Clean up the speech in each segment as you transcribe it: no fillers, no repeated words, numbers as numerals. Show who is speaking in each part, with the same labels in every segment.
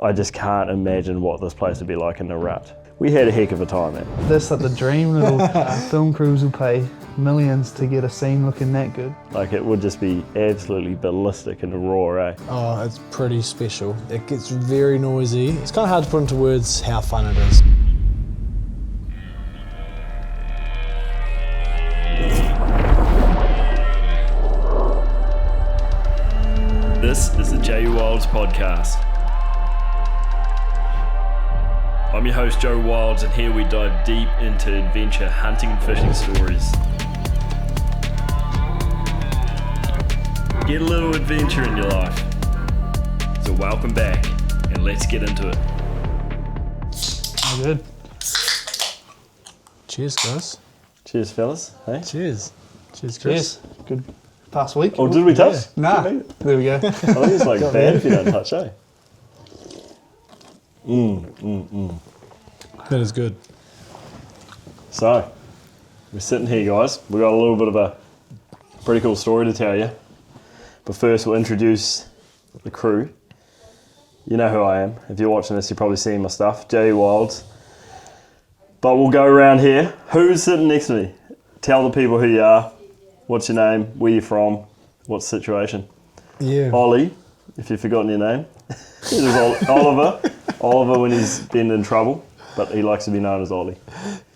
Speaker 1: I just can't imagine what this place would be like in a rut. We had a heck of a time, man.
Speaker 2: This like the dream little film crews will pay millions to get a scene looking that good.
Speaker 1: Like it would just be absolutely ballistic in the raw, eh?
Speaker 3: Oh, it's pretty special. It gets very noisy. It's kind of hard to put into words how fun it is.
Speaker 1: This is the J Wilds podcast. I'm your host Joe Wilds, and here we dive deep into adventure hunting and fishing stories. Get a little adventure in your life. So welcome back, and let's get into it.
Speaker 2: Good.
Speaker 3: Cheers, guys.
Speaker 1: Cheers, fellas. Hey.
Speaker 3: Cheers. Cheers, Chris.
Speaker 2: Cheers. Good past week.
Speaker 1: Oh, did we touch?
Speaker 2: Nah. There we go.
Speaker 1: I think it's like bad if you don't touch, eh?
Speaker 3: That is good.
Speaker 1: So, we're sitting here, guys. We've got a little bit of a pretty cool story to tell you. But first, we'll introduce the crew. You know who I am. If you're watching this, you've probably seen my stuff, J Wilds. But we'll go around here. Who's sitting next to me? Tell the people who you are. What's your name? Where you from? What's the situation?
Speaker 3: Yeah.
Speaker 1: Ollie, if you've forgotten your name. It was Oliver. Oliver when he's been in trouble, but he likes to be known as Ollie.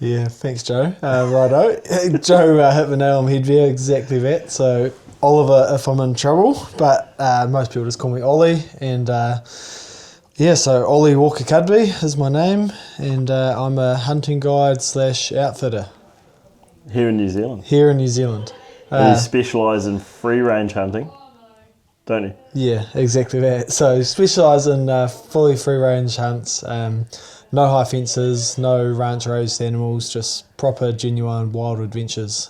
Speaker 3: Yeah, thanks, Joe. Righto. Joe hit the nail on the head there, exactly that. So, Oliver if I'm in trouble, but most people just call me Ollie. And so Ollie Walker-Cudby is my name, and I'm a hunting guide / outfitter.
Speaker 1: Here in New Zealand.
Speaker 3: Here in New Zealand.
Speaker 1: You specialise in free range hunting, don't you?
Speaker 3: Yeah, exactly that. So specialise in fully free range hunts, no high fences, no ranch raised animals, just proper genuine wild adventures.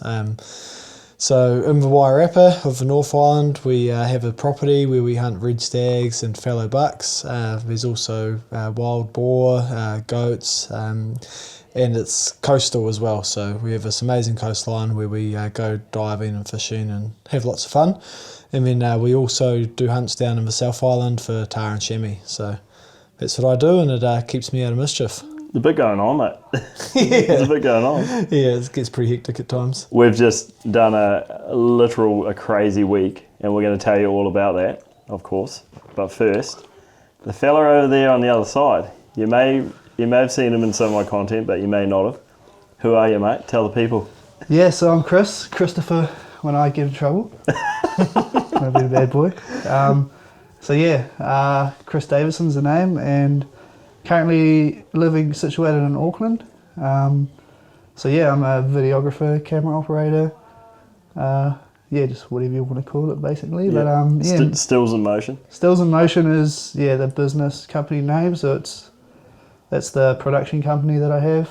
Speaker 3: So in the Wairarapa of the North Island, we have a property where we hunt red stags and fallow bucks. There's also wild boar, goats, and it's coastal as well. So we have this amazing coastline where we go diving and fishing and have lots of fun. And then we also do hunts down in the South Island for tar and chamois. So that's what I do, and it keeps me out of mischief.
Speaker 1: There's a bit going on, mate.
Speaker 3: Yeah.
Speaker 1: There's a bit going on.
Speaker 3: Yeah, it gets pretty hectic at times.
Speaker 1: We've just done a crazy week, and we're going to tell you all about that, of course. But first, the fella over there on the other side, you may have seen him in some of my content, but you may not have. Who are you, mate? Tell the people.
Speaker 2: Yeah, so I'm Christopher when I get in trouble. I'll be the bad boy. Chris Davison's the name, and currently situated in Auckland. I'm a videographer, camera operator, just whatever you want to call it, basically.
Speaker 1: Yeah.
Speaker 2: But
Speaker 1: Stills in Motion.
Speaker 2: Stills in Motion is the business company name, so that's the production company that I have.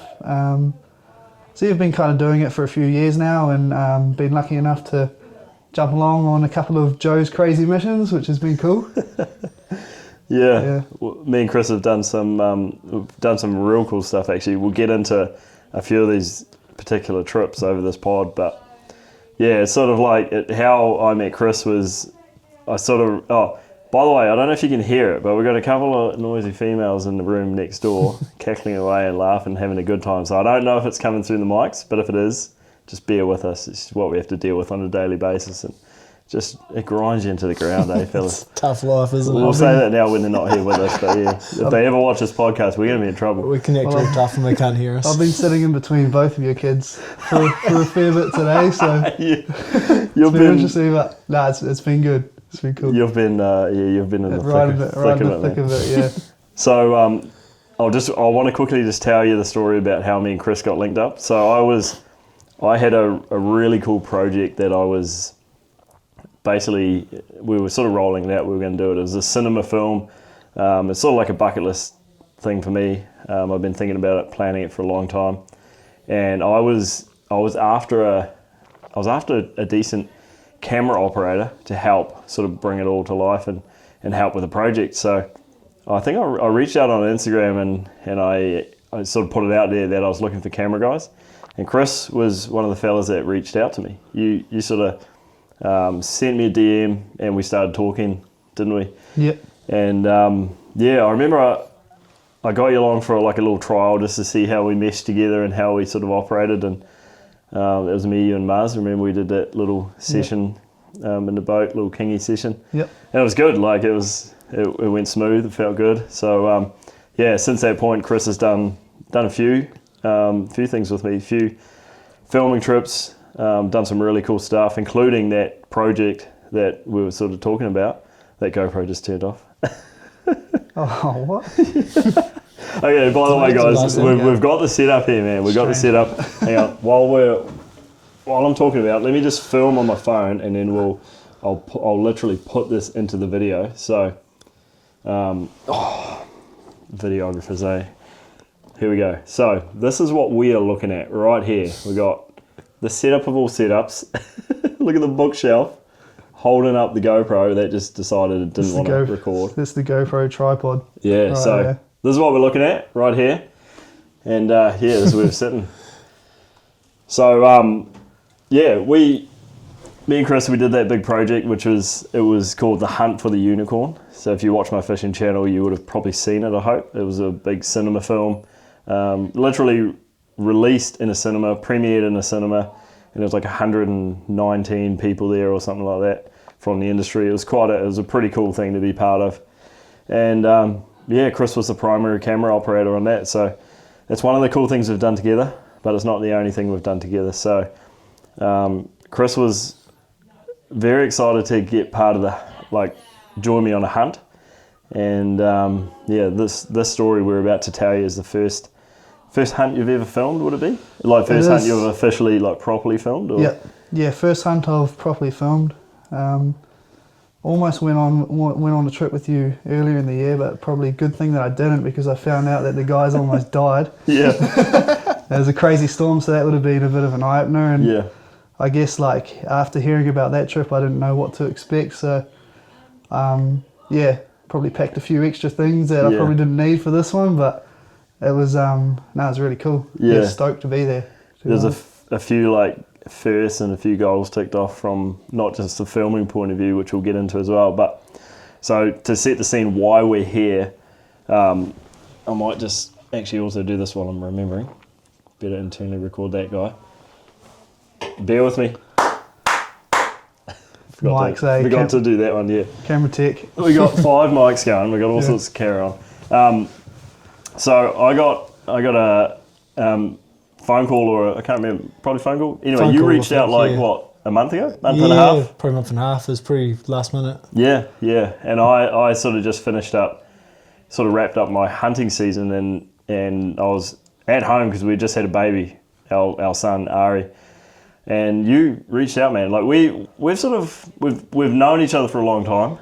Speaker 2: So you've been kind of doing it for a few years now, and been lucky enough to jump along on a couple of Joe's crazy missions, which has been cool.
Speaker 1: Yeah. Well, me and Chris have done some real cool stuff, actually. We'll get into a few of these particular trips over this pod, but yeah, it's sort of like how I met Chris was, by the way, I don't know if you can hear it, but we've got a couple of noisy females in the room next door cackling away and laughing, having a good time. So I don't know if it's coming through the mics, but if it is, just bear with us. It's what we have to deal with on a daily basis, and just it grinds you into the ground, eh, fellas?
Speaker 3: It's a tough life, isn't it?
Speaker 1: We'll say that now when they're not here with us, but yeah, if they ever watch this podcast, we're going to be in trouble.
Speaker 3: We connect real tough and they can't hear us.
Speaker 2: I've been sitting in between both of your kids for a fair bit today, so
Speaker 1: You've
Speaker 2: been interesting, but it's been good. It's been cool.
Speaker 1: You've been in the thick of it,
Speaker 2: yeah.
Speaker 1: So I want to quickly just tell you the story about how me and Chris got linked up. So I had a really cool project that I was basically, we were sort of rolling it out. We were going to do it. It was a cinema film. It's sort of like a bucket list thing for me. I've been thinking about it, planning it for a long time, and I was after a decent camera operator to help sort of bring it all to life and help with the project. So I think I reached out on Instagram and I sort of put it out there that I was looking for camera guys, and Chris was one of the fellas that reached out to me. You sort of sent me a DM and we started talking, didn't we?
Speaker 2: Yep.
Speaker 1: And I remember I got you along for like a little trial just to see how we meshed together and how we sort of operated, and it was me, you and Mars. Remember we did that little session in the boat, little kingy session.
Speaker 2: Yep.
Speaker 1: And it was good. Like it went smooth. It felt good. So since that point, Chris has done a few things with me, a few filming trips, done some really cool stuff, including that project that we were sort of talking about. That GoPro just turned off.
Speaker 2: Oh, what?
Speaker 1: Okay, by the way, guys, we've got the setup here, man. We've got the setup. Hang on, while I'm talking about it, let me just film on my phone, and then I'll literally put this into the video. So, videographers, eh? Here we go. So this is what we are looking at right here. We got the setup of all setups. Look at the bookshelf holding up the GoPro that just decided it didn't want to record.
Speaker 2: This is the GoPro tripod.
Speaker 1: Yeah,
Speaker 2: right
Speaker 1: so
Speaker 2: here.
Speaker 1: This is what we're looking at right here. And this is where we're sitting. So, me and Chris, we did that big project, it was called The Hunt for the Unicorn. So if you watch my fishing channel, you would have probably seen it, I hope. It was a big cinema film, literally released in a cinema, premiered in a cinema, and there was like 119 people there or something like that from the industry. It was a pretty cool thing to be part of. And Chris was the primary camera operator on that. So it's one of the cool things we've done together, but it's not the only thing we've done together. So Chris was very excited to get part of join me on a hunt. And this story we're about to tell you is the first hunt you've ever filmed, would it be? Like first hunt you've officially properly filmed? Or?
Speaker 2: Yeah, first hunt I've properly filmed. Almost went on a trip with you earlier in the year, but probably a good thing that I didn't, because I found out that the guys almost died.
Speaker 1: Yeah.
Speaker 2: It was a crazy storm, so that would have been a bit of an eye-opener. And I guess after hearing about that trip, I didn't know what to expect. So probably packed a few extra things that I probably didn't need for this one, but it was it was really cool. Yeah, stoked to be there.
Speaker 1: There's a few firsts and a few goals ticked off from not just the filming point of view, which we'll get into as well, but so to set the scene why we're here, I might just actually also do this while I'm remembering. Better internally record that guy. Bear with me. Forgot to do that one, yeah.
Speaker 2: Camera tech.
Speaker 1: We got 5 mics going. We got all sorts of carry on. So I got a phone call, or I can't remember, probably phone call. Anyway, you reached out a month ago? Month and a half?
Speaker 3: Probably a month and a half. It was pretty last minute.
Speaker 1: Yeah. And I sort of just wrapped up my hunting season, and I was at home because we just had a baby, our son Ari. And you reached out, man. We've known each other for a long time.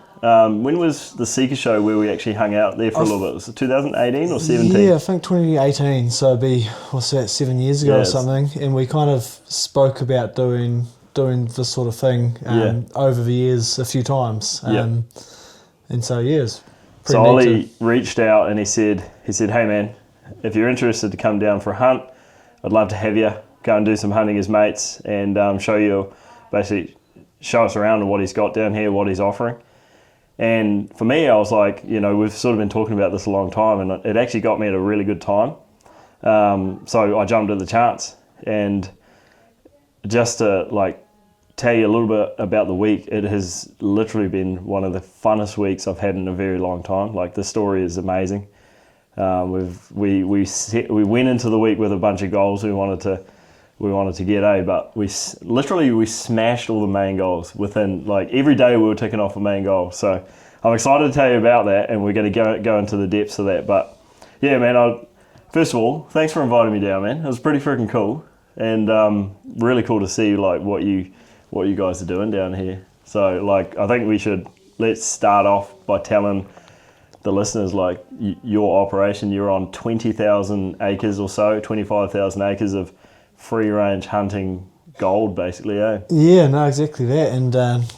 Speaker 1: When was the Seeker show where we actually hung out there for a little bit? Was it 2018 or 17?
Speaker 3: Yeah, I think 2018. So it'd be 7 years ago or something. And we kind of spoke about doing this sort of thing over the years a few times. And so it's pretty
Speaker 1: So Ollie reached out and he said, hey man, if you're interested to come down for a hunt, I'd love to have you. Go and do some hunting as mates and show us around and what he's got down here, what he's offering. And for me, I was like, we've sort of been talking about this a long time, and it actually got me at a really good time. So I jumped at the chance. And just to tell you a little bit about the week, it has literally been one of the funnest weeks I've had in a very long time. The story is amazing. We went into the week with a bunch of goals we wanted to get, but we smashed all the main goals within, every day we were ticking off a main goal. So I'm excited to tell you about that, and we're going to go into the depths of that. But yeah, man, first of all, thanks for inviting me down, man. It was pretty freaking cool, and really cool to see what you guys are doing down here. So I think let's start off by telling the listeners, your operation. You're on 20,000 acres or so, 25,000 acres of free-range hunting gold, basically, eh?
Speaker 3: Yeah, no, exactly that. And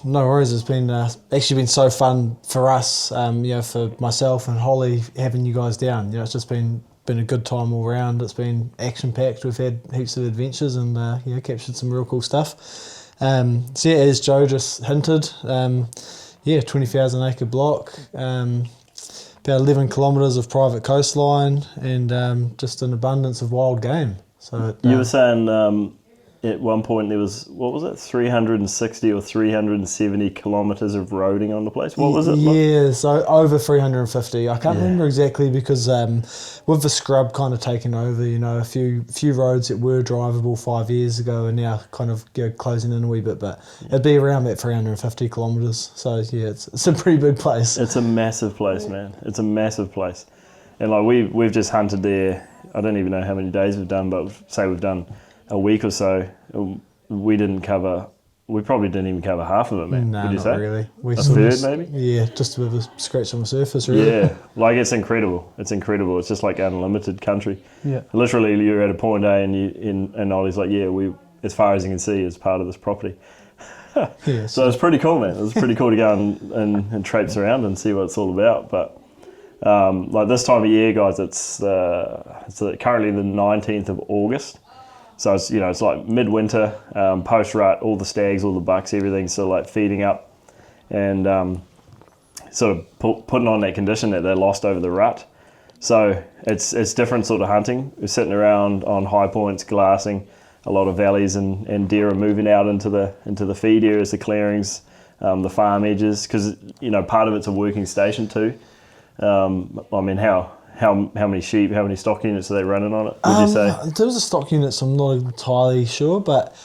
Speaker 3: no worries, it's been actually been so fun for us, for myself and Holly, having you guys down. It's just been a good time all round. It's been action-packed. We've had heaps of adventures and captured some real cool stuff. As Joe just hinted, 20,000 acre block. about 11 kilometres of private coastline, and just an abundance of wild game. So
Speaker 1: You were saying at one point there was, what was it, 360 or 370 kilometres of roading on the place? What was it?
Speaker 3: Yeah, so over 350. I can't remember exactly because with the scrub kind of taking over, you know, a few roads that were drivable 5 years ago are now kind of closing in a wee bit, but it'd be around that 350 kilometres. So yeah, it's a pretty big place.
Speaker 1: It's a massive place, man. It's a massive place. And like we've just hunted there, I don't even know how many days we've done, but say we've done a week or so, we probably didn't even cover half of it, man.
Speaker 3: No,
Speaker 1: would you
Speaker 3: not
Speaker 1: say?
Speaker 3: really.
Speaker 1: A third, maybe?
Speaker 3: Yeah, just a bit of a scratch on the surface, really.
Speaker 1: Yeah, like it's incredible. It's incredible. It's just like unlimited country.
Speaker 2: Yeah.
Speaker 1: Literally, you're at a point A, and Ollie's like, yeah, we as far as you can see, is part of this property.
Speaker 3: Yeah,
Speaker 1: So it's pretty cool, man. It was pretty cool to go and traipse around and see what it's all about. But like this time of year, guys, it's currently the 19th of August. So it's it's like midwinter, post rut, all the stags, all the bucks, everything's sort of like feeding up, and sort of putting on that condition that they lost over the rut. So it's different sort of hunting. We're sitting around on high points, glassing a lot of valleys, and deer are moving out into the feed areas, the clearings, the farm edges, because part of it's a working station too. I mean, how many sheep, how many stock units are they running on it, would you say?
Speaker 3: In terms of stock units, I'm not entirely sure, but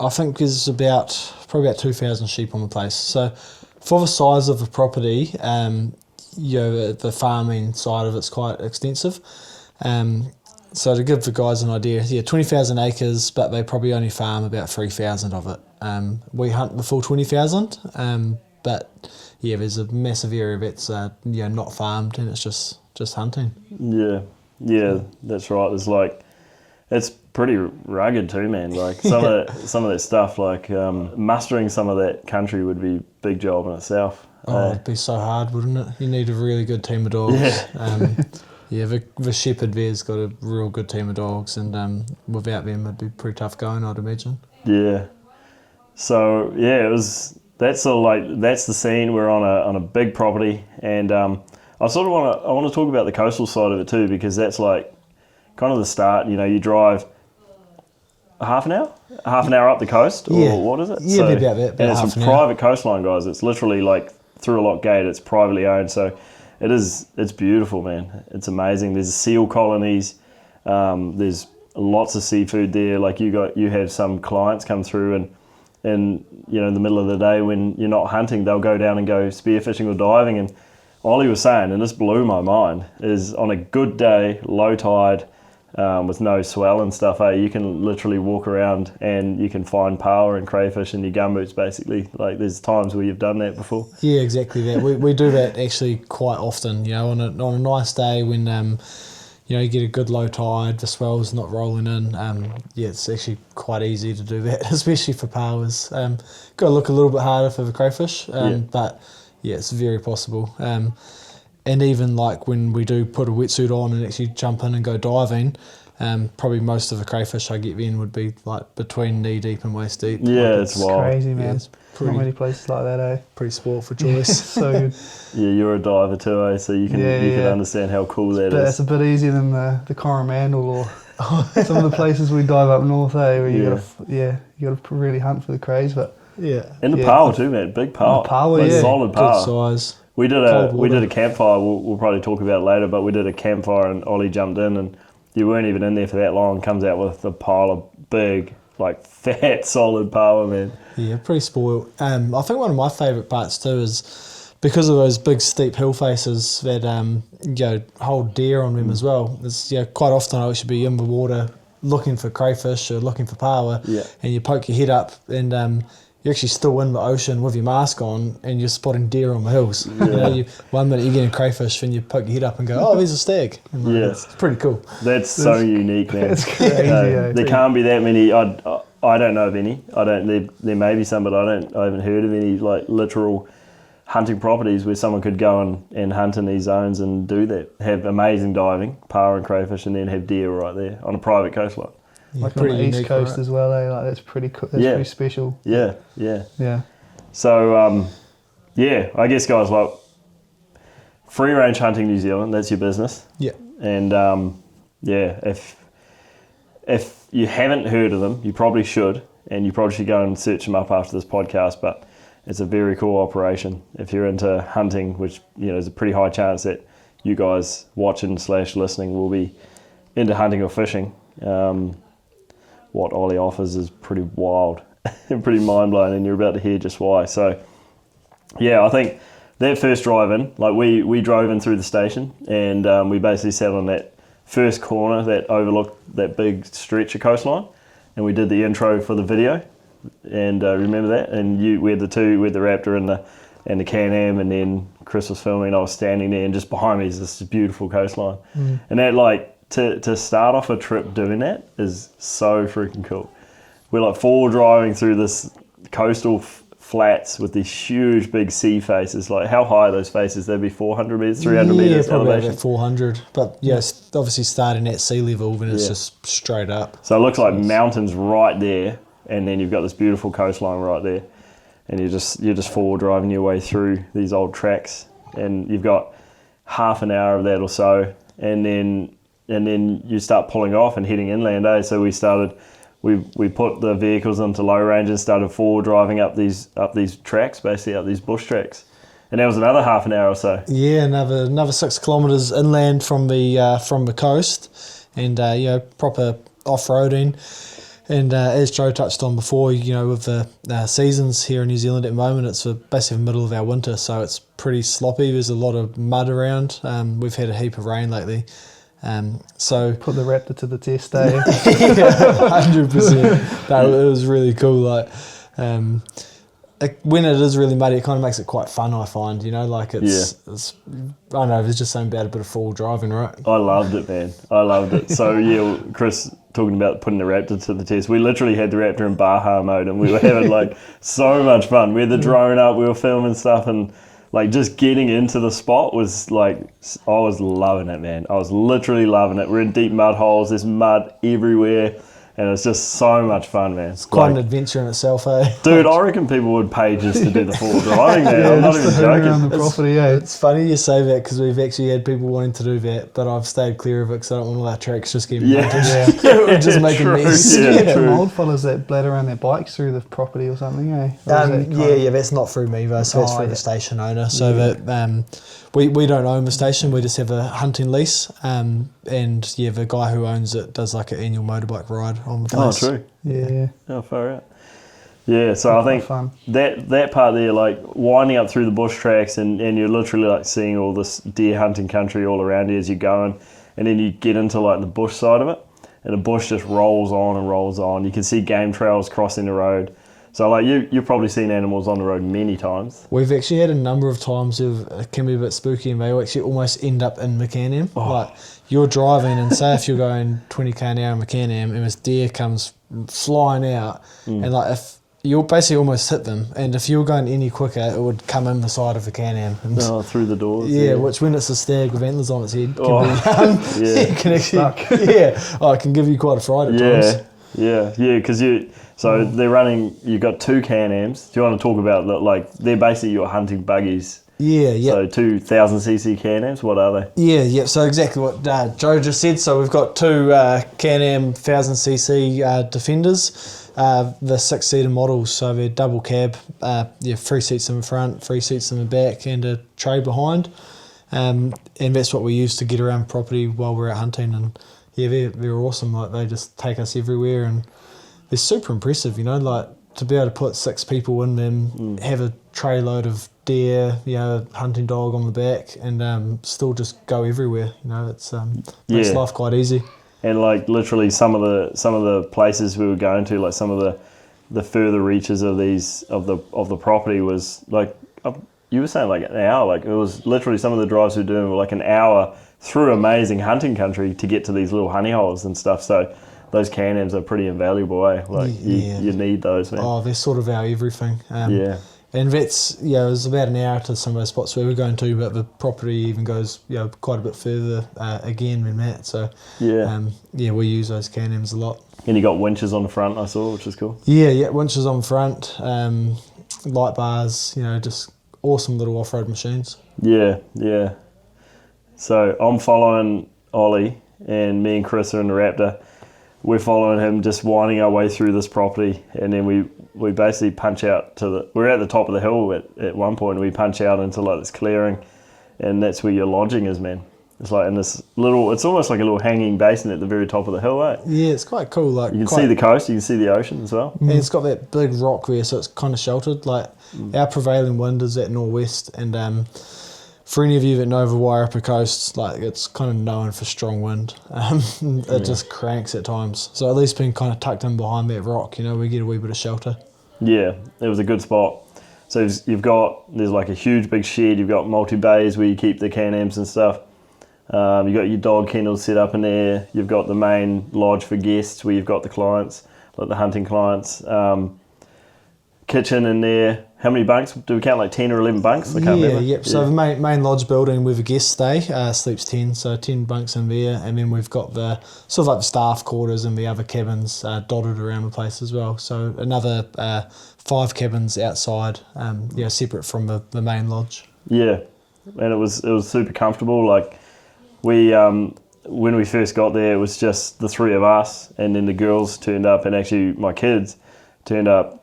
Speaker 3: I think there's probably about 2,000 sheep on the place. So for the size of the property, the farming side of it's quite extensive. So to give the guys an idea, 20,000 acres, but they probably only farm about 3,000 of it. We hunt the full 20,000, but yeah, there's a massive area that's not farmed, and it's just hunting.
Speaker 1: Yeah, that's right. It's pretty rugged too, man. Like some of that stuff, like mustering some of that country would be a big job in itself.
Speaker 3: Oh, it'd be so hard, wouldn't it? You need a really good team of dogs. The shepherd there's got a real good team of dogs, and without them it'd be pretty tough going, I'd imagine.
Speaker 1: Yeah. So yeah, that's the scene. We're on a big property, and I want to talk about the coastal side of it too, because that's like kind of the start. You drive half an hour up the coast, or what is it?
Speaker 3: Yeah, maybe about that.
Speaker 1: And it's a private coastline, guys. It's literally like through a lock gate. It's privately owned, so it's beautiful, man. It's amazing. There's seal colonies. There's lots of seafood there. Like you have some clients come through, and in the middle of the day when you're not hunting, they'll go down and go spearfishing or diving. And Ollie was saying, and this blew my mind, is on a good day, low tide, with no swell and stuff, you can literally walk around and you can find power and crayfish in your gumboots, basically. Like there's times where you've done that before. Yeah,
Speaker 3: exactly that. We do that actually quite often. On a nice day when you get a good low tide, the swell's not rolling in. It's actually quite easy to do that, especially for powers. Got to look a little bit harder for the crayfish, but yeah, it's very possible. And even like when we do put a wetsuit on and actually jump in and go diving, probably most of the crayfish I get in would be like between knee deep and waist deep.
Speaker 1: Yeah,
Speaker 2: like
Speaker 1: it's wild.
Speaker 2: Crazy, man.
Speaker 3: Yeah,
Speaker 2: not many places like that, eh?
Speaker 3: Pretty sport for choice.
Speaker 2: So good.
Speaker 1: Yeah, you're a diver too, eh? So you can understand how cool that is.
Speaker 2: It's a bit easier than the Coromandel or some of the places we dive up north, eh? Where you gotta really hunt for the crays, but
Speaker 1: and the power too, man. Big power. Solid power.
Speaker 3: Good size.
Speaker 1: We did a campfire. We'll probably talk about it later, but we did a campfire and Ollie jumped in, and you weren't even in there for that long. Comes out with a pile of big, like fat, solid power, man.
Speaker 3: Yeah, pretty spoiled. I think one of my favourite parts too is because of those big steep hill faces that hold deer on them as well. It's quite often I should be in the water looking for crayfish or looking for power, and you poke your head up and you're actually still in the ocean with your mask on and you're spotting deer on the hills.
Speaker 1: Yeah.
Speaker 3: 1 minute you're getting crayfish, then you poke your head up and go, oh, there's a stag. And it's pretty cool.
Speaker 1: That's so unique, man.
Speaker 2: It's crazy.
Speaker 1: There can't be that many. I don't know of any. There may be some, but I haven't heard of any like literal hunting properties where someone could go and hunt in these zones and do that. Have amazing diving, power and crayfish, and then have deer right there on a private coastline.
Speaker 2: Yeah, like on the East Coast as well, eh? Like that's pretty cool. That's pretty special.
Speaker 1: Yeah. So, I guess, guys, like Free Range Hunting New Zealand, that's your business.
Speaker 3: Yeah.
Speaker 1: And if you haven't heard of them, you probably should, and you probably should go and search them up after this podcast. But it's a very cool operation if you're into hunting, which there's a pretty high chance that you guys watching / listening will be into hunting or fishing. What Ollie offers is pretty wild and pretty mind blowing, and you're about to hear just why. So yeah, I think that first drive in, like we drove in through the station, and we basically sat on that first corner that overlooked that big stretch of coastline, and we did the intro for the video, and remember that, and we had the Raptor and the Can-Am, and then Chris was filming, I was standing there, and just behind me is this beautiful coastline. And that, like, to start off a trip doing that is so freaking cool. We're like forward driving through this coastal flats with these huge big sea faces. Like, how high are those faces? They'd be 400 metres, 300 metres
Speaker 3: probably
Speaker 1: elevation?
Speaker 3: about 400. But yes, obviously starting at sea level when it's just straight up.
Speaker 1: So it looks like mountains right there, and then you've got this beautiful coastline right there, and you're just forward driving your way through these old tracks, and you've got half an hour of that or so, and then you start pulling off and heading inland. So we put the vehicles into low range and started forward driving up these tracks, basically up these bush tracks, and that was another half an hour or so.
Speaker 3: Yeah, another 6 kilometres inland from the coast, and proper off-roading. And as Joe touched on before, with the seasons here in New Zealand at the moment, it's basically the middle of our winter, so it's pretty sloppy. There's a lot of mud around. We've had a heap of rain lately. So
Speaker 2: Put the Raptor to the test, eh?
Speaker 3: yeah, 100%. No, it was really cool. Like, when it is really muddy, it kind of makes it quite fun, I find. Like it's I don't know. There's just something about a bit of full driving, right?
Speaker 1: I loved it, man. I loved it. So yeah, Chris talking about putting the Raptor to the test. We literally had the Raptor in Baja mode, and we were having like so much fun. We had the drone up, we were filming stuff, and like just getting into the spot was like, I was loving it, man. I was literally loving it. We're in deep mud holes. There's mud everywhere. And it's just so much fun, man.
Speaker 3: It's quite an adventure in itself, eh?
Speaker 1: Dude, I reckon people would pay just to do the full driving, man. I'm not even joking.
Speaker 2: Around the property,
Speaker 3: It's funny you say that because we've actually had people wanting to do that, but I've stayed clear of it because I don't want all our tracks just getting
Speaker 1: We're
Speaker 3: just making a mess.
Speaker 1: Yeah,
Speaker 2: some old fellas that bled around their bikes through the property or something, eh?
Speaker 3: That's not through me though, so that's through the station owner. So that we don't own the station, we just have a hunting lease, and the guy who owns it does like an annual motorbike ride on the place.
Speaker 1: Oh, true.
Speaker 2: Yeah.
Speaker 1: Oh, far out. Yeah, so I think
Speaker 2: fun.
Speaker 1: that part there, like winding up through the bush tracks, and you're literally like seeing all this deer hunting country all around you as you're going, and then you get into like the bush side of it, and the bush just rolls on and rolls on. You can see game trails crossing the road. So like you've probably seen animals on the road many times.
Speaker 3: We've actually had a number of times it can be a bit spooky, and they actually almost end up in Can-Am. Like you're driving, and say if you're going 20k an hour in Can-Am, and this deer comes flying out, and like if you'll basically almost hit them, and if you were going any quicker, it would come in the side of the Can-Am.
Speaker 1: Through the doors.
Speaker 3: Yeah, which when it's a stag with antlers on its head, it can actually, it can give you quite a fright at times.
Speaker 1: Yeah, because they're running. You've got 2 Can-Ams. Do you want to talk about that? Like they're basically your hunting buggies.
Speaker 3: Yeah.
Speaker 1: So 2,000cc Can-Ams. What are they?
Speaker 3: Yeah. So exactly what Joe just said. So we've got 2 Can-Am 1000cc Defenders. The 6-seater models. So they're double cab. 3 seats in the front, 3 seats in the back, and a tray behind. And that's what we use to get around property while we're out hunting. And they're awesome. Like they just take us everywhere, and they're super impressive. Like to be able to put 6 people in them, have a tray load of deer, hunting dog on the back, and still just go everywhere. It's makes life quite easy.
Speaker 1: And like literally some of the places we were going to, like some of the further reaches of the property was like you were saying like an hour. Like it was literally some of the drives we were doing were like an hour through amazing hunting country to get to these little honey holes and stuff. So those Can-Ams are pretty invaluable, eh? Like you need those, man.
Speaker 3: Oh, they're sort of our everything. And that's, it was about an hour to some of those spots where we're going to, but the property even goes, quite a bit further again than that. So, we use those Can-Ams a lot.
Speaker 1: And you got winches on the front, I saw, which is cool.
Speaker 3: Yeah, winches on the front, light bars, just awesome little off-road machines.
Speaker 1: Yeah. So I'm following Ollie, and me and Chris are in the Raptor. We're following him, just winding our way through this property, and then we basically punch out we're at the top of the hill at one point, and we punch out into like this clearing, and that's where your lodging is, man. It's like in this it's almost like a little hanging basin at the very top of the hill, eh?
Speaker 3: Yeah, it's quite cool. Like
Speaker 1: you can see the coast, you can see the ocean as well.
Speaker 3: And it's got that big rock there, so it's kind of sheltered. Like our prevailing wind is at northwest, and for any of you that know the Wairarapa coast, like it's kind of known for strong wind. It just cranks at times. So at least being kind of tucked in behind that rock, we get a wee bit of shelter.
Speaker 1: Yeah, it was a good spot. So there's like a huge big shed, you've got multi-bays where you keep the Can-Ams and stuff. You've got your dog kennel set up in there. You've got the main lodge for guests where you've got the clients, like the hunting clients. Kitchen in there. How many bunks? Do we count like 10 or 11 bunks? I can't remember.
Speaker 3: Yep. So the main lodge building with a guest stay sleeps 10, so 10 bunks in there. And then we've got the sort of like the staff quarters and the other cabins dotted around the place as well. So another 5 cabins outside, separate from the main lodge.
Speaker 1: Yeah, and it was super comfortable. Like when we first got there, it was just the 3 of us, and then the girls turned up, and actually my kids turned up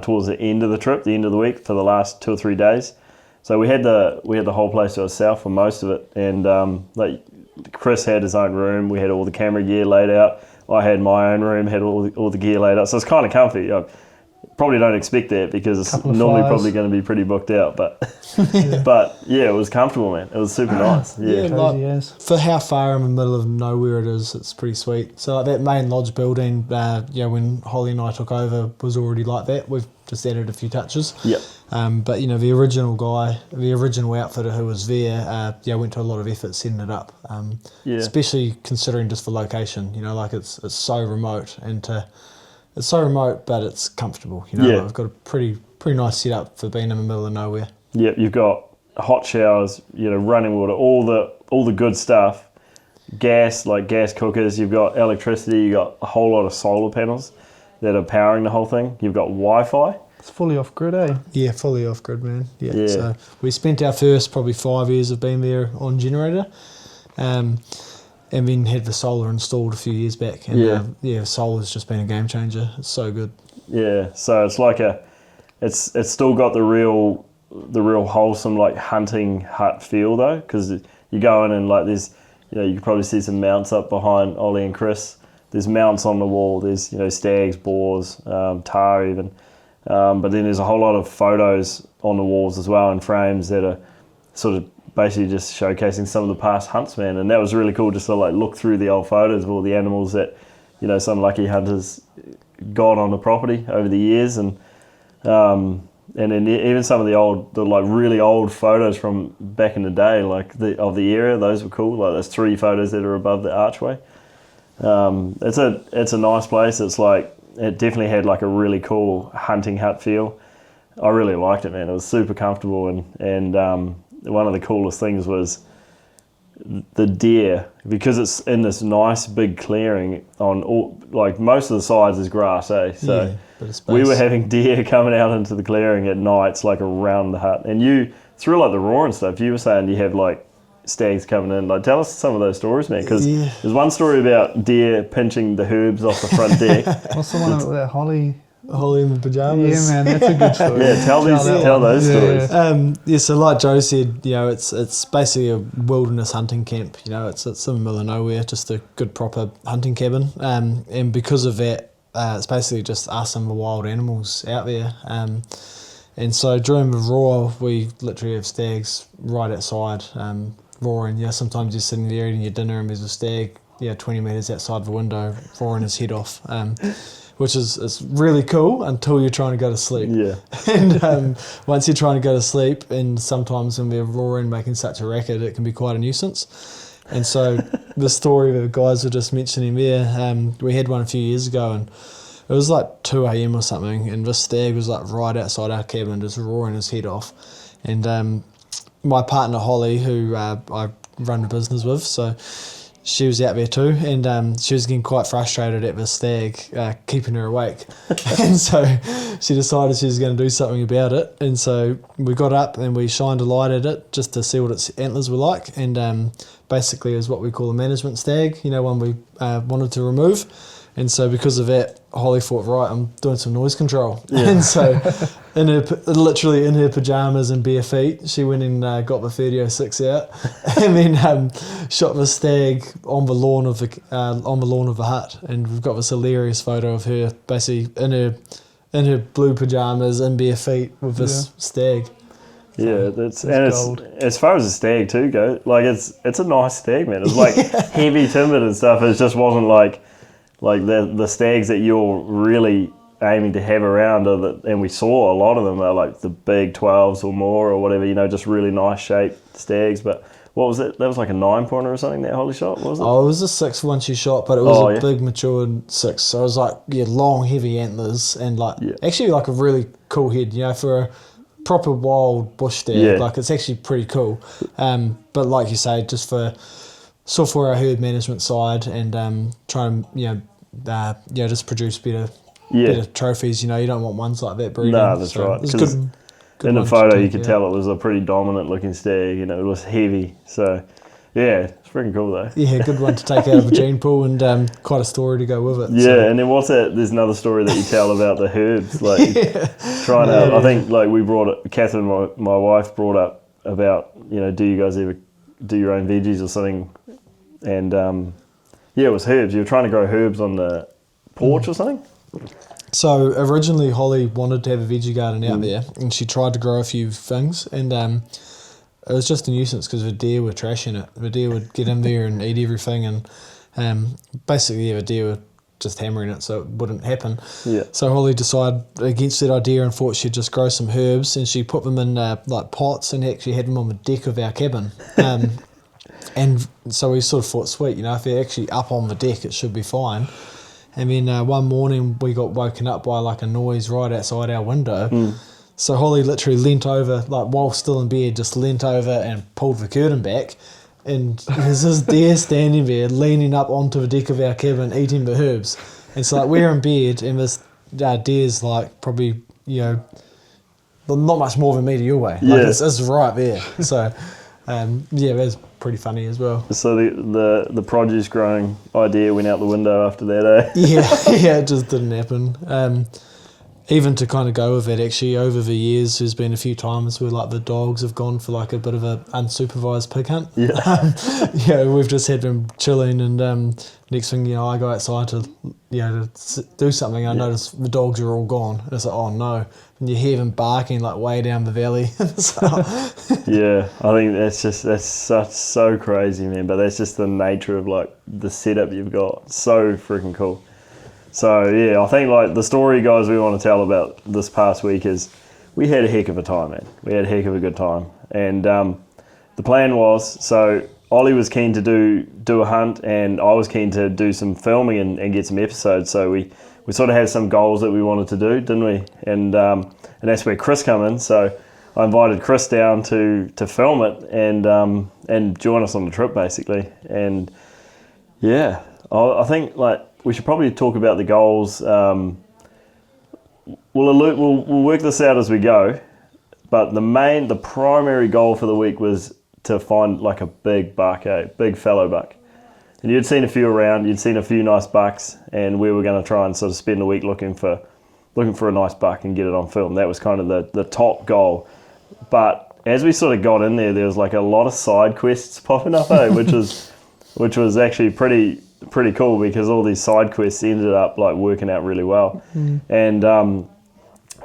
Speaker 1: towards the end of the trip, the end of the week, for the last 2 or 3 days. So we had the whole place to ourselves for most of it, and like Chris had his own room. We had all the camera gear laid out. I had my own room, had all the gear laid out. So it's kind of comfy. Probably don't expect that because it's normally probably going to be pretty booked out, but but yeah, it was comfortable, man. It was super nice. Yeah,
Speaker 3: like, for how far in the middle of nowhere it is, it's pretty sweet. So like that main lodge building, when Holly and I took over, was already like that. We've just added a few touches.
Speaker 1: Yep.
Speaker 3: But the original guy, the original outfitter who was there, went to a lot of effort setting it up. Especially considering just the location. Like it's so remote, it's so remote, but it's comfortable. We've got a pretty nice setup for being in the middle of nowhere.
Speaker 1: Yeah, you've got hot showers, running water, all the good stuff. Gas cookers. You've got electricity. You've got a whole lot of solar panels that are powering the whole thing. You've got Wi-Fi.
Speaker 2: It's fully off grid, eh?
Speaker 3: Yeah, fully off grid, man. Yeah. So we spent our first probably 5 years of being there on generator. And then had the solar installed a few years back. And solar's just been a game changer. It's so good. Yeah,
Speaker 1: so it's like it's still got the real wholesome like hunting hut feel though, because you go in and like there's, you can probably see some mounts up behind Ollie and Chris. There's mounts on the wall. There's stags, boars, tahr even. But then there's a whole lot of photos on the walls as well, and frames that are sort of basically just showcasing some of the past hunts, man. And that was really cool just to like look through the old photos of all the animals that some lucky hunters got on the property over the years, and then even some of the really old photos from back in the day, like of the area. Those were cool. Like those 3 photos that are above the archway. It's a nice place. It's like it definitely had like a really cool hunting hut feel. I really liked it, man. It was super comfortable, and one of the coolest things was the deer, because it's in this nice big clearing on all, like most of the sides is grass, eh? So we were having deer coming out into the clearing at nights, like around the hut. And you, through like the roar and stuff, you were saying you have like stags coming in. Like, tell us some of those stories, man, because there's one story about deer pinching the herbs off the front deck.
Speaker 2: What's the one about that Holly
Speaker 3: in the pajamas?
Speaker 2: Yeah, man, that's a good story.
Speaker 1: Tell those stories.
Speaker 3: So like Joe said, it's basically a wilderness hunting camp. It's in the middle of nowhere, just a good proper hunting cabin. And because of that, it's basically just us and the wild animals out there. And so during the roar, we literally have stags right outside, roaring. Sometimes you're sitting there eating your dinner and there's a stag, 20 metres outside the window, roaring his head off. Which is really cool until you're trying to go to sleep. Yeah. And once you're trying to go to sleep, and sometimes when they're roaring, making such a racket, it can be quite a nuisance. And so the story that the guys were just mentioning there, we had one a few years ago, and it was like 2 a.m. or something, and this stag was like right outside our cabin, just roaring his head off. And my partner Holly, who I run a business with, so she was out there too, and she was getting quite frustrated at the stag keeping her awake. And so she decided she was going to do something about it. And so we got up and we shined a light at it just to see what its antlers were like. And basically it was what we call a management stag, one we wanted to remove. And so because of that, Holly thought, right, I'm doing some noise control. Yeah. And so literally in her pyjamas and bare feet, she went and got the 3006 out and then shot the stag on the lawn of the hut. And we've got this hilarious photo of her basically in her blue pyjamas and bare feet with this stag.
Speaker 1: Yeah, it's as far as the stag too go, like it's a nice stag, man. It was like heavy timbered and stuff. It just wasn't like the stags that you're really aiming to have around, and we saw a lot of them are like the big 12s or more or whatever, just really nice shaped stags. But what was it? That was like a 9-pointer or something, that Holly shot, was it?
Speaker 3: Oh, it was a 6 one she shot, but it was big matured 6. So it was like, long, heavy antlers and actually like a really cool head, for a proper wild bush stag. Yeah. Like it's actually pretty cool. But like you say, just for our herd management side and trying to, just produce better trophies. You don't want ones like that breeding.
Speaker 1: No, that's right. Because in the photo you could tell it was a pretty dominant looking stag. It was heavy. So, yeah, it's freaking cool though. Yeah,
Speaker 3: good one to take out of a gene pool and quite a story to go with it.
Speaker 1: Yeah, and then what's that? There's another story that you tell about the herbs. Trying to, I think we brought it, Catherine, my wife, brought up about, do you guys ever do your own veggies or something? And it was herbs. You were trying to grow herbs on the porch or something?
Speaker 3: So originally Holly wanted to have a veggie garden out there, and she tried to grow a few things, and it was just a nuisance because the deer were trashing it. The deer would get in there and eat everything, and basically the deer were just hammering it so it wouldn't happen.
Speaker 1: Yeah.
Speaker 3: So Holly decided against that idea and thought she'd just grow some herbs, and she put them in pots and actually had them on the deck of our cabin. And so we sort of thought, sweet, if they're actually up on the deck, it should be fine. And then one morning we got woken up by like a noise right outside our window. So Holly literally leant over, while still in bed, just leant over and pulled the curtain back. And there's this deer standing there, leaning up onto the deck of our cabin, eating the herbs. And so we're in bed, and this deer's probably, not much more than a metre away. It's right there. So, that's pretty funny as well.
Speaker 1: So the produce growing idea went out the window after that, eh?
Speaker 3: Yeah, it just didn't happen. Even to kind of go with it, actually, over the years, there's been a few times where the dogs have gone for a bit of a unsupervised pig hunt.
Speaker 1: Yeah.
Speaker 3: We've just had them chilling, and next thing I go outside to do something. I notice the dogs are all gone. And it's like, oh no! And you hear them barking way down the valley.
Speaker 1: Yeah, I think that's so crazy, man. But that's just the nature of the setup you've got. So freaking cool. So yeah, I think the story, guys, we want to tell about this past week is we had a heck of a time, man. We had a heck of a good time, and the plan was, so Ollie was keen to do a hunt, and I was keen to do some filming and get some episodes. So we sort of had some goals that we wanted to do, didn't we? And that's where Chris come in. So I invited Chris down to film it and join us on the trip basically. And yeah, I think we should probably talk about the goals. We'll work this out as we go, but the primary goal for the week was to find a big buck, big fellow buck. And you'd seen a few around, you'd seen a few nice bucks, and we were going to try and sort of spend the week looking for a nice buck and get it on film. That was kind of the top goal. But as we sort of got in there was a lot of side quests popping up, which was actually pretty cool, because all these side quests ended up working out really well. And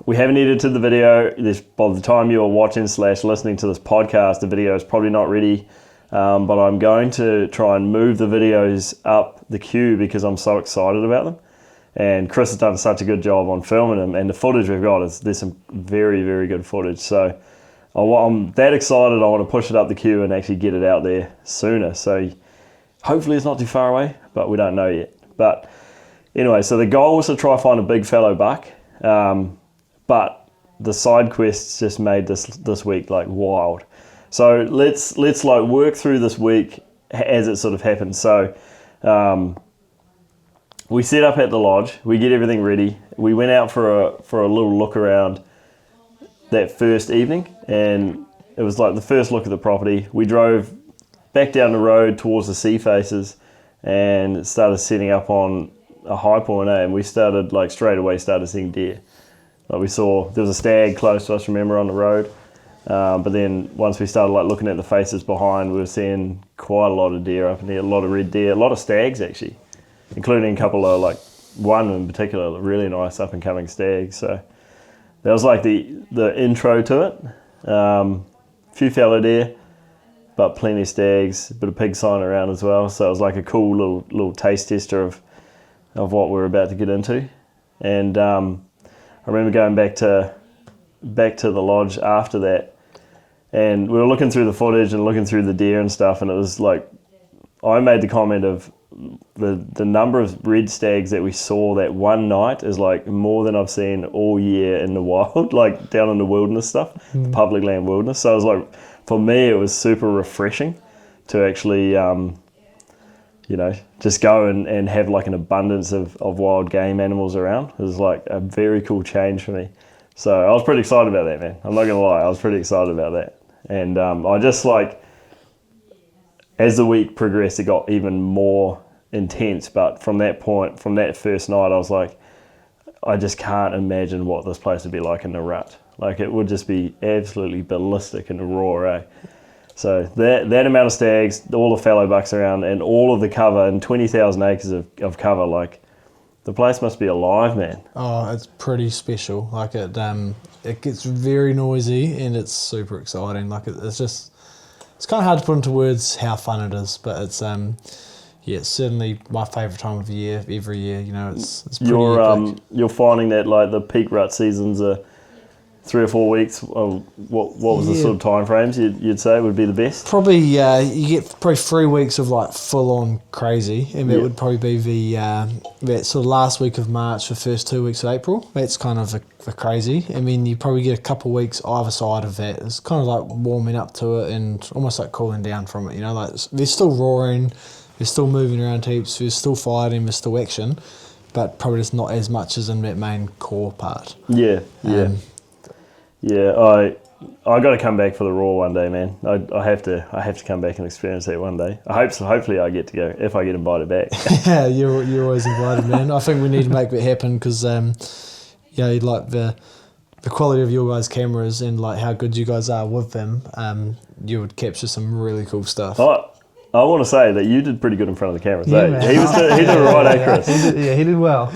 Speaker 1: we haven't edited the video. By the time you're watching / listening to this podcast, the video is probably not ready, but I'm going to try and move the videos up the queue because I'm so excited about them. And Chris has done such a good job on filming them, and the footage we've got there's some very, very good footage. So I'm that excited. I want to push it up the queue and actually get it out there sooner. So hopefully it's not too far away, but we don't know yet. But anyway, so the goal was to try and find a big fellow buck, but the side quests just made this week wild. So let's work through this week as it sort of happened. So we set up at the lodge. We get everything ready. We went out for a little look around that first evening, and it was like the first look at the property. We drove back down the road towards the sea faces and started setting up on a high point, and we started like straight away started seeing deer. Like we saw there was a stag close to us, remember, on the road. But then once we started like looking at the faces behind, we were seeing quite a lot of deer up in there, a lot of red deer, a lot of stags actually, including a couple of like one in particular, really nice up and coming stags. So that was like the intro to it. Few fallow deer, but plenty of stags, a bit of pig sign around as well. So it was like a cool little taste tester of what we were about to get into. And I remember going back to the lodge after that, and we were looking through the footage and looking through the deer and stuff, and it was like I made the comment of the number of red stags that we saw that one night is like more than I've seen all year in the wild, like down in the wilderness stuff, the public land wilderness. So it was like, for me, it was super refreshing to actually, just go and have like an abundance of wild game animals around. It was like a very cool change for me. So I was pretty excited about that, man. I'm not going to lie, I was pretty excited about that. And I just like, as the week progressed, it got even more intense. But from that point, from that first night, I was like, I just can't imagine what this place would be like in the rut. Like it would just be absolutely ballistic in the raw, eh? So that amount of stags, all the fallow bucks around, and all of the cover, and 20,000 acres of cover, like the place must be alive, man.
Speaker 3: Oh, it's pretty special. Like it gets very noisy and it's super exciting. Like it's kind of hard to put into words how fun it is, but it's it's certainly my favourite time of the year. Every year, it's pretty epic.
Speaker 1: You're finding that like the peak rut seasons are 3 or 4 weeks. What was the sort of time frames you'd say would be the best?
Speaker 3: Probably you get probably 3 weeks of like full on crazy, and that would probably be that sort of last week of March, the first 2 weeks of April. That's kind of the crazy. I mean, you probably get a couple of weeks either side of that. It's kind of like warming up to it and almost like cooling down from it. Like they're still roaring, they're still moving around heaps, there's still fighting, there's still action, but probably just not as much as in that main core part.
Speaker 1: Yeah. I got to come back for the Raw one day, man. I have to come back and experience that one day. I hope so. Hopefully I get to go if I get invited back.
Speaker 3: Yeah, you're always invited, man. I think we need to make that happen because like the quality of your guys' cameras and like how good you guys are with them, you would capture some really cool stuff.
Speaker 1: I want to say that you did pretty good in front of the cameras.
Speaker 2: Yeah,
Speaker 1: He did right, Chris?
Speaker 2: He did well.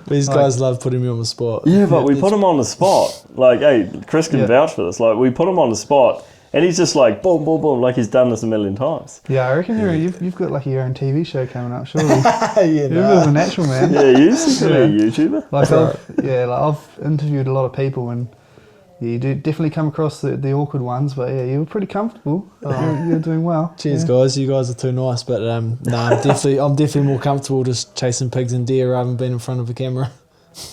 Speaker 3: These guys love putting me on the spot.
Speaker 1: Yeah, but we put him on the spot. Like, hey, Chris can vouch for this. Like, we put him on the spot, and he's just like, boom, boom, boom, like he's done this a million times.
Speaker 2: Yeah, I reckon you've got like your own TV show coming up, surely.
Speaker 3: You're
Speaker 2: a bit of a natural, man.
Speaker 1: Yeah, you seem to be a YouTuber.
Speaker 2: Like I've interviewed a lot of people, and you do definitely come across the awkward ones, but yeah, you were pretty comfortable. You're doing well.
Speaker 3: Cheers, guys. You guys are too nice, but I'm definitely more comfortable just chasing pigs and deer rather than being in front of a camera.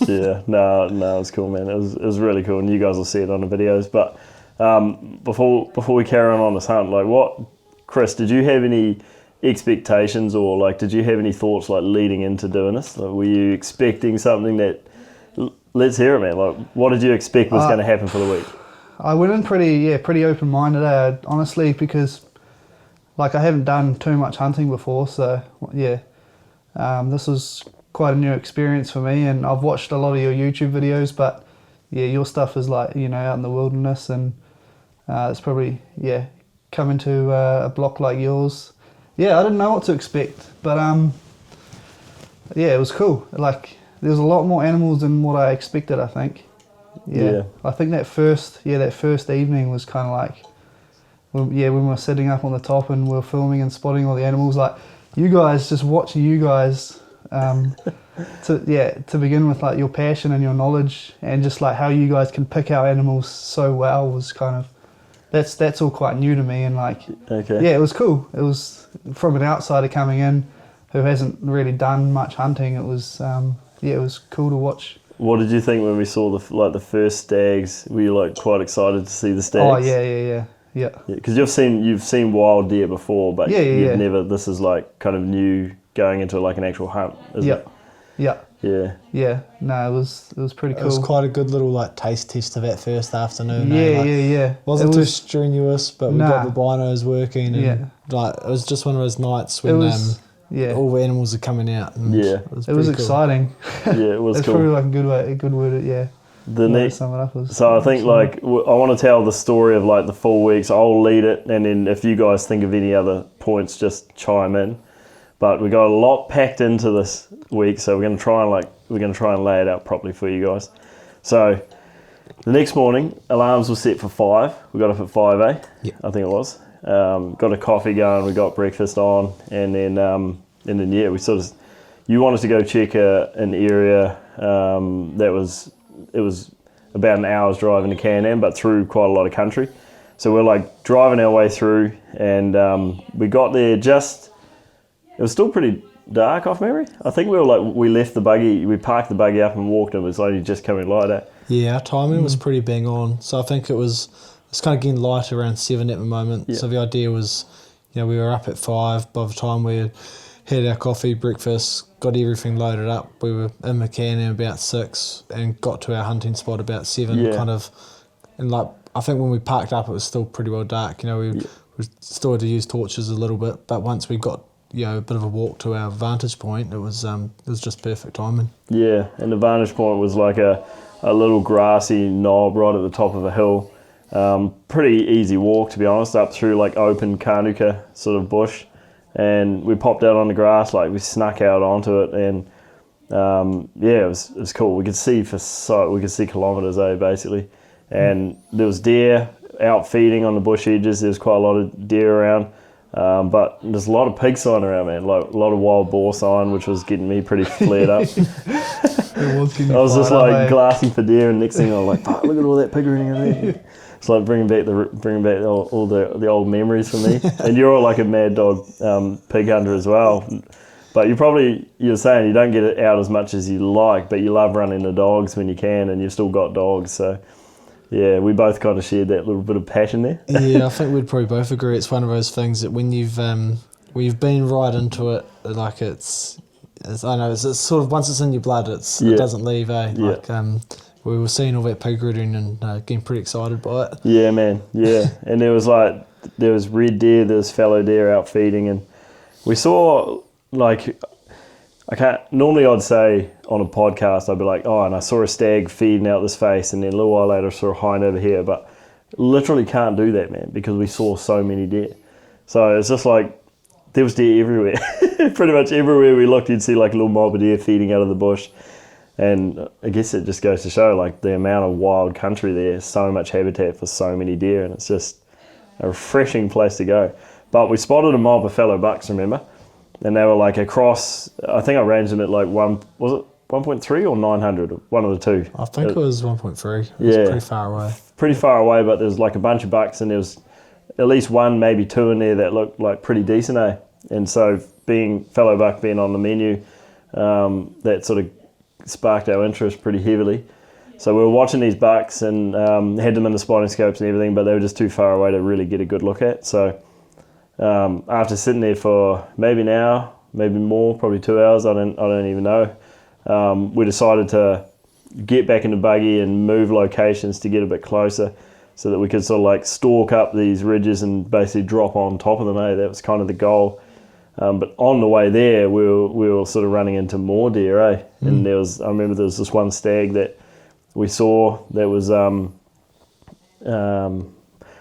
Speaker 1: Yeah, no, it was cool, man. It was really cool, and you guys will see it on the videos. But before we carry on this hunt, like Chris, did you have any expectations, or like did you have any thoughts like leading into doing this? Like, were you expecting something that? Let's hear it, man. Like, what did you expect was going to happen for the week?
Speaker 2: I went in pretty open-minded, honestly, because like I haven't done too much hunting before, so this was quite a new experience for me, and I've watched a lot of your YouTube videos, but yeah, your stuff is like, out in the wilderness, and it's probably, coming to a block like yours. Yeah, I didn't know what to expect, but it was cool. Like, there was a lot more animals than what I expected, I think. Yeah. I think that first evening was kind of like, when we were sitting up on the top and we were filming and spotting all the animals, like you guys, just watching you guys, to begin with, like your passion and your knowledge and just like how you guys can pick out animals so well was kind of, that's all quite new to me, and like, it was cool. It was from an outsider coming in who hasn't really done much hunting. It was, it was cool to watch.
Speaker 1: What did you think when we saw the first stags? Were you like quite excited to see the stags?
Speaker 2: Oh yeah. Yeah.
Speaker 1: Because you've seen wild deer before, but
Speaker 2: Yeah,
Speaker 1: you've never. This is like kind of new going into like an actual hunt, isn't
Speaker 2: Yeah.
Speaker 1: it?
Speaker 2: Yeah.
Speaker 1: Yeah.
Speaker 2: Yeah. No, it was pretty cool.
Speaker 3: It was quite a good little like taste test of that first afternoon.
Speaker 2: Yeah,
Speaker 3: Like,
Speaker 2: yeah.
Speaker 3: Wasn't too strenuous, but we got
Speaker 2: Nah.
Speaker 3: the binos working, and
Speaker 2: Yeah.
Speaker 3: like it was just one of those nights
Speaker 2: It
Speaker 3: when
Speaker 2: was. Yeah.
Speaker 3: all the animals are coming out. And
Speaker 1: Yeah.
Speaker 3: it was,
Speaker 2: It was
Speaker 3: pretty cool.
Speaker 2: exciting.
Speaker 1: Yeah, it was
Speaker 2: That's
Speaker 1: cool.
Speaker 2: probably like a good word. Yeah.
Speaker 1: The
Speaker 2: way to
Speaker 1: next,
Speaker 2: sum it up was.
Speaker 1: so I think like I want to tell the story of like the 4 weeks. I'll lead it, and then if you guys think of any other points, just chime in. But we got a lot packed into this week, so we're gonna try and lay it out properly for you guys. So the next morning, alarms were set for 5. We got up at 5, eh?
Speaker 3: Yeah.
Speaker 1: I think it was. Got a coffee going. We got breakfast on, and then yeah, we sort of. You wanted to go check an area it was about an hour's drive into Can-Am, but through quite a lot of country. So we're like driving our way through, and we got there just. It was still pretty dark off memory. I think we left the buggy, we parked the buggy up and walked, and it was only just coming light out.
Speaker 3: Yeah, our timing was pretty bang on. So I think it's kind of getting light around 7 at the moment.
Speaker 1: Yeah.
Speaker 3: So the idea was, we were up at 5 by the time we had our coffee, breakfast, got everything loaded up. We were in McCann about 6 and got to our hunting spot about 7.
Speaker 1: Yeah.
Speaker 3: Kind of, and like I think when we parked up, it was still pretty well dark. We still had to use torches a little bit, but once we got a bit of a walk to our vantage point, it was just perfect timing.
Speaker 1: Yeah, and the vantage point was like a little grassy knob right at the top of a hill. Pretty easy walk, to be honest, up through like open Kanuka sort of bush. And we popped out on the grass, like we snuck out onto it, and it was cool. We could see kilometres, basically. And there was deer out feeding on the bush edges. There was quite a lot of deer around. But there's a lot of pig sign around, man. Like a lot of wild boar sign, which was getting me pretty flared up. I was just like glassing for deer, and next thing I was like, "Fuck, look at all that pig running around there." It's like bringing back all the old memories for me. And you're like a mad dog pig hunter as well. But you're saying you don't get it out as much as you like, but you love running the dogs when you can, and you've still got dogs. So yeah, we both kind of shared that little bit of passion there.
Speaker 3: Yeah, I think we'd probably both agree. It's one of those things that when you've been right into it, like it's sort of once it's in your blood, it doesn't leave. Like we were seeing all that pig rooting and getting pretty excited by it.
Speaker 1: Yeah, man. Yeah, and there was red deer, there was fallow deer out feeding, and we saw normally I'd say on a podcast, I'd be like, oh, and I saw a stag feeding out this face, and then a little while later I saw a hind over here, but literally can't do that, man, because we saw so many deer. So it's just like, there was deer everywhere. Pretty much everywhere we looked, you'd see like a little mob of deer feeding out of the bush. And I guess it just goes to show like the amount of wild country there, so much habitat for so many deer, and it's just a refreshing place to go. But we spotted a mob of fallow bucks, remember? And they were like across, I think I ranged them at like 1.3 or 900, one of the two.
Speaker 3: I think it was 1.3. It
Speaker 1: Yeah.
Speaker 3: was pretty far away.
Speaker 1: Pretty far away, but there's like a bunch of bucks, and there was at least one, maybe two in there that looked like pretty decent, eh? And so fallow buck being on the menu, that sort of sparked our interest pretty heavily. So we were watching these bucks and had them in the spotting scopes and everything, but they were just too far away to really get a good look at. So after sitting there for maybe an hour, maybe more, probably 2 hours, I don't even know, we decided to get back in the buggy and move locations to get a bit closer so that we could sort of like stalk up these ridges and basically drop on top of them, eh? That was kind of the goal. But on the way there, we were sort of running into more deer, eh? And I remember there was this one stag that we saw that was, it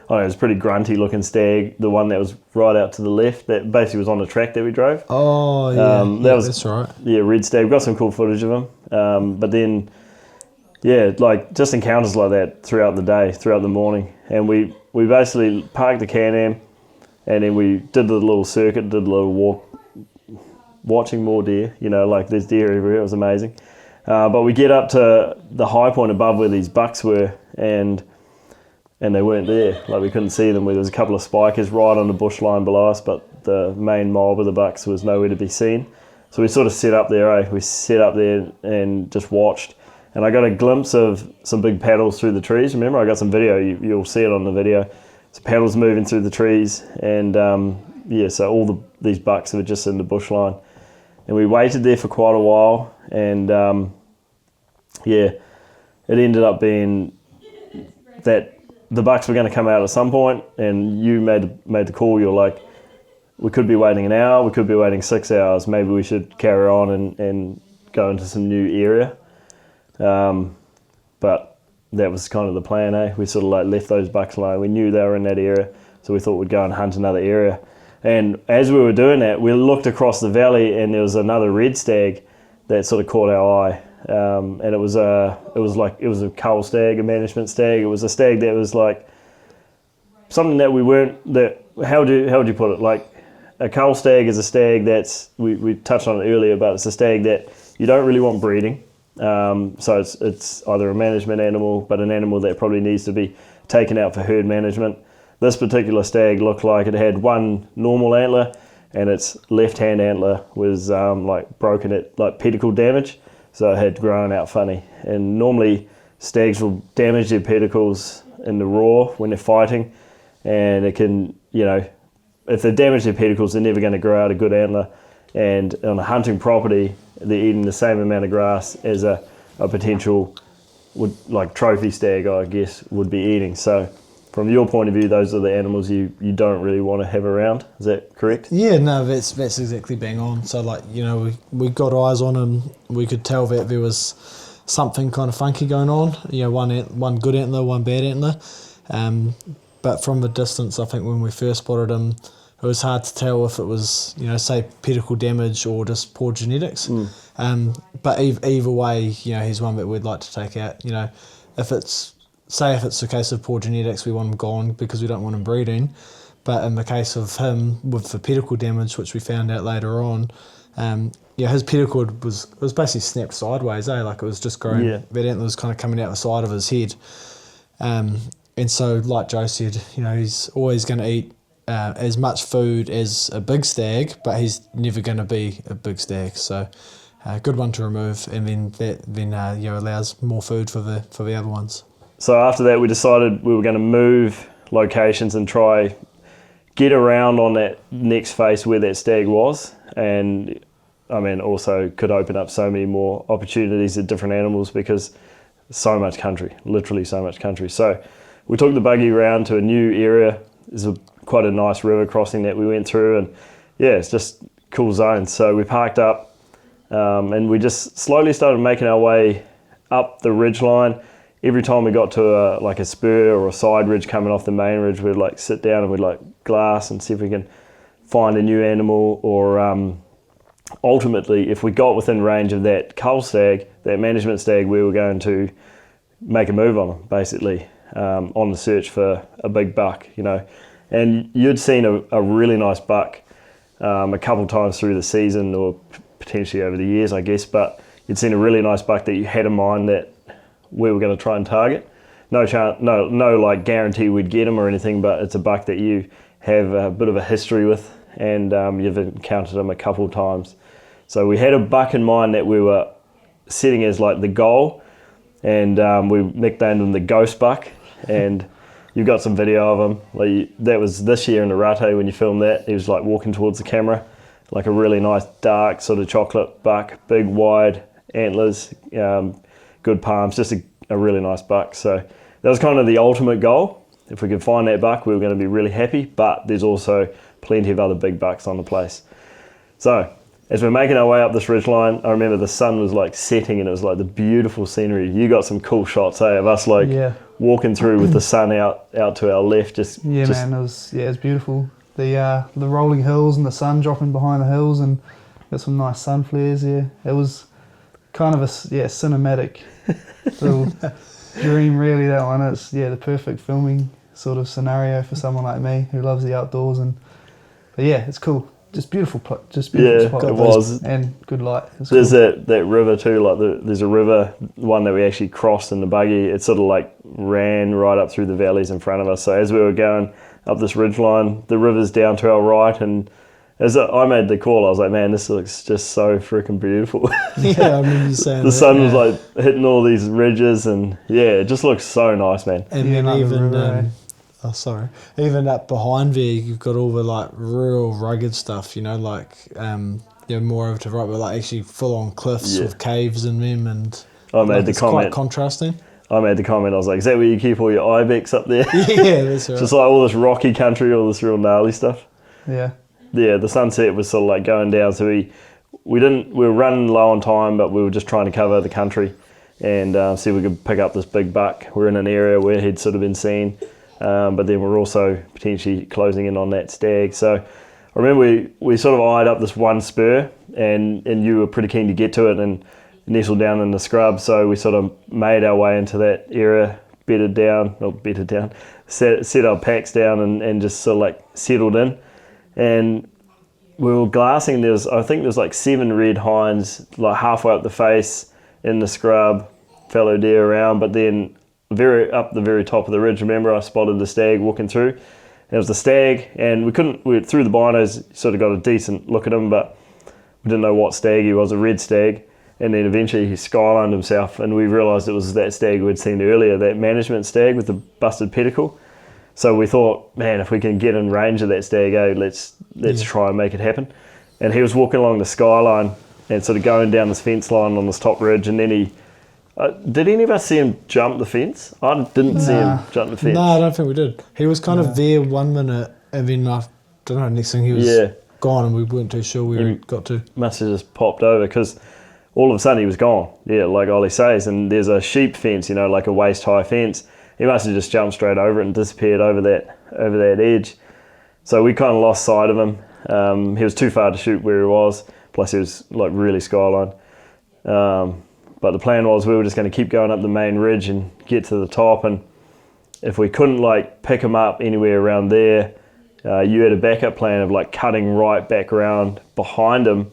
Speaker 1: was a pretty grunty looking stag. The one that was right out to the left, that basically was on the track that we drove.
Speaker 3: Oh, yeah, that's right.
Speaker 1: Yeah, red stag. We've got some cool footage of him. But then, yeah, like just encounters like that throughout the day, throughout the morning. And we basically parked the Can-Am, and then we did the little circuit, did a little walk, watching more deer. Like there's deer everywhere. It was amazing. But we get up to the high point above where these bucks were, and they weren't there. Like we couldn't see them. There was a couple of spikers right on the bush line below us, but the main mob of the bucks was nowhere to be seen. So we sort of set up there, eh? We set up there and just watched. And I got a glimpse of some big paddles through the trees. Remember, I got some video. You'll see it on the video. So paddles moving through the trees, and so all these bucks were just in the bush line, and we waited there for quite a while, and it ended up being that the bucks were going to come out at some point, and you made the call. You're like, we could be waiting an hour, we could be waiting 6 hours. Maybe we should carry on and go into some new area. But that was kind of the plan, eh? We sort of like left those bucks alone. We knew they were in that area, so we thought we'd go and hunt another area. And as we were doing that, we looked across the valley, and there was another red stag that sort of caught our eye. And it was a cull stag, a management stag. It was a stag that was like something that we weren't. That how would you put it? Like a cull stag is a stag that's we touched on it earlier, but it's a stag that you don't really want breeding. So it's either a management animal, but an animal that probably needs to be taken out for herd management. This particular stag looked like it had one normal antler, and its left-hand antler was broken at like pedicle damage, so it had grown out funny. And normally stags will damage their pedicles in the raw when they're fighting, and it can, if they damage their pedicles, they're never going to grow out a good antler. And on a hunting property, they're eating the same amount of grass as a potential trophy stag, I guess, would be eating. So from your point of view, those are the animals you don't really want to have around. Is that correct?
Speaker 3: Yeah, no, that's exactly bang on. So we got eyes on him. We could tell that there was something kind of funky going on. One good antler, one bad antler. But from the distance, I think when we first spotted him, it was hard to tell if it was, say, pedicle damage or just poor genetics. But either way, he's one that we'd like to take out. If it's a case of poor genetics, we want him gone because we don't want him breeding. But in the case of him with the pedicle damage, which we found out later on, his pedicle was basically snapped sideways, like it was just growing.
Speaker 1: Yeah.
Speaker 3: That antler was kind of coming out the side of his head. And so, like Joe said, he's always going to eat as much food as a big stag, but he's never going to be a big stag. So, good one to remove, and then allows more food for the other ones.
Speaker 1: So after that, we decided we were going to move locations and try get around on that next face where that stag was, and also could open up so many more opportunities at different animals because so much country, literally so much country. So we took the buggy around to a new area. There's quite a nice river crossing that we went through, and it's just cool zone. So we parked up, and we just slowly started making our way up the ridge line. Every time we got to a spur or a side ridge coming off the main ridge, we'd sit down and we'd glass and see if we can find a new animal, or ultimately, if we got within range of that cull stag, that management stag, we were going to make a move on them, basically, on the search for a big buck, And you'd seen a really nice buck a couple times through the season, or potentially over the years, I guess, but you'd seen a really nice buck that you had in mind that we were going to try and target. No guarantee we'd get him or anything, but it's a buck that you have a bit of a history with, and you've encountered him a couple of times. So we had a buck in mind that we were setting as the goal, and we nicknamed him the Ghost Buck, and you've got some video of him. That was this year in the Rate when you filmed that. He was walking towards the camera, a really nice dark sort of chocolate buck, big wide antlers, good palms, just a really nice buck. So that was kind of the ultimate goal. If we could find that buck, we were going to be really happy, but there's also plenty of other big bucks on the place. So as we're making our way up this ridgeline, I remember the sun was setting, and it was the beautiful scenery. You got some cool shots, of us walking through with the sun out to our left.
Speaker 2: Man, it was beautiful. The rolling hills and the sun dropping behind the hills, and got some nice sun flares. Yeah, it was kind of a cinematic little dream, really, that one. It's the perfect filming sort of scenario for someone like me who loves the outdoors. But it's cool. Just beautiful spot.
Speaker 1: It was.
Speaker 2: And good light.
Speaker 1: There's cool. that river too, there's a river, one that we actually crossed in the buggy. It sort of ran right up through the valleys in front of us. So as we were going up this ridge line, the river's down to our right, and as I made the call, I was like, man, this looks just so freaking beautiful.
Speaker 3: Yeah, I remember you saying
Speaker 1: the sun was hitting all these ridges, and it just looks so nice, man.
Speaker 3: And then even Oh, sorry. Even up behind there, you've got all the like real rugged stuff, you know, like more over to the right, but like actually full on cliffs with caves in them, and
Speaker 1: I made the
Speaker 3: it's
Speaker 1: comment.
Speaker 3: quite contrasting.
Speaker 1: I made the comment. I was like, "Is that where you keep all your ibex up there?"
Speaker 3: Yeah, that's right.
Speaker 1: Just like all this rocky country, all this real gnarly stuff.
Speaker 2: Yeah.
Speaker 1: Yeah, the sunset was sort of like going down, so we were running low on time, but we were just trying to cover the country and see if we could pick up this big buck. We're in an area where he'd sort of been seen, but then we're also potentially closing in on that stag. So I remember we sort of eyed up this one spur, and you were pretty keen to get to it and nestled down in the scrub. So we sort of made our way into that area, set our packs down and just sort of like settled in. And we were glassing. I think there's like 7 red hinds, like halfway up the face in the scrub, fallow deer around. But then up the very top of the ridge, remember I spotted the stag walking through. And it was the stag, and we through the binos sort of got a decent look at him, but we didn't know what stag he was, a red stag. And then eventually he skylined himself, and we realised it was that stag we'd seen earlier, that management stag with the busted pedicle. So we thought, man, if we can get in range of that stag, let's try and make it happen. And he was walking along the skyline and sort of going down this fence line on this top ridge, and then he... did any of us see him jump the fence? I didn't see him jump the fence.
Speaker 3: No, I don't think we did. He was kind of there 1 minute, and then I don't know, next thing he was gone, and we weren't too sure where he got to.
Speaker 1: Must have just popped over, because all of a sudden he was gone. Yeah, like Ollie says, and there's a sheep fence, like a waist-high fence. He must have just jumped straight over it and disappeared over that edge. So we kind of lost sight of him. He was too far to shoot where he was. Plus he was like really skyline. But the plan was we were just going to keep going up the main ridge and get to the top. And if we couldn't like pick him up anywhere around there, you had a backup plan of like cutting right back around behind him,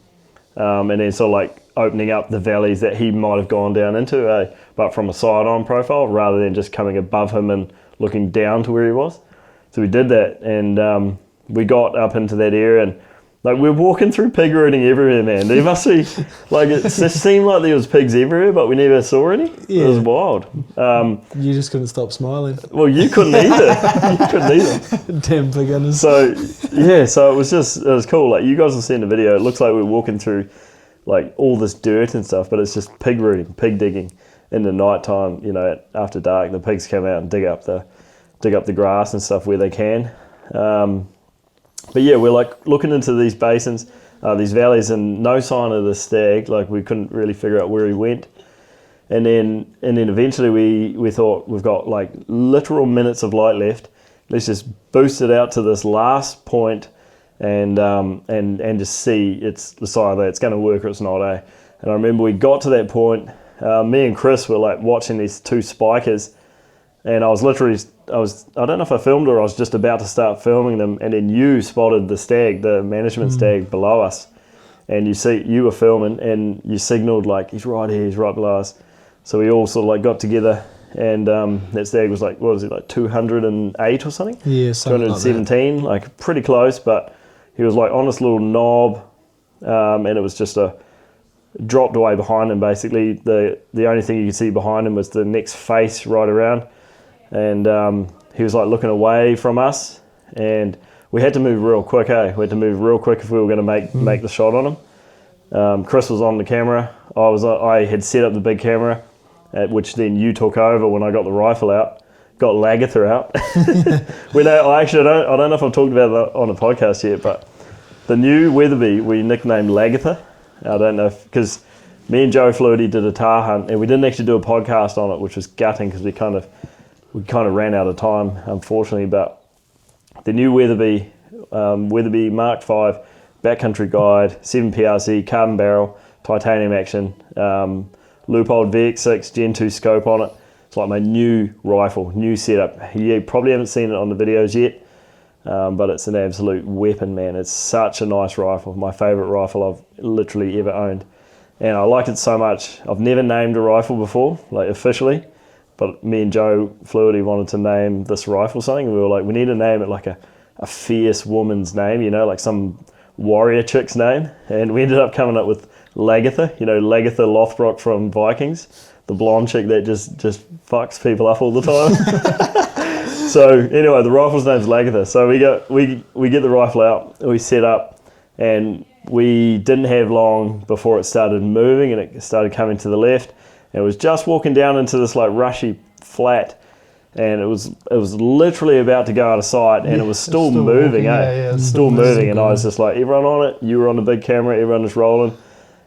Speaker 1: and then sort of like opening up the valleys that he might have gone down into, but from a side-on profile rather than just coming above him and looking down to where he was. So we did that, and we got up into that area, and like we're walking through pig rooting everywhere, man. There must be like it just seemed like there was pigs everywhere, but we never saw any. Yeah. It was wild.
Speaker 3: You just couldn't stop smiling.
Speaker 1: Well, you couldn't either.
Speaker 3: Damn pig hunters.
Speaker 1: So it was cool. Like you guys will see in the video, it looks like we're walking through like all this dirt and stuff, but it's just pig rooting, pig digging in the night time. After dark, the pigs come out and dig up the grass and stuff where they can. But yeah, we're like looking into these basins, these valleys, and no sign of the stag. Like we couldn't really figure out where he went. And then eventually we thought we've got like literal minutes of light left. Let's just boost it out to this last point and just see it's either it's going to work or it's not. And I remember we got to that point. Me and Chris were like watching these 2 spikers, and I don't know if I filmed or I was just about to start filming them, and then you spotted the stag, the management stag below us, and you were filming and you signalled like he's right here, he's right below us. So we all sort of like got together, and that stag was like, what was it, like 208 or something?
Speaker 3: Yeah, something
Speaker 1: 217, like pretty close, but he was like on this little knob, and it was just dropped away behind him basically. The only thing you could see behind him was the next face right around, and he was like looking away from us, and we had to move real quick. We had to move real quick if we were going to make the shot on him. Chris was on the camera. I had set up the big camera, which then you took over when I got the rifle out. Got Lagatha out. I don't know if I've talked about that on a podcast yet, but the new Weatherby we nicknamed Lagatha. I don't know because me and Joe Flutie did a tar hunt, and we didn't actually do a podcast on it, which was gutting because we kind of ran out of time, unfortunately. But the new Weatherby Mark V backcountry guide, 7 PRC, carbon barrel, titanium action, Leupold VX6 Gen 2 scope on it. It's like my new rifle, new setup. You probably haven't seen it on the videos yet, but it's an absolute weapon, man. It's such a nice rifle. My favourite rifle I've literally ever owned. And I like it so much. I've never named a rifle before, like officially, but me and Joe Flutie wanted to name this rifle something. And we were like, we need to name it like a fierce woman's name, like some warrior chick's name. And we ended up coming up with Lagatha, Lagatha Lothbrok from Vikings, the blonde chick that just fucks people up all the time. So anyway, the rifle's name's Lagatha. So we get the rifle out, we set up, and we didn't have long before it started moving, and it started coming to the left. And it was just walking down into this like rushy flat, and it was literally about to go out of sight, and it was still moving.
Speaker 2: walking, yeah,
Speaker 1: It's still moving, and I was just like, everyone on it. You were on the big camera, everyone was rolling,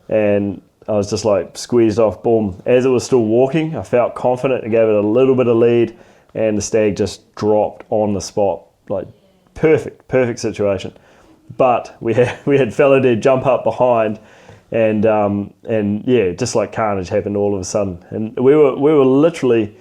Speaker 1: and I was just like squeezed off. Boom! As it was still walking, I felt confident and gave it a little bit of lead, and the stag just dropped on the spot. Like perfect situation. But we had fella there jump up behind, and yeah, just like carnage happened all of a sudden, and we were literally.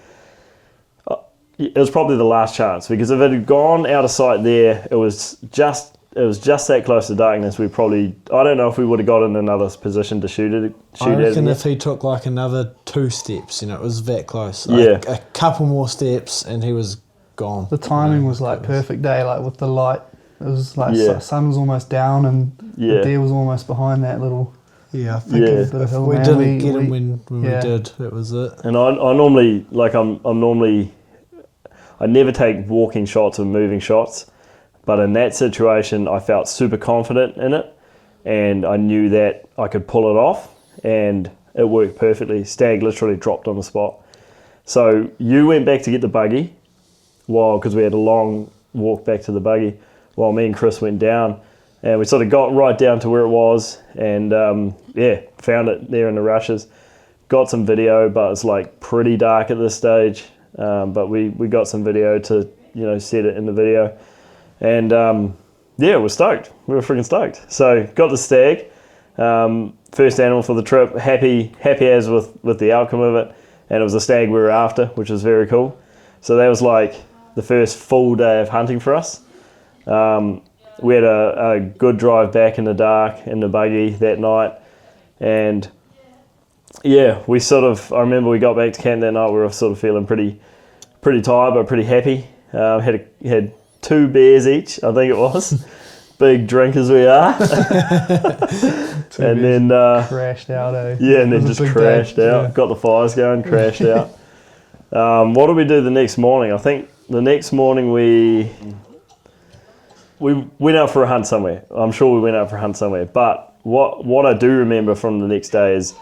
Speaker 1: It was probably the last chance, because if it had gone out of sight there, it was just that close to darkness. I don't know if we would have got in another position to shoot it.
Speaker 3: I reckon if he took like another 2 steps, it was that close. Like
Speaker 1: Yeah.
Speaker 3: a couple more steps and he was gone.
Speaker 2: The timing was like perfect day, like with the light. It was like
Speaker 1: Yeah.
Speaker 2: sun was almost down and
Speaker 1: Yeah.
Speaker 2: the deer was almost behind that little
Speaker 3: Yeah, I think
Speaker 1: Yeah.
Speaker 2: bit of hill.
Speaker 3: we
Speaker 2: man.
Speaker 3: didn't get him when
Speaker 2: yeah.
Speaker 3: we did. That was it.
Speaker 1: And I normally, like I never take walking shots or moving shots, but in that situation I felt super confident in it, and I knew that I could pull it off, and it worked perfectly. Stag literally dropped on the spot. So you went back to get the buggy, because we had a long walk back to the buggy, while me and Chris went down, and we sort of got right down to where it was, and found it there in the rushes. Got some video, but it's like pretty dark at this stage. But we got some video to set it in the video, and we're stoked. We were freaking stoked. So got the stag, first animal for the trip. Happy as with the outcome of it, and it was a stag we were after, which was very cool. So that was like the first full day of hunting for us. We had a good drive back in the dark in the buggy that night, and yeah, I remember we got back to camp that night. We were sort of feeling pretty tired, but pretty happy. Had 2 beers each, I think it was. Big drinkers we are. And then
Speaker 2: crashed out.
Speaker 1: Yeah, and then
Speaker 2: It was
Speaker 1: just
Speaker 2: a big
Speaker 1: crashed
Speaker 2: day.
Speaker 1: out.
Speaker 2: Yeah.
Speaker 1: Got the fires going, crashed out. What did we do the next morning? I think the next morning we went out for a hunt somewhere. I'm sure we went out for a hunt somewhere. But what I do remember from the next day is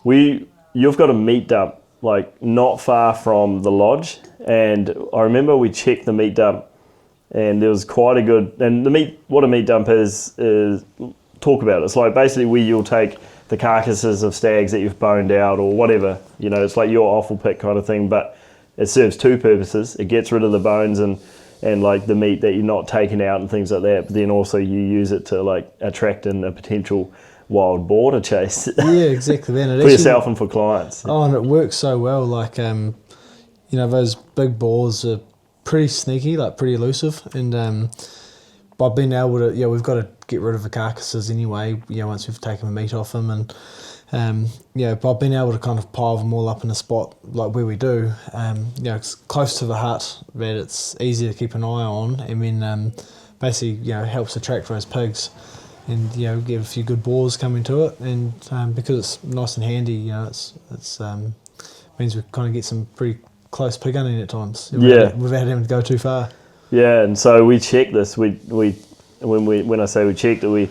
Speaker 1: you've got a meat dump like not far from the lodge, and I remember we checked the meat dump, and there was quite a good. And what a meat dump is talk about it. It's like basically where you'll take the carcasses of stags that you've boned out or whatever. It's like your offal pit kind of thing, but it serves 2 purposes. It gets rid of the bones and like the meat that you're not taking out and things like that, but then also you use it to like attract in a potential wild boar to chase.
Speaker 3: Yeah, exactly. Then
Speaker 1: For yourself and for clients.
Speaker 3: Oh, and it works so well. Like, those big boars are pretty sneaky, like pretty elusive, and by being able to, we've got to get rid of the carcasses anyway. Once we've taken the meat off them, and by being able to kind of pile them all up in a spot like where we do, it's close to the hut that it's easy to keep an eye on, and then basically helps attract those pigs. And get a few good boars coming to it, and because it's nice and handy, it's means we kind of get some pretty close pig hunting at times. Without having to go too far.
Speaker 1: Yeah, and so we checked this. When I say we checked it, we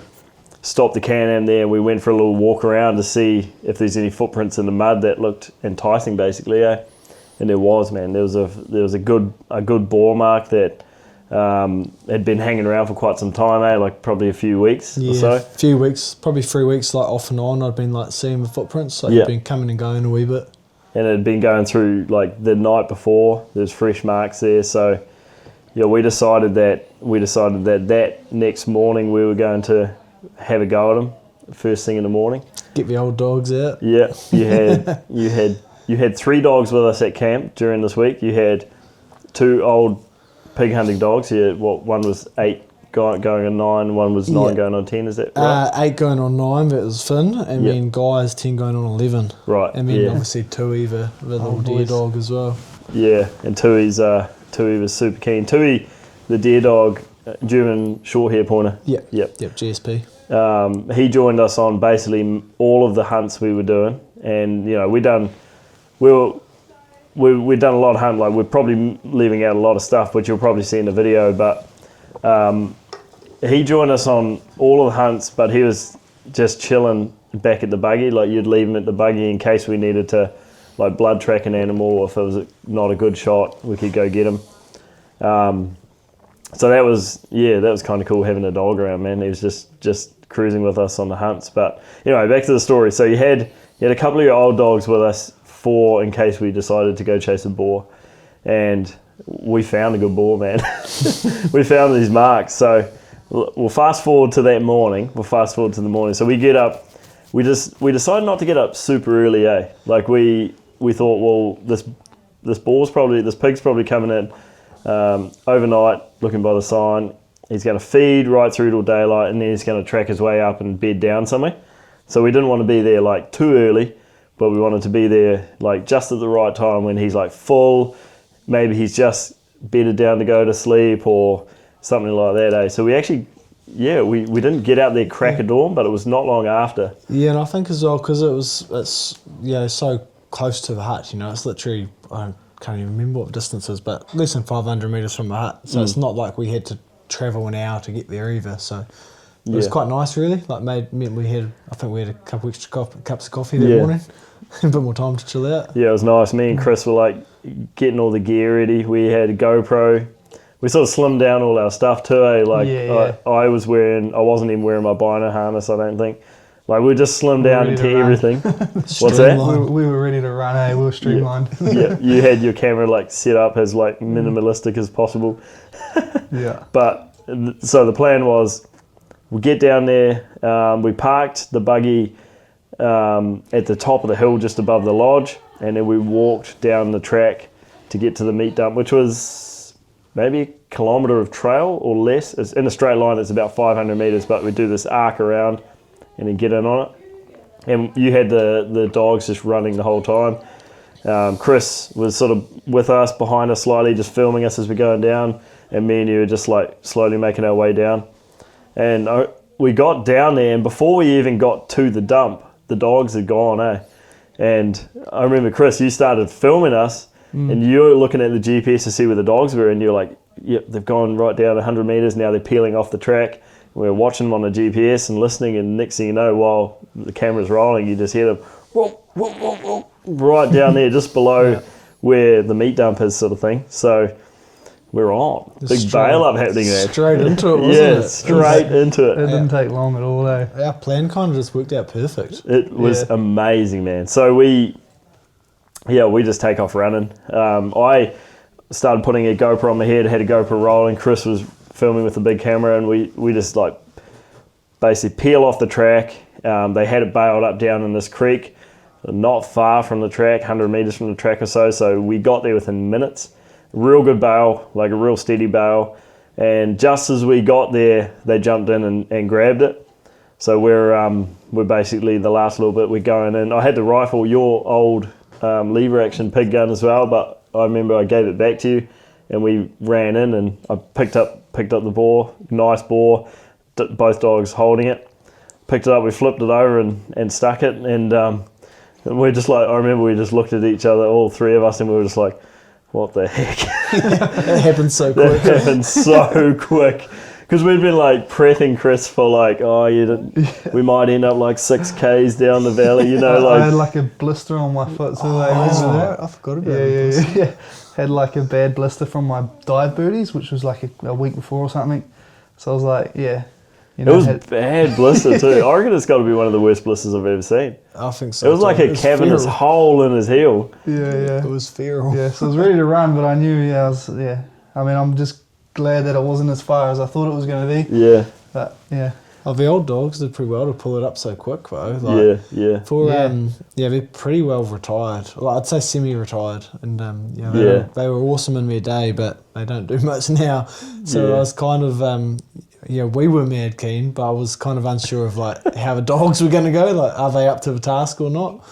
Speaker 1: stopped the Can-Am there and we went for a little walk around to see if there's any footprints in the mud that looked enticing, basically. And there was, man. There was a good boar mark that. Had been hanging around for quite some time, like probably a few weeks or so.
Speaker 3: A few weeks, probably 3 weeks, like off and on. I'd been like seeing the footprints, it'd been coming and going a wee bit.
Speaker 1: And it had been going through like the night before. There's fresh marks there, so we decided that next morning we were going to have a go at them first thing in the morning.
Speaker 3: Get the old dogs out.
Speaker 1: Yeah, you had 3 dogs with us at camp during this week. You had 2 old pig hunting dogs. One was 8 going on 9, one was 9 going on 10, is that right?
Speaker 3: 8 going on 9, that was Finn, and then Guy's 10 going on 11.
Speaker 1: Right.
Speaker 3: And then obviously Tui, the little deer dog as well.
Speaker 1: Yeah, and Tui was super keen. Tui, the deer dog, German short hair pointer.
Speaker 3: Yep, GSP.
Speaker 1: He joined us on basically all of the hunts we were doing, and we we've done a lot of hunting. Like we're probably leaving out a lot of stuff, which you'll probably see in the video. But he joined us on all of the hunts, but he was just chilling back at the buggy. Like you'd leave him at the buggy in case we needed to, like blood track an animal, or if it was not a good shot, we could go get him. So that was kind of cool having a dog around, man. He was just cruising with us on the hunts. But anyway, back to the story. So you had a couple of your old dogs with us in case we decided to go chase a boar, and we found a good boar, man. We found these marks. So we'll fast forward to that morning. So we get up. We decided not to get up super early, eh? Like we thought, well, this pig's probably coming in overnight, looking by the sign. He's going to feed right through till daylight, and then he's going to track his way up and bed down somewhere. So we didn't want to be there like too early, but we wanted to be there like just at the right time when he's like full. Maybe he's just bedded down to go to sleep or something like that, eh? So we actually, we didn't get out there crack of dawn, but it was not long after.
Speaker 3: Yeah, and I think as well, because it's so close to the hut, it's literally, I can't even remember what distance is, but less than 500 metres from the hut. So it's not like we had to travel an hour to get there either. So it was quite nice, really. Like meant we had a couple extra cups of coffee that morning, a bit more time to chill out. Yeah,
Speaker 1: it was nice. Me and Chris were like getting all the gear ready. We had a GoPro. We sort of slimmed down all our stuff too, eh? Like I wasn't even wearing my bino harness, I don't think. Like we just slimmed down into everything. What's that?
Speaker 2: We were ready to run, eh? We were streamlined.
Speaker 1: Yeah, you had your camera like set up as like minimalistic as possible.
Speaker 2: Yeah.
Speaker 1: But so the plan was, we get down there. We parked the buggy at the top of the hill just above the lodge, and then we walked down the track to get to the meat dump, which was maybe a kilometre of trail or less. It's in a straight line. It's about 500 metres, but we do this arc around and then get in on it. And you had the dogs just running the whole time. Chris was sort of with us, behind us slightly, just filming us as we're going down, and me and you were just like slowly making our way down. And we got down there, and before we even got to the dump, the dogs had gone, eh? And I remember, Chris, you started filming us, and you were looking at the GPS to see where the dogs were, and you're like, yep, they've gone right down 100 metres, now they're peeling off the track. We were watching them on the GPS and listening, and next thing you know, while the camera's rolling, you just hear them right down there, just below where the meat dump is, sort of thing. So we're on. Big bail up happening there.
Speaker 3: Straight into it, wasn't it?
Speaker 1: Straight into it.
Speaker 2: It didn't take long at all, eh?
Speaker 3: Our plan kind of just worked out perfect.
Speaker 1: It was amazing, man. So we just take off running. I started putting a GoPro on my head, had a GoPro rolling. Chris was filming with the big camera, and we just like basically peel off the track. They had it bailed up down in this creek, not far from the track, 100 metres from the track or so. So we got there within minutes. Real good bail, like a real steady bail. And just as we got there, they jumped in and grabbed it. So we're basically the last little bit we're going in. I had to rifle your old lever action pig gun as well, but I remember I gave it back to you, and we ran in, and I picked up the boar, nice boar, both dogs holding it. Picked it up, we flipped it over and stuck it, and we're just like, I remember we just looked at each other, all three of us, and we were just like, what the heck?
Speaker 3: It happened so quick.
Speaker 1: That happened so quick. Because we'd been like prepping Chris for like, we might end up like 6Ks down the valley,
Speaker 2: I had like a blister on my foot, so
Speaker 3: I forgot about it.
Speaker 2: Yeah. Had like a bad blister from my dive booties, which was like a week before or something. So I was like,
Speaker 1: it was bad blister too. I reckon it's got to be one of the worst blisters I've ever seen.
Speaker 3: I think so.
Speaker 1: It was like a cavernous hole in his heel.
Speaker 2: Yeah.
Speaker 3: It was feral.
Speaker 2: Yeah, so I was ready to run, but I knew, I mean, I'm just glad that it wasn't as far as I thought it was going to be.
Speaker 1: Yeah.
Speaker 2: But, yeah.
Speaker 3: Oh, the old dogs did pretty well to pull it up so quick, though. They're pretty well retired. Well, I'd say semi-retired, and they were awesome in their day, but they don't do much now. So I was kind of, we were mad keen, but I was kind of unsure of like how the dogs were going to go. Like, are they up to the task or not?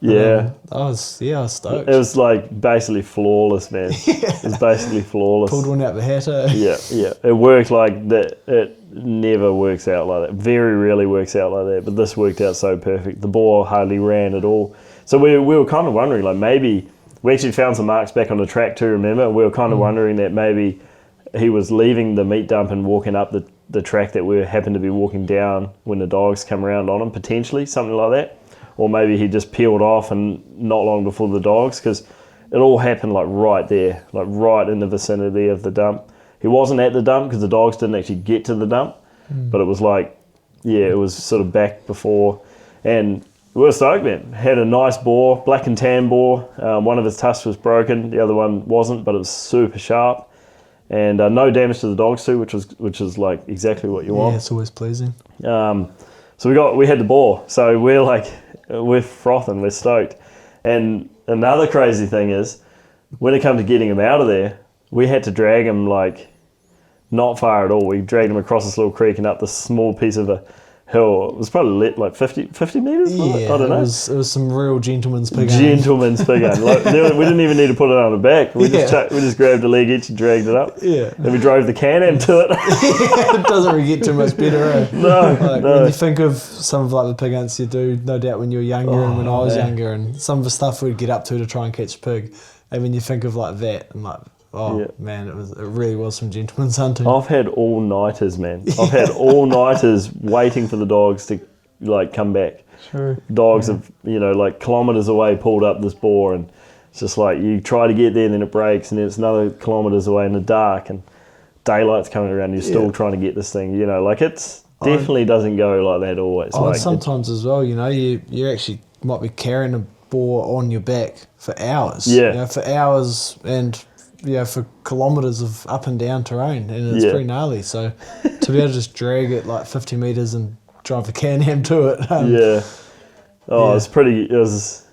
Speaker 1: Yeah.
Speaker 3: I was stoked.
Speaker 1: It was like basically flawless, man. It was basically flawless.
Speaker 3: Pulled one out the hat.
Speaker 1: Yeah. It worked like that. It never works out like that. Very rarely works out like that. But this worked out so perfect. The boar hardly ran at all. So we were kind of wondering, like maybe we actually found some marks back on the track too, remember? We were kind of wondering that maybe he was leaving the meat dump and walking up the track that we happened to be walking down when the dogs come around on him, potentially, something like that. Or maybe he just peeled off and not long before the dogs, because it all happened like right there, like right in the vicinity of the dump. He wasn't at the dump because the dogs didn't actually get to the dump, but it was like, yeah, it was sort of back before. And we were stoked, man. Had a nice boar, black and tan boar. One of his tusks was broken, the other one wasn't, but it was super sharp. And no damage to the dogs too, which is like exactly what you want.
Speaker 3: Yeah, it's always pleasing.
Speaker 1: So we had the boar. So we're frothing, we're stoked. And another crazy thing is, when it came to getting him out of there, we had to drag him like not far at all. We dragged him across this little creek and up this small piece of a hill. It was probably like 50 metres?
Speaker 3: Yeah,
Speaker 1: I don't know.
Speaker 3: It was some real gentleman's pig.
Speaker 1: Gentleman's pig. Like, we didn't even need to put it on the back. We just grabbed a leg each and dragged it up.
Speaker 3: Yeah.
Speaker 1: And we drove the Can-Am to it.
Speaker 3: It doesn't really get too much better, eh?
Speaker 1: No,
Speaker 3: When you think of some of like the pig hunts you do, no doubt when you were younger and when I was younger, and some of the stuff we'd get up to try and catch a pig, and when you think of like that, and like, man, it really was some gentleman's hunting.
Speaker 1: I've had all-nighters, man. I've had all-nighters waiting for the dogs to like come back.
Speaker 2: Sure.
Speaker 1: Dogs have, like kilometres away pulled up this boar, and it's just like you try to get there and then it breaks, and then it's another kilometres away in the dark and daylight's coming around and you're still trying to get this thing, like it's definitely doesn't go like that always.
Speaker 3: And sometimes as well, you actually might be carrying a boar on your back for hours.
Speaker 1: Yeah.
Speaker 3: For hours and for kilometres of up and down terrain, and it's pretty gnarly. So to be able to just drag it like 50 metres and drive the Can-Am to it.
Speaker 1: It's pretty. It was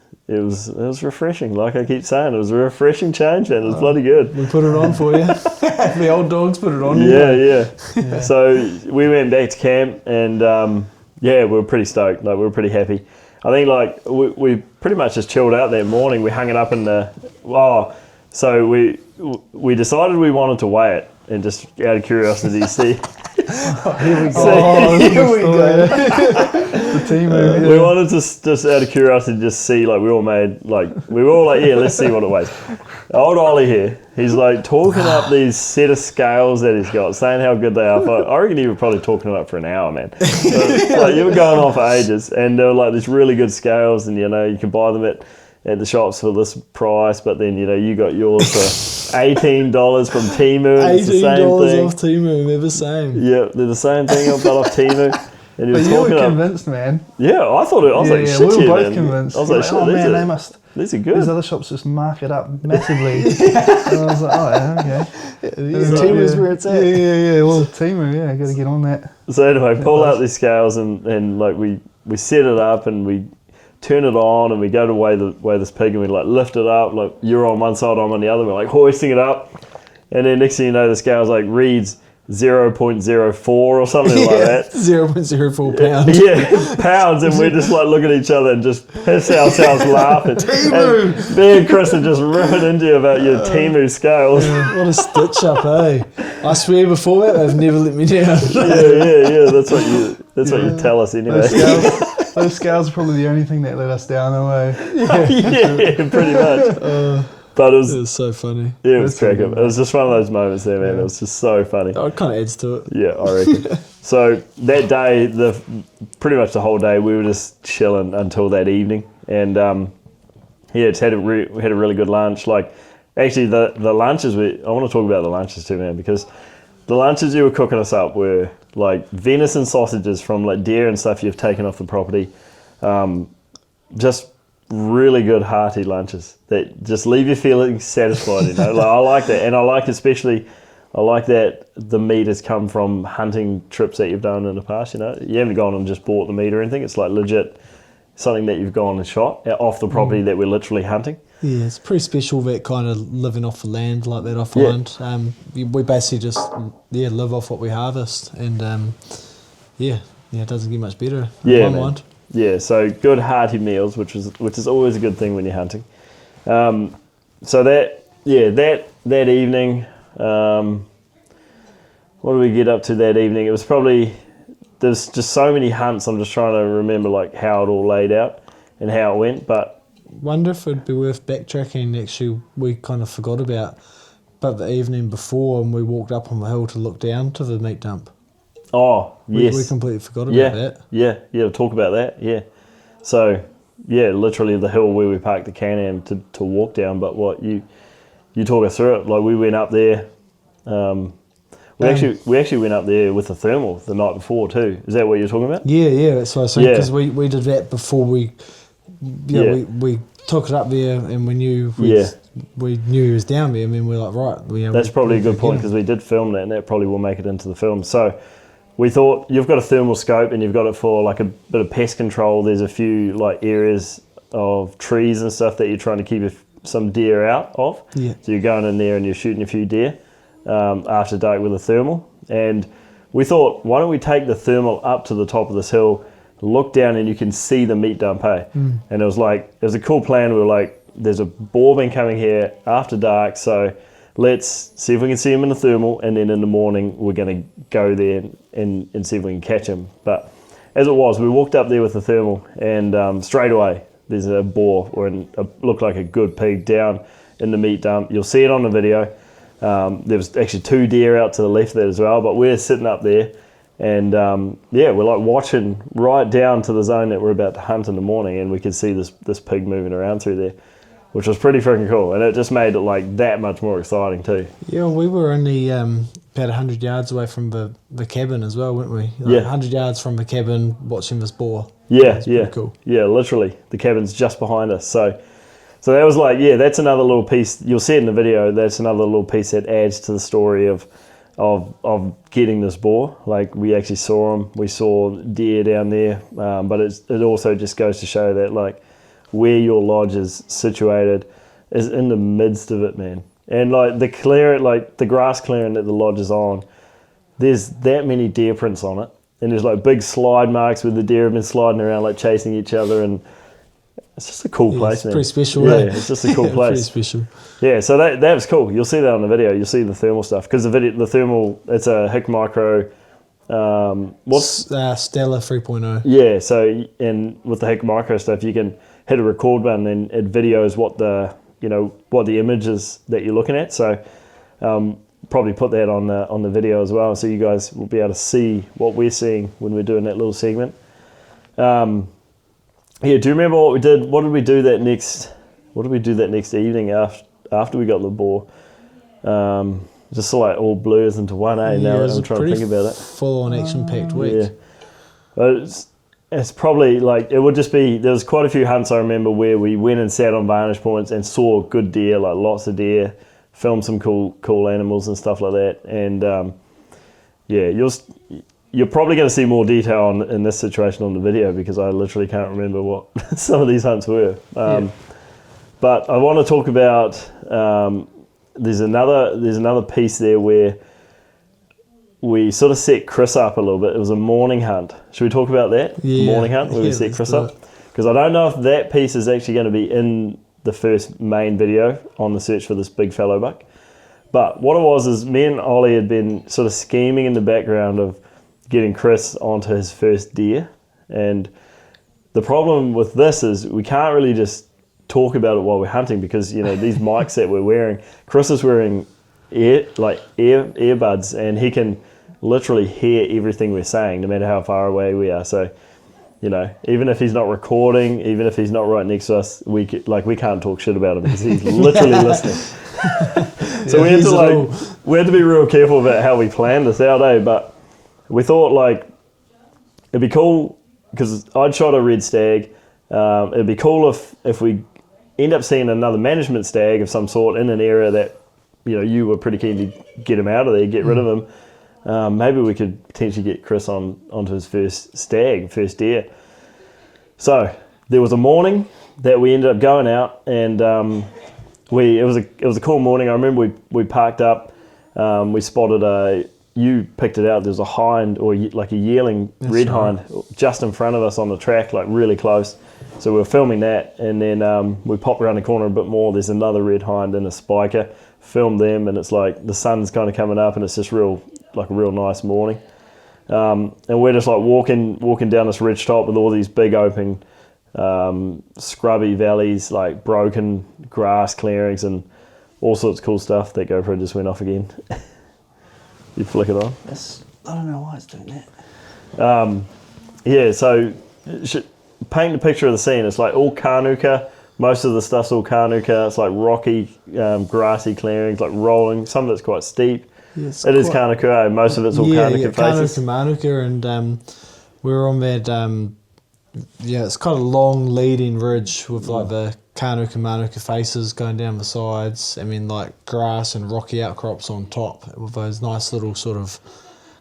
Speaker 1: refreshing. Like I keep saying, it was a refreshing change, and it was bloody good.
Speaker 3: We put it on for you. The old dogs put it on.
Speaker 1: Yeah. So we went back to camp, and we were pretty stoked. Like we were pretty happy. I think like we pretty much just chilled out that morning. We hung it up in the. So we decided we wanted to weigh it, and just out of curiosity see.
Speaker 2: Here we go. The team move.
Speaker 1: We wanted to just out of curiosity just see, like we were all like, yeah, let's see what it weighs. Old Ollie here, he's like talking up these set of scales that he's got, saying how good they are. I reckon he was probably talking it up for an hour, man. Like you were going on for ages, and they were like these really good scales, and you can buy them at the shops for this price, but then you got yours for $18 from Temu. It's the same thing.
Speaker 3: Off Temu, they're the same.
Speaker 1: Yeah, they're the same thing. I got off Temu. And he was
Speaker 2: But you were
Speaker 1: talking
Speaker 2: convinced, man.
Speaker 1: Yeah, I thought it. I was like, shit,
Speaker 2: we were both
Speaker 1: man.
Speaker 2: convinced.
Speaker 1: I was like, shit,
Speaker 2: man, they must.
Speaker 1: These are good.
Speaker 2: These other shops just mark it up massively. And I was like, okay.
Speaker 3: Temu's where it's at.
Speaker 2: Yeah. Well, Temu, got to get on that.
Speaker 1: So anyway, pull out these scales and like we set it up and we turn it on and we go to weigh this pig and we like lift it up, like you're on one side, I'm on the other, we're like hoisting it up, and then next thing you know the scales like reads 0.04 or something like that.
Speaker 3: 0.04 pounds.
Speaker 1: Yeah, pounds, and we just like look at each other and just piss ourselves laughing. And me and Chris are just ripping into you about your Temu scales.
Speaker 3: What a stitch up, eh? I swear before that they've never let me down.
Speaker 1: Yeah. That's what you tell us anyway.
Speaker 2: Those scales are probably the only thing that let us down away.
Speaker 1: Yeah, pretty much. But it was
Speaker 3: so funny.
Speaker 1: Yeah, it was cracking. It was just one of those moments there, man. It was just so funny.
Speaker 3: Oh, it kind of adds to it.
Speaker 1: Yeah, I reckon. So that day, pretty much the whole day, we were just chilling until that evening, and just had we had a really good lunch. Like, actually, the lunches I want to talk about the lunches too, man, because the lunches you were cooking us up were like venison sausages from like deer and stuff you've taken off the property. Just really good hearty lunches that just leave you feeling satisfied, Like, I like that, and I like that the meat has come from hunting trips that you've done in the past. You haven't gone and just bought the meat or anything. It's like legit something that you've gone and shot off the property that we're literally hunting.
Speaker 3: Yeah, it's pretty special, that kind of living off the land like that, I find. We basically just live off what we harvest, and it doesn't get much better in my mind.
Speaker 1: Yeah, so good hearty meals, which is always a good thing when you're hunting. So that evening, what did we get up to that evening? It was probably, there's just so many hunts. I'm just trying to remember like how it all laid out and how it went. But
Speaker 3: wonder if it'd be worth backtracking. Actually, we kind of forgot about, but the evening before, and we walked up on the hill to look down to the meat dump.
Speaker 1: Oh, yes.
Speaker 3: We completely forgot about that.
Speaker 1: Yeah, talk about that, yeah. So, yeah, literally the hill where we parked the Can-Am to walk down, but what, you talk us through it. Like, we went up there, we actually went up there with the thermal the night before too. Is that what you're talking about?
Speaker 3: Yeah, that's what I was saying,
Speaker 1: Yeah.
Speaker 3: because we did that before we took it up there, and we knew we knew he was down there, and then we're like, right.
Speaker 1: That's probably a good point, because we did film that, and that probably will make it into the film. So we thought, you've got a thermal scope, and you've got it for like a bit of pest control. There's a few like areas of trees and stuff that you're trying to keep some deer out of.
Speaker 3: Yeah.
Speaker 1: So you're going in there and you're shooting a few deer after dark with a thermal. And we thought, why don't we take the thermal up to the top of this hill, look down, and you can see the meat dump, hey? And it was a cool plan. We were like, there's a boar been coming here after dark, so let's see if we can see him in the thermal, and then in the morning we're going to go there and see if we can catch him. But as it was, we walked up there with the thermal, and straight away there's a boar, looked like a good pig, down in the meat dump. You'll see it on the video. There was actually 2 deer out to the left of that as well, but we're sitting up there, and we're like watching right down to the zone that we're about to hunt in the morning, and we could see this pig moving around through there, which was pretty freaking cool, and it just made it like that much more exciting too.
Speaker 3: Yeah, we were only about 100 yards away from the cabin as well, weren't we? Like 100 yards from the cabin, watching this boar.
Speaker 1: Yeah,
Speaker 3: pretty cool.
Speaker 1: Yeah, literally, the cabin's just behind us. So that was like, that's another little piece. You'll see it in the video. That's another little piece that adds to the story of getting this boar. Like, we actually saw him. We saw deer down there, but it also just goes to show that like where your lodge is situated is in the midst of it, man. And like the grass clearing that the lodge is on, there's that many deer prints on it, and there's like big slide marks where the deer have been sliding around, like chasing each other, and it's just a cool place, man.
Speaker 3: Pretty special,
Speaker 1: it's just a cool place.
Speaker 3: Pretty special.
Speaker 1: Yeah, so that was cool. You'll see that on the video. You'll see the thermal stuff, because the thermal, it's a HIC Micro.
Speaker 3: Stella 3.0.
Speaker 1: Yeah, so and with the HIC Micro stuff, you can hit a record button and it videos what the image is that you're looking at. So probably put that on the video as well, so you guys will be able to see what we're seeing when we're doing that little segment. Yeah, do you remember what we did? What did we do that next evening after we got the boar? Just like all blurs into one, eh? Now I'm trying to think about it.
Speaker 3: Full on action-packed week.
Speaker 1: Yeah, but it's probably like, it would just be, there was quite a few hunts I remember where we went and sat on vantage points and saw good deer, like lots of deer, filmed some cool animals and stuff like that. And you're probably going to see more detail in this situation on the video, because I literally can't remember what some of these hunts were. But I want to talk about, there's another piece there where we sort of set Chris up a little bit. It was a morning hunt. Should we talk about that?
Speaker 3: Yeah.
Speaker 1: The morning hunt where we set Chris up? Because I don't know if that piece is actually going to be in the first main video on the search for this big fallow buck. But what it was is, me and Ollie had been sort of scheming in the background of getting Chris onto his first deer. And the problem with this is we can't really just talk about it while we're hunting, because these mics that we're wearing, Chris is wearing earbuds, and he can literally hear everything we're saying no matter how far away we are. So even if he's not recording, even if he's not right next to us, we can't talk shit about him, because he's literally listening. So we had to be real careful about how we planned this out, but we thought it'd be cool, because I'd shot a red stag. It'd be cool if we end up seeing another management stag of some sort in an area that you were pretty keen to get him out of there, get rid of him. Maybe we could potentially get Chris onto his first deer. So there was a morning that we ended up going out, and it was a cool morning. I remember we parked up. We spotted you picked it out. There was a hind, or like a yearling red hind, just in front of us on the track, like really close. So we were filming that, and then we popped around the corner a bit more. There's another red hind and a spiker. Filmed them, and it's like the sun's kind of coming up, and it's just a real nice morning. And we're just like walking down this ridge top with all these big open scrubby valleys, like broken grass clearings and all sorts of cool stuff. That GoPro just went off again. You flick it on.
Speaker 2: I don't know why it's doing that.
Speaker 1: Yeah, so paint the picture of the scene. It's like all Kānuka. Most of the stuff's all Kānuka. It's like rocky, grassy clearings, like rolling. Some of it's quite steep.
Speaker 3: Yeah,
Speaker 1: it is Kānuka. Most of it's all Kānuka faces.
Speaker 3: Kānuka, Manuka, and we were on that. It's kind of long leading ridge with like the Kānuka, Manuka faces going down the sides. I mean, like grass and rocky outcrops on top with those nice little sort of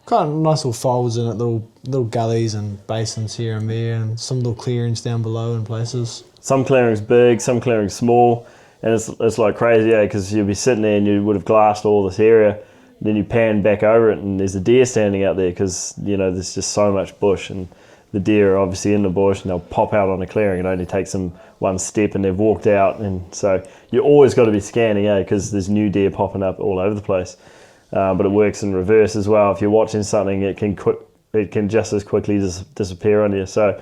Speaker 3: kind of nice little folds in it, little gullies and basins here and there, and some little clearings down below in places.
Speaker 1: Some clearings big, some clearings small, and it's like crazy, because you'll be sitting there and you would have glassed all this area, then you pan back over it and there's a deer standing out there because, there's just so much bush, and the deer are obviously in the bush and they'll pop out on a clearing. It only takes them one step and they've walked out, and so you always got to be scanning, because there's new deer popping up all over the place. But it works in reverse as well. If you're watching something, it can just as quickly disappear on you. So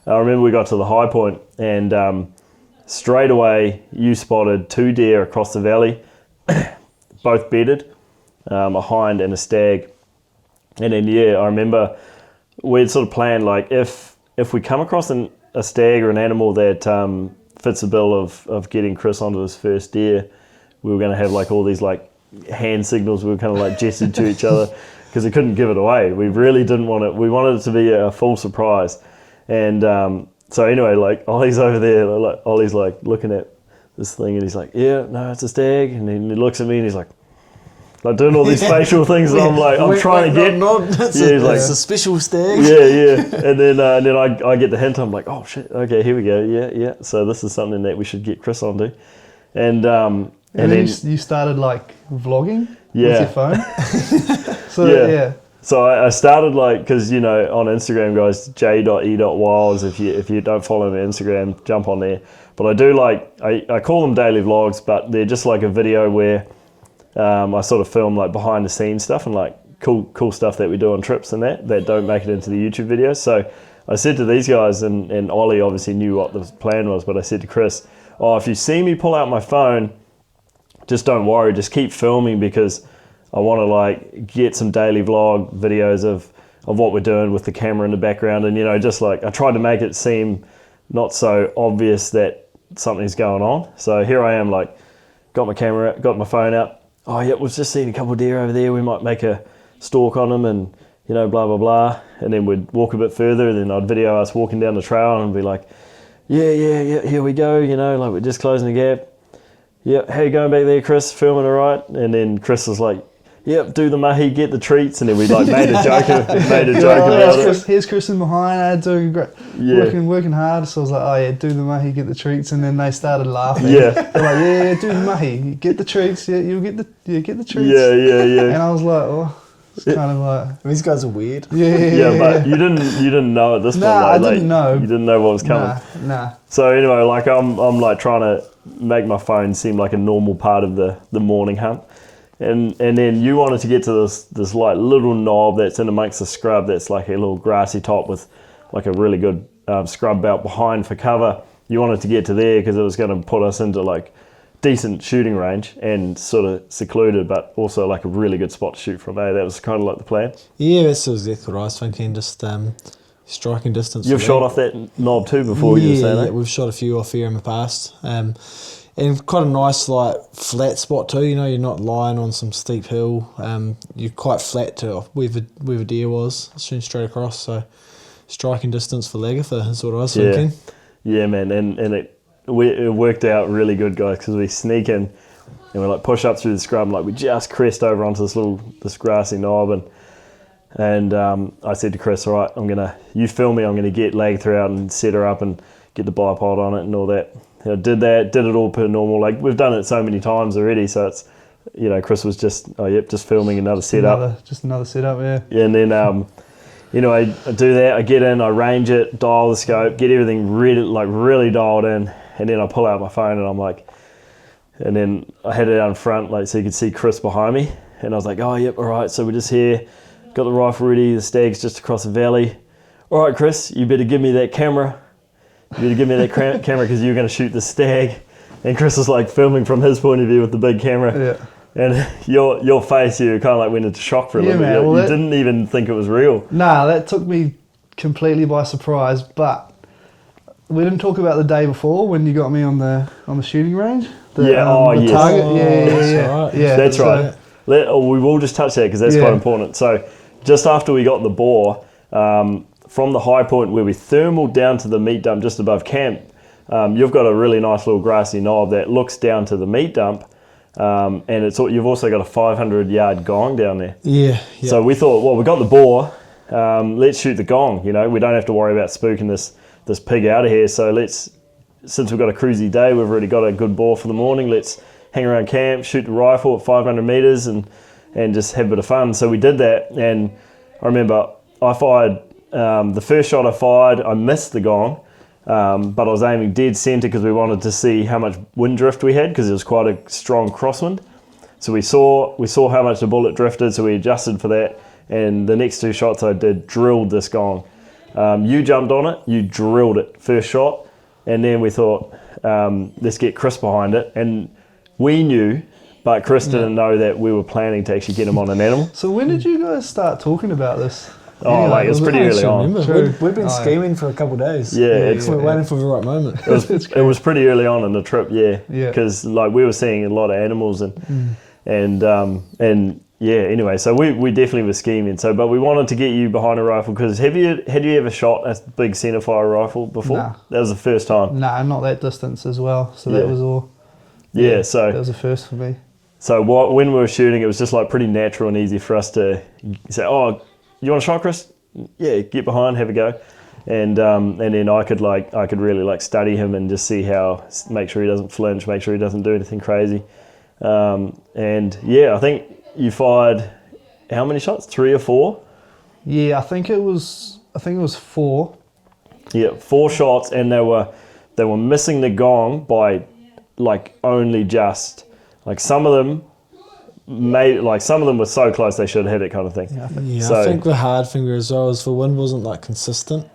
Speaker 1: I remember we got to the high point, and straight away you spotted 2 deer across the valley, both bedded, a hind and a stag. And then I remember we'd sort of planned, like if we come across a stag or an animal that fits the bill of getting Chris onto his first deer, we were going to have like all these like hand signals. We were kind of like gestured to each other because we couldn't give it away. We really didn't want it. We wanted it to be a full surprise. And so anyway, like Ollie's over there, like Ollie's like looking at this thing, and he's like, yeah, no, it's a stag. And then he looks at me and he's like doing all these facial things, and I'm like, I'm trying to get.
Speaker 3: It's a special stag.
Speaker 1: Yeah. And then I get the hint. I'm like, oh shit, okay, here we go. Yeah. So this is something that we should get Chris onto. And then
Speaker 2: you started like vlogging with
Speaker 1: Yeah.
Speaker 2: your phone. So
Speaker 1: Yeah. So I started because on Instagram, guys, j.e.wilds. If you don't follow me on Instagram, jump on there. But I do I call them daily vlogs, but they're just like a video where I sort of film like behind the scenes stuff and like cool stuff that we do on trips and that don't make it into the YouTube videos. So I said to these guys, and Ollie obviously knew what the plan was, but I said to Chris, if you see me pull out my phone, just don't worry, just keep filming, because I want to like get some daily vlog videos of what we're doing with the camera in the background. And just like I tried to make it seem not so obvious that something's going on. So here I am, like got my camera out, got my phone out. Oh yeah, we've just seen a couple of deer over there, we might make a stalk on them, and blah blah blah. And then we'd walk a bit further, and then I'd video us walking down the trail and be like, yeah, here we go, like we're just closing the gap. Yep, how you going back there, Chris? Filming all right? And then Chris was like, yep, do the mahi, get the treats. And then we like made a joke about it.
Speaker 2: Here's Chris in behind, doing great, working hard. So I was like, oh yeah, do the mahi, get the treats. And then they started laughing.
Speaker 1: Yeah.
Speaker 2: They're like, yeah, do the mahi, get the treats. Yeah, you'll get the treats.
Speaker 1: Yeah.
Speaker 2: And I was like, it's kind of like,
Speaker 3: These guys are weird.
Speaker 2: Yeah.
Speaker 1: But you didn't know at this point.
Speaker 2: I didn't know.
Speaker 1: You didn't know what was coming.
Speaker 2: Nah.
Speaker 1: So anyway, like I'm like trying to make my phone seem like a normal part of the morning hunt. And then you wanted to get to this like little knob that's in amongst the scrub that's like a little grassy top with like a really good scrub belt behind for cover. You wanted to get to there because it was going to put us into like decent shooting range and sort of secluded, but also like a really good spot to shoot from. That was kind of like the plan.
Speaker 3: Yeah, that's exactly what I was thinking. Just striking distance.
Speaker 1: You've shot off that knob too before, you were saying that?
Speaker 3: Yeah, we've shot a few off here in the past. And quite a nice like flat spot too, you're not lying on some steep hill. You're quite flat to where the deer was, shooting straight across. So striking distance for Lagatha is what I was thinking.
Speaker 1: Yeah, man, and it worked out really good, guys, because we sneak in and we like push up through the scrub, and like we just crest over onto this grassy knob, and I said to Chris, all right, you film me, I'm gonna get Lagatha out and set her up and get the bipod on it and all that. Did it all per normal. Like we've done it so many times already, so it's Chris was just filming another setup.
Speaker 2: Just another setup, yeah.
Speaker 1: Yeah, and then I do that. I get in, I range it, dial the scope, get everything really dialed in, and then I pull out my phone and I'm like, and then I had it out in front, like so you could see Chris behind me, and I was like, oh yep, all right. So we're just here, got the rifle ready. The stag's just across the valley. All right, Chris, you better give me that camera. You better give me that camera because you're going to shoot the stag. And Chris was like filming from his point of view with the big camera.
Speaker 2: Yeah.
Speaker 1: And your face, you kind of like went into shock for a little bit.
Speaker 2: Man,
Speaker 1: You didn't even think it was real.
Speaker 2: Nah, that took me completely by surprise. But we didn't talk about the day before when you got me on the shooting range. The
Speaker 1: yes.
Speaker 2: target.
Speaker 3: Oh,
Speaker 2: Yeah.
Speaker 1: That's right. We will just touch that because that's quite important. So just after we got the boar, from the high point where we thermaled down to the meat dump just above camp, you've got a really nice little grassy knob that looks down to the meat dump. And you've also got a 500-yard gong down there.
Speaker 3: Yeah.
Speaker 1: So we thought, well, we got the boar. Let's shoot the gong. We don't have to worry about spooking this pig out of here. So since we've got a cruisy day, we've already got a good boar for the morning. Let's hang around camp, shoot the rifle at 500 meters, and just have a bit of fun. So we did that, and I remember I fired the first shot I fired. I missed the gong. But I was aiming dead centre because we wanted to see how much wind drift we had because it was quite a strong crosswind. So we saw how much the bullet drifted, so we adjusted for that. And the next two shots I did drilled this gong. You jumped on it, you drilled it first shot, and then we thought, let's get Chris behind it. And we knew, but Chris didn't know that we were planning to actually get him on an animal.
Speaker 2: So when did you guys start talking about this?
Speaker 1: It was pretty early on.
Speaker 3: We've been scheming for a couple of days. We're waiting for the right moment.
Speaker 1: It was pretty early on in the trip,
Speaker 2: Yeah.
Speaker 1: because we were seeing a lot of animals and anyway, so we definitely were scheming. So, but we wanted to get you behind a rifle because had you ever shot a big centerfire rifle before?
Speaker 2: Nah.
Speaker 1: That was the first time.
Speaker 2: Nah, not that distance as well. So that was all.
Speaker 1: So
Speaker 2: that was a first for me.
Speaker 1: So when we were shooting, it was just like pretty natural and easy for us to say, "Oh, you want a shot, Chris? Yeah, get behind, have a go." And then I could really study him and just see make sure he doesn't flinch, make sure he doesn't do anything crazy. I think you fired how many shots? 3 or 4?
Speaker 2: Yeah, I think it was 4.
Speaker 1: Yeah, 4 shots, and they were missing the gong by only just some of them. Some of them were so close they should have hit it, kind of thing.
Speaker 3: I think the hard thing as well is the wind wasn't consistent.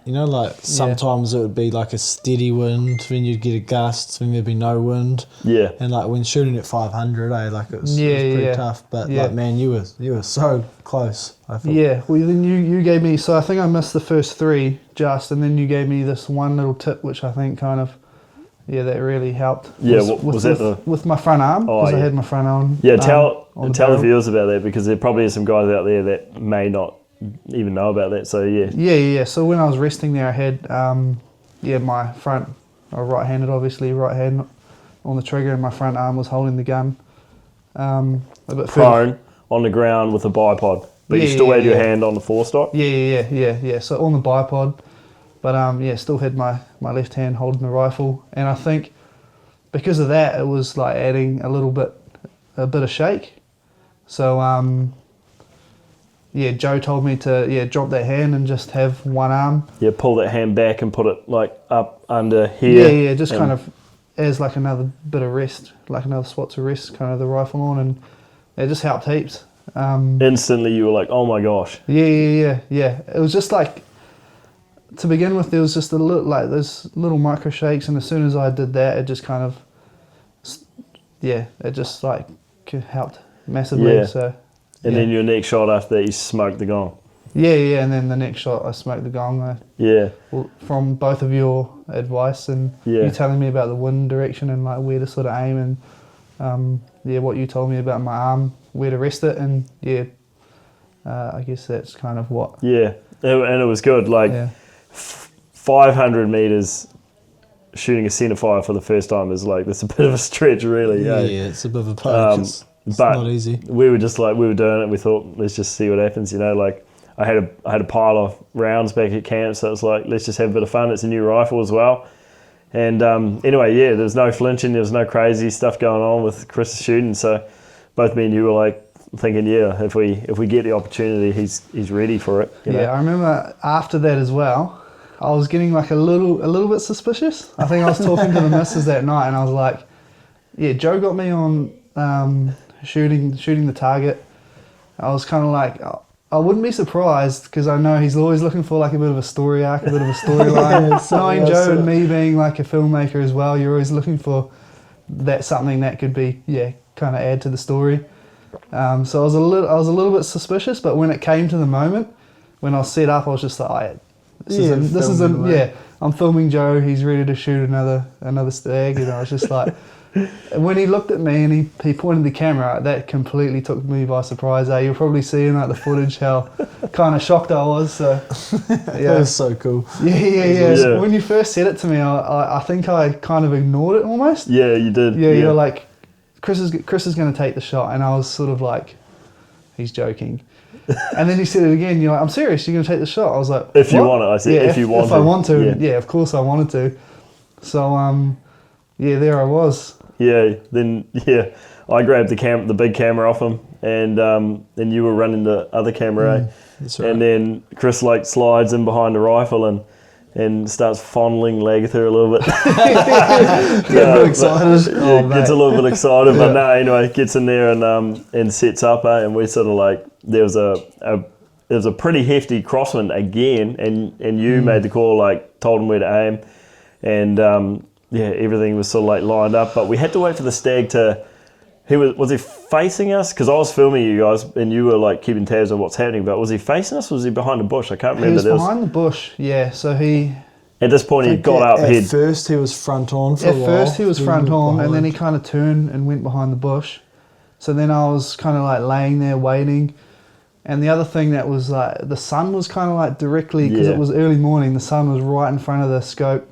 Speaker 3: Sometimes it would be a steady wind, then you'd get a gust, then there'd be no wind.
Speaker 1: Yeah.
Speaker 3: And when shooting at 500, it was pretty tough. But man, you were so close. I thought.
Speaker 2: Yeah. Well, then you gave me. So I think I missed the first 3 just, and then you gave me this one little tip, which I think kind of. Yeah, that really helped.
Speaker 1: Yeah,
Speaker 2: with my front arm, because I had my front arm.
Speaker 1: Yeah, tell the viewers about that, because there probably are some guys out there that may not even know about that. So
Speaker 2: Yeah. So when I was resting there, I had my front, right-handed, obviously, right hand on the trigger, and my front arm was holding the gun. A bit
Speaker 1: prone on the ground with a bipod, but you still had your hand on the forestock.
Speaker 2: Yeah. So on the bipod. But still had my left hand holding the rifle, and I think because of that, it was adding a bit of shake. So Joe told me to drop that hand and just have one arm.
Speaker 1: Yeah, pull that hand back and put it up under here.
Speaker 2: Yeah, just kind of as another bit of rest, another spot to rest, kind of the rifle on, and it just helped heaps.
Speaker 1: Instantly, you were like, "Oh my gosh!"
Speaker 2: Yeah. It was just to begin with, there was just those little micro shakes, and as soon as I did that, it just kind of, it just helped massively.
Speaker 1: Yeah.
Speaker 2: So,
Speaker 1: and then your next shot after that, you smoked the gong.
Speaker 2: Yeah, and then the next shot, I smoked the gong. From both of your advice and you telling me about the wind direction and where to sort of aim, and what you told me about my arm, where to rest it, and I guess that's kind of what.
Speaker 1: Yeah, and it was good. 500 meters shooting a centerfire for the first time is that's a bit of a stretch, really.
Speaker 3: Yeah, it's a bit of a poke. It's not easy.
Speaker 1: We were just we were doing it. We thought, let's just see what happens. I had a pile of rounds back at camp, so it was let's just have a bit of fun. It's a new rifle as well. And anyway, there was no flinching, there was no crazy stuff going on with Chris shooting. So both me and you were thinking, if we get the opportunity, he's ready for it.
Speaker 2: I remember after that as well, I was getting a little bit suspicious. I think I was talking to the missus that night, and I was Joe got me on shooting the target. I was kind of I wouldn't be surprised because I know he's always looking for like a bit of a story arc, a bit of a storyline. Knowing Joe and me being like a filmmaker as well, you're always looking for something that could be kind of add to the story. So I was a little bit suspicious, but when it came to the moment, when I was set up, I was just like, I'm filming Joe. He's ready to shoot another stag, and I was just like. When he looked at me and he pointed the camera, that completely took me by surprise. You'll probably see in like the footage how kind of shocked I was. So
Speaker 3: That was so cool.
Speaker 2: Yeah. So when you first said it to me, I think I kind of ignored it almost.
Speaker 1: Yeah, you did.
Speaker 2: Yeah, you're like, Chris is going to take the shot, and I was sort of like, he's joking. And then he said it again. You're like, I'm serious. You're going to take the shot. I was like,
Speaker 1: if you want it, I said, if you want
Speaker 2: if
Speaker 1: to.
Speaker 2: I want to, yeah, of course I wanted to. So there I was.
Speaker 1: Yeah, then I grabbed the big camera off him, and then you were running the other camera,
Speaker 3: That's right.
Speaker 1: and then Chris like slides in behind the rifle and starts fondling Lagather a little bit.
Speaker 3: Get a bit excited.
Speaker 1: Gets a little bit excited, but no, anyway, gets in there and sets up, and we sort of like there was a pretty hefty crosswind again, and you made the call, like told him where to aim, and. Everything was sort of like lined up, but we had to wait for the stag to. Was he facing us? Because I was filming you guys, and you were like keeping tabs on what's happening. But was he facing us? Or was he behind the bush? I can't remember.
Speaker 2: He was behind the bush. Yeah. So he.
Speaker 1: At this point, he got up.
Speaker 3: At first, he was front on for a while.
Speaker 2: At first, he was front on, and then he kind of turned and went behind the bush. So then I was kind of like laying there waiting. And the other thing that was like the sun was kind of like directly because it was early morning. The sun was right in front of the scope,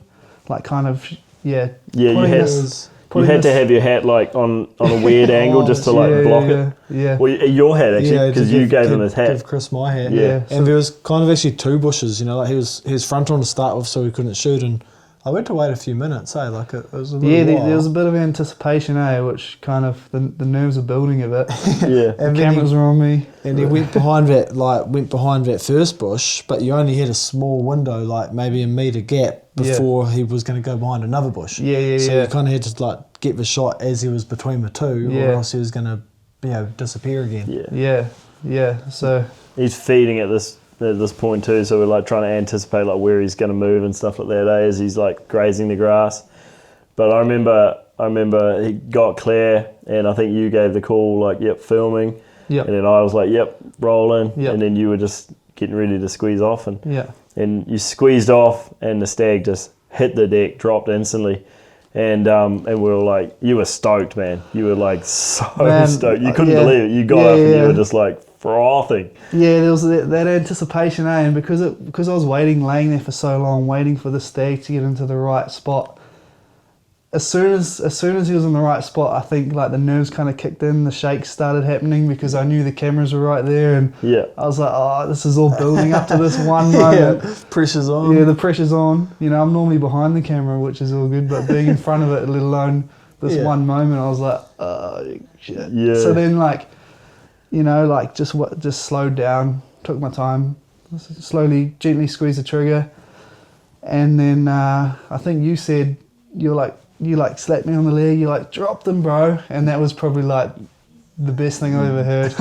Speaker 2: like kind of. Yeah,
Speaker 1: you had to have your hat like on a weird angle just to like block it.
Speaker 2: Yeah.
Speaker 1: Well, your hat actually, because you gave him his hat.
Speaker 3: Give Chris my hat.
Speaker 1: Yeah.
Speaker 3: And there was kind of actually two bushes. Like he was front on to start with, so he couldn't shoot. And I went to wait a few minutes. Like it was a little while.
Speaker 2: There was a bit of anticipation, which kind of the nerves are building a bit.
Speaker 1: Yeah.
Speaker 2: And the cameras were on me.
Speaker 3: And he went behind that first bush, but you only had a small window, like maybe a metre gap before he was going to go behind another bush. So you kind of had to like get the shot as he was between the two, or else he was going to disappear again.
Speaker 2: Yeah. So
Speaker 1: he's feeding at this point too, so we're like trying to anticipate like where he's going to move and stuff like that as he's like grazing the grass. But I remember he got clear, and I think you gave the call like filming.
Speaker 2: Yep.
Speaker 1: And then I was like, rolling.
Speaker 2: Yep.
Speaker 1: And then you were just getting ready to squeeze off. And you squeezed off, and the stag just hit the deck, dropped instantly. And we were like, you were stoked, man. You were like so stoked. You couldn't believe it. You got up and you were just like frothing.
Speaker 2: Yeah, there was that anticipation, and because I was laying there for so long, waiting for the stag to get into the right spot. As soon as he was in the right spot, I think like the nerves kind of kicked in, the shakes started happening because I knew the cameras were right there, and I was like, oh, this is all building up to this one moment.
Speaker 3: Pressure's on.
Speaker 2: Yeah, the pressure's on. I'm normally behind the camera, which is all good, but being in front of it, let alone this one moment, I was like, oh shit. Yeah. So then just slowed down, took my time, slowly, gently squeezed the trigger, and then I think you said you slapped me on the leg, you dropped them, bro, and that was probably like the best thing I've ever heard.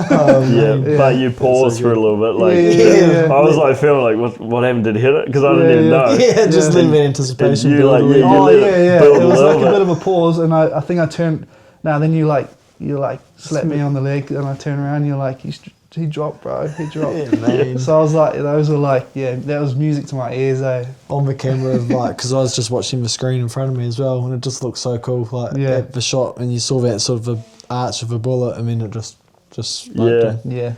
Speaker 1: But you paused for a little bit, I was like feeling like what happened? Did it hit it? Because I didn't even know.
Speaker 3: Just a little bit of anticipation.
Speaker 1: It was
Speaker 2: like a bit of a pause, and I think I turned. Then you slapped me on the leg, and I turned around, and you're like, he dropped, bro. He dropped.
Speaker 3: Yeah, man.
Speaker 2: So I was like, those were like, that was music to my ears,
Speaker 3: On the camera, because I was just watching the screen in front of me as well, and it just looked so cool. At the shot, and you saw that sort of the arch of a bullet. I mean, it just
Speaker 2: Yeah.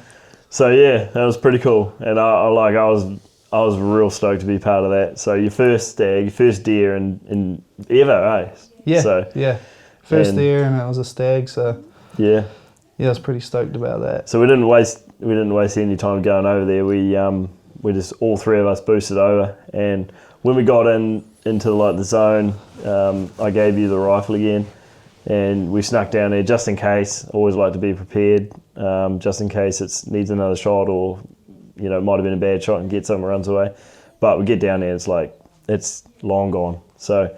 Speaker 1: So that was pretty cool, and I was real stoked to be part of that. So your first stag, your first deer, and ever,
Speaker 2: Yeah.
Speaker 1: So
Speaker 2: first deer, and it was a stag. So
Speaker 1: yeah.
Speaker 2: Yeah, I was pretty stoked about that.
Speaker 1: So we didn't waste any time going over there. We just all three of us boosted over, and when we got into like the zone, I gave you the rifle again, and we snuck down there just in case. Always like to be prepared, just in case it needs another shot, or it might have been a bad shot and get someone runs away. But we get down there, it's long gone. So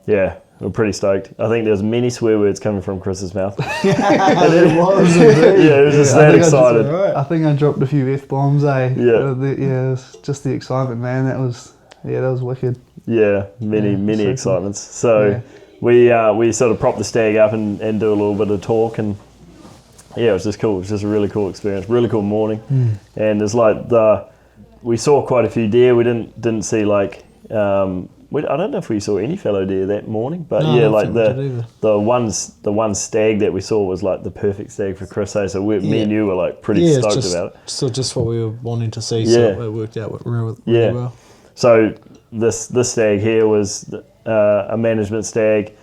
Speaker 1: yeah, we're pretty stoked. I think there's many swear words coming from Chris's mouth.
Speaker 3: It was indeed.
Speaker 1: Yeah, he was just that excited.
Speaker 2: I think I dropped a few F-bombs, eh?
Speaker 1: Yeah.
Speaker 2: It was just the excitement, man. That was wicked.
Speaker 1: Yeah, many
Speaker 2: so
Speaker 1: excitements. So we sort of prop the stag up and do a little bit of talk, and yeah, it was just cool. It was just a really cool experience, really cool morning. And it's like we saw quite a few deer. We didn't see like I don't know if we saw any fallow deer that morning, but
Speaker 3: No, I
Speaker 1: yeah,
Speaker 3: don't
Speaker 1: like
Speaker 3: think we
Speaker 1: the one stag that we saw was like the perfect stag for Chris. So me and you were like pretty stoked about it.
Speaker 3: So just what we were wanting to see.
Speaker 1: Yeah.
Speaker 3: So it worked out really
Speaker 1: Yeah.
Speaker 3: well.
Speaker 1: So this stag here was a management stag,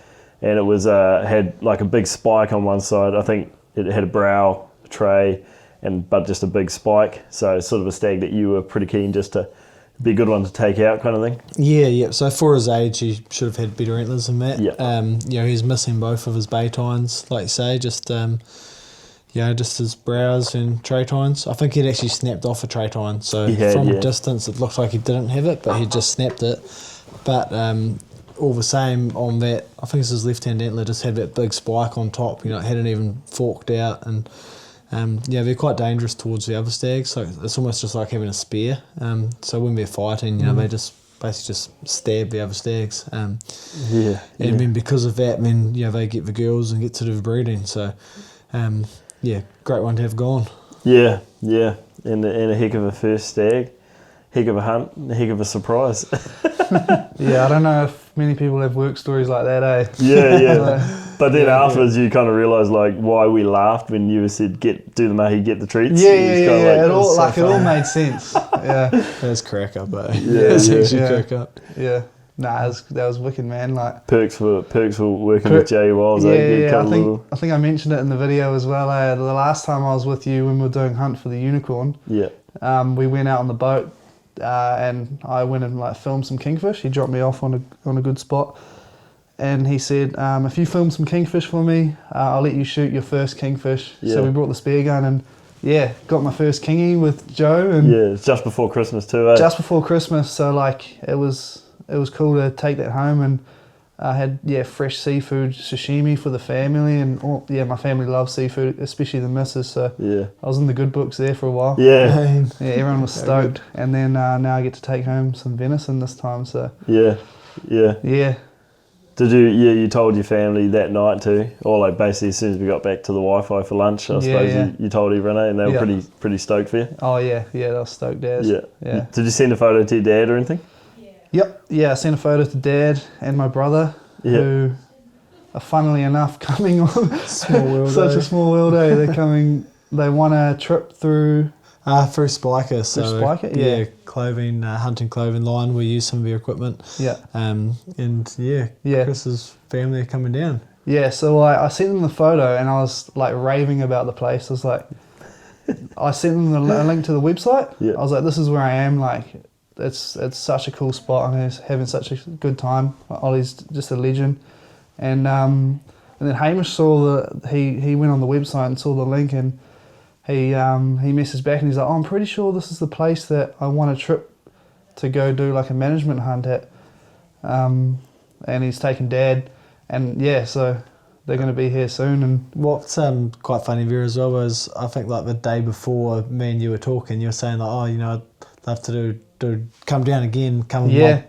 Speaker 1: and it was had like a big spike on one side. I think it had a brow, a tray, but just a big spike. So sort of a stag that you were pretty keen just to be a good one to take out, kind of thing.
Speaker 3: Yeah. So for his age, he should have had better antlers than that.
Speaker 1: Yeah.
Speaker 3: He's missing both of his bay tines, like you say, just his brows and tray tines. I think he'd actually snapped off a tray tine. So from a distance, it looked like he didn't have it, but he just snapped it. But all the same on that, I think it's his left-hand antler just had that big spike on top. It hadn't even forked out, and they're quite dangerous towards the other stags. So it's almost just like having a spear. So when they're fighting, they just basically just stab the other stags. And then because of that, they get the girls and get to do the breeding. So great one to have gone.
Speaker 1: Yeah, and a heck of a first stag, heck of a hunt, a heck of a surprise.
Speaker 2: Yeah, I don't know if many people have work stories like that, eh?
Speaker 1: Yeah. But then afterwards, you kind of realise like why we laughed when you said do the mahi, get the treats.
Speaker 2: Yeah.
Speaker 1: It was
Speaker 2: It all made sense. Yeah.
Speaker 3: That's crack up, eh?
Speaker 1: That's
Speaker 3: actually crack up.
Speaker 2: Yeah. Nah, that was wicked, man. Like
Speaker 1: perks for working with Jay Wiles.
Speaker 2: I think I mentioned it in the video as well. The last time I was with you when we were doing Hunt for the Unicorn.
Speaker 1: Yeah.
Speaker 2: We went out on the boat, and I went and like filmed some kingfish. He dropped me off on a good spot, and he said, if you film some kingfish for me, I'll let you shoot your first kingfish.
Speaker 1: Yeah.
Speaker 2: So we brought the spear gun and got my first kingy with Joe. And
Speaker 1: it's just before Christmas too, eh?
Speaker 2: Just before Christmas, so like it was cool to take that home, and I had fresh seafood sashimi for the family, and my family loves seafood, especially the missus. So I was in the good books there for a while.
Speaker 1: Yeah.
Speaker 2: Everyone was stoked, and then now I get to take home some venison this time. So
Speaker 1: yeah. Did you? Yeah, you told your family that night too, or like basically as soon as we got back to the Wi-Fi for lunch, I suppose you told everyone, and they were pretty stoked for you.
Speaker 2: Oh yeah, they were stoked as.
Speaker 1: Yeah. Did you send a photo to your dad or anything?
Speaker 2: Yep. Yeah, I sent a photo to Dad and my brother, who are funnily enough coming on
Speaker 3: Small world.
Speaker 2: such a small world. They're coming. They won a trip through.
Speaker 3: Through Spiker.
Speaker 2: Spiker,
Speaker 3: clothing, hunting clothing line. We use some of their equipment.
Speaker 2: Yeah.
Speaker 3: Chris's family are coming down.
Speaker 2: Yeah, so I sent them the photo and I was like raving about the place. I was like, I sent them a link to the website.
Speaker 1: Yeah.
Speaker 2: I was like, this is where I am. Like, it's such a cool spot. I'm having such a good time. Ollie's just a legend. And then Hamish saw he went on the website and saw the link, and he messaged back and he's like, oh, I'm pretty sure this is the place that I want a trip to go do like a management hunt at. And he's taken Dad, and so they're going to be here soon. And
Speaker 3: what's quite funny there as well was, I think like the day before me and you were talking, you were saying like, oh, I'd love to come down again,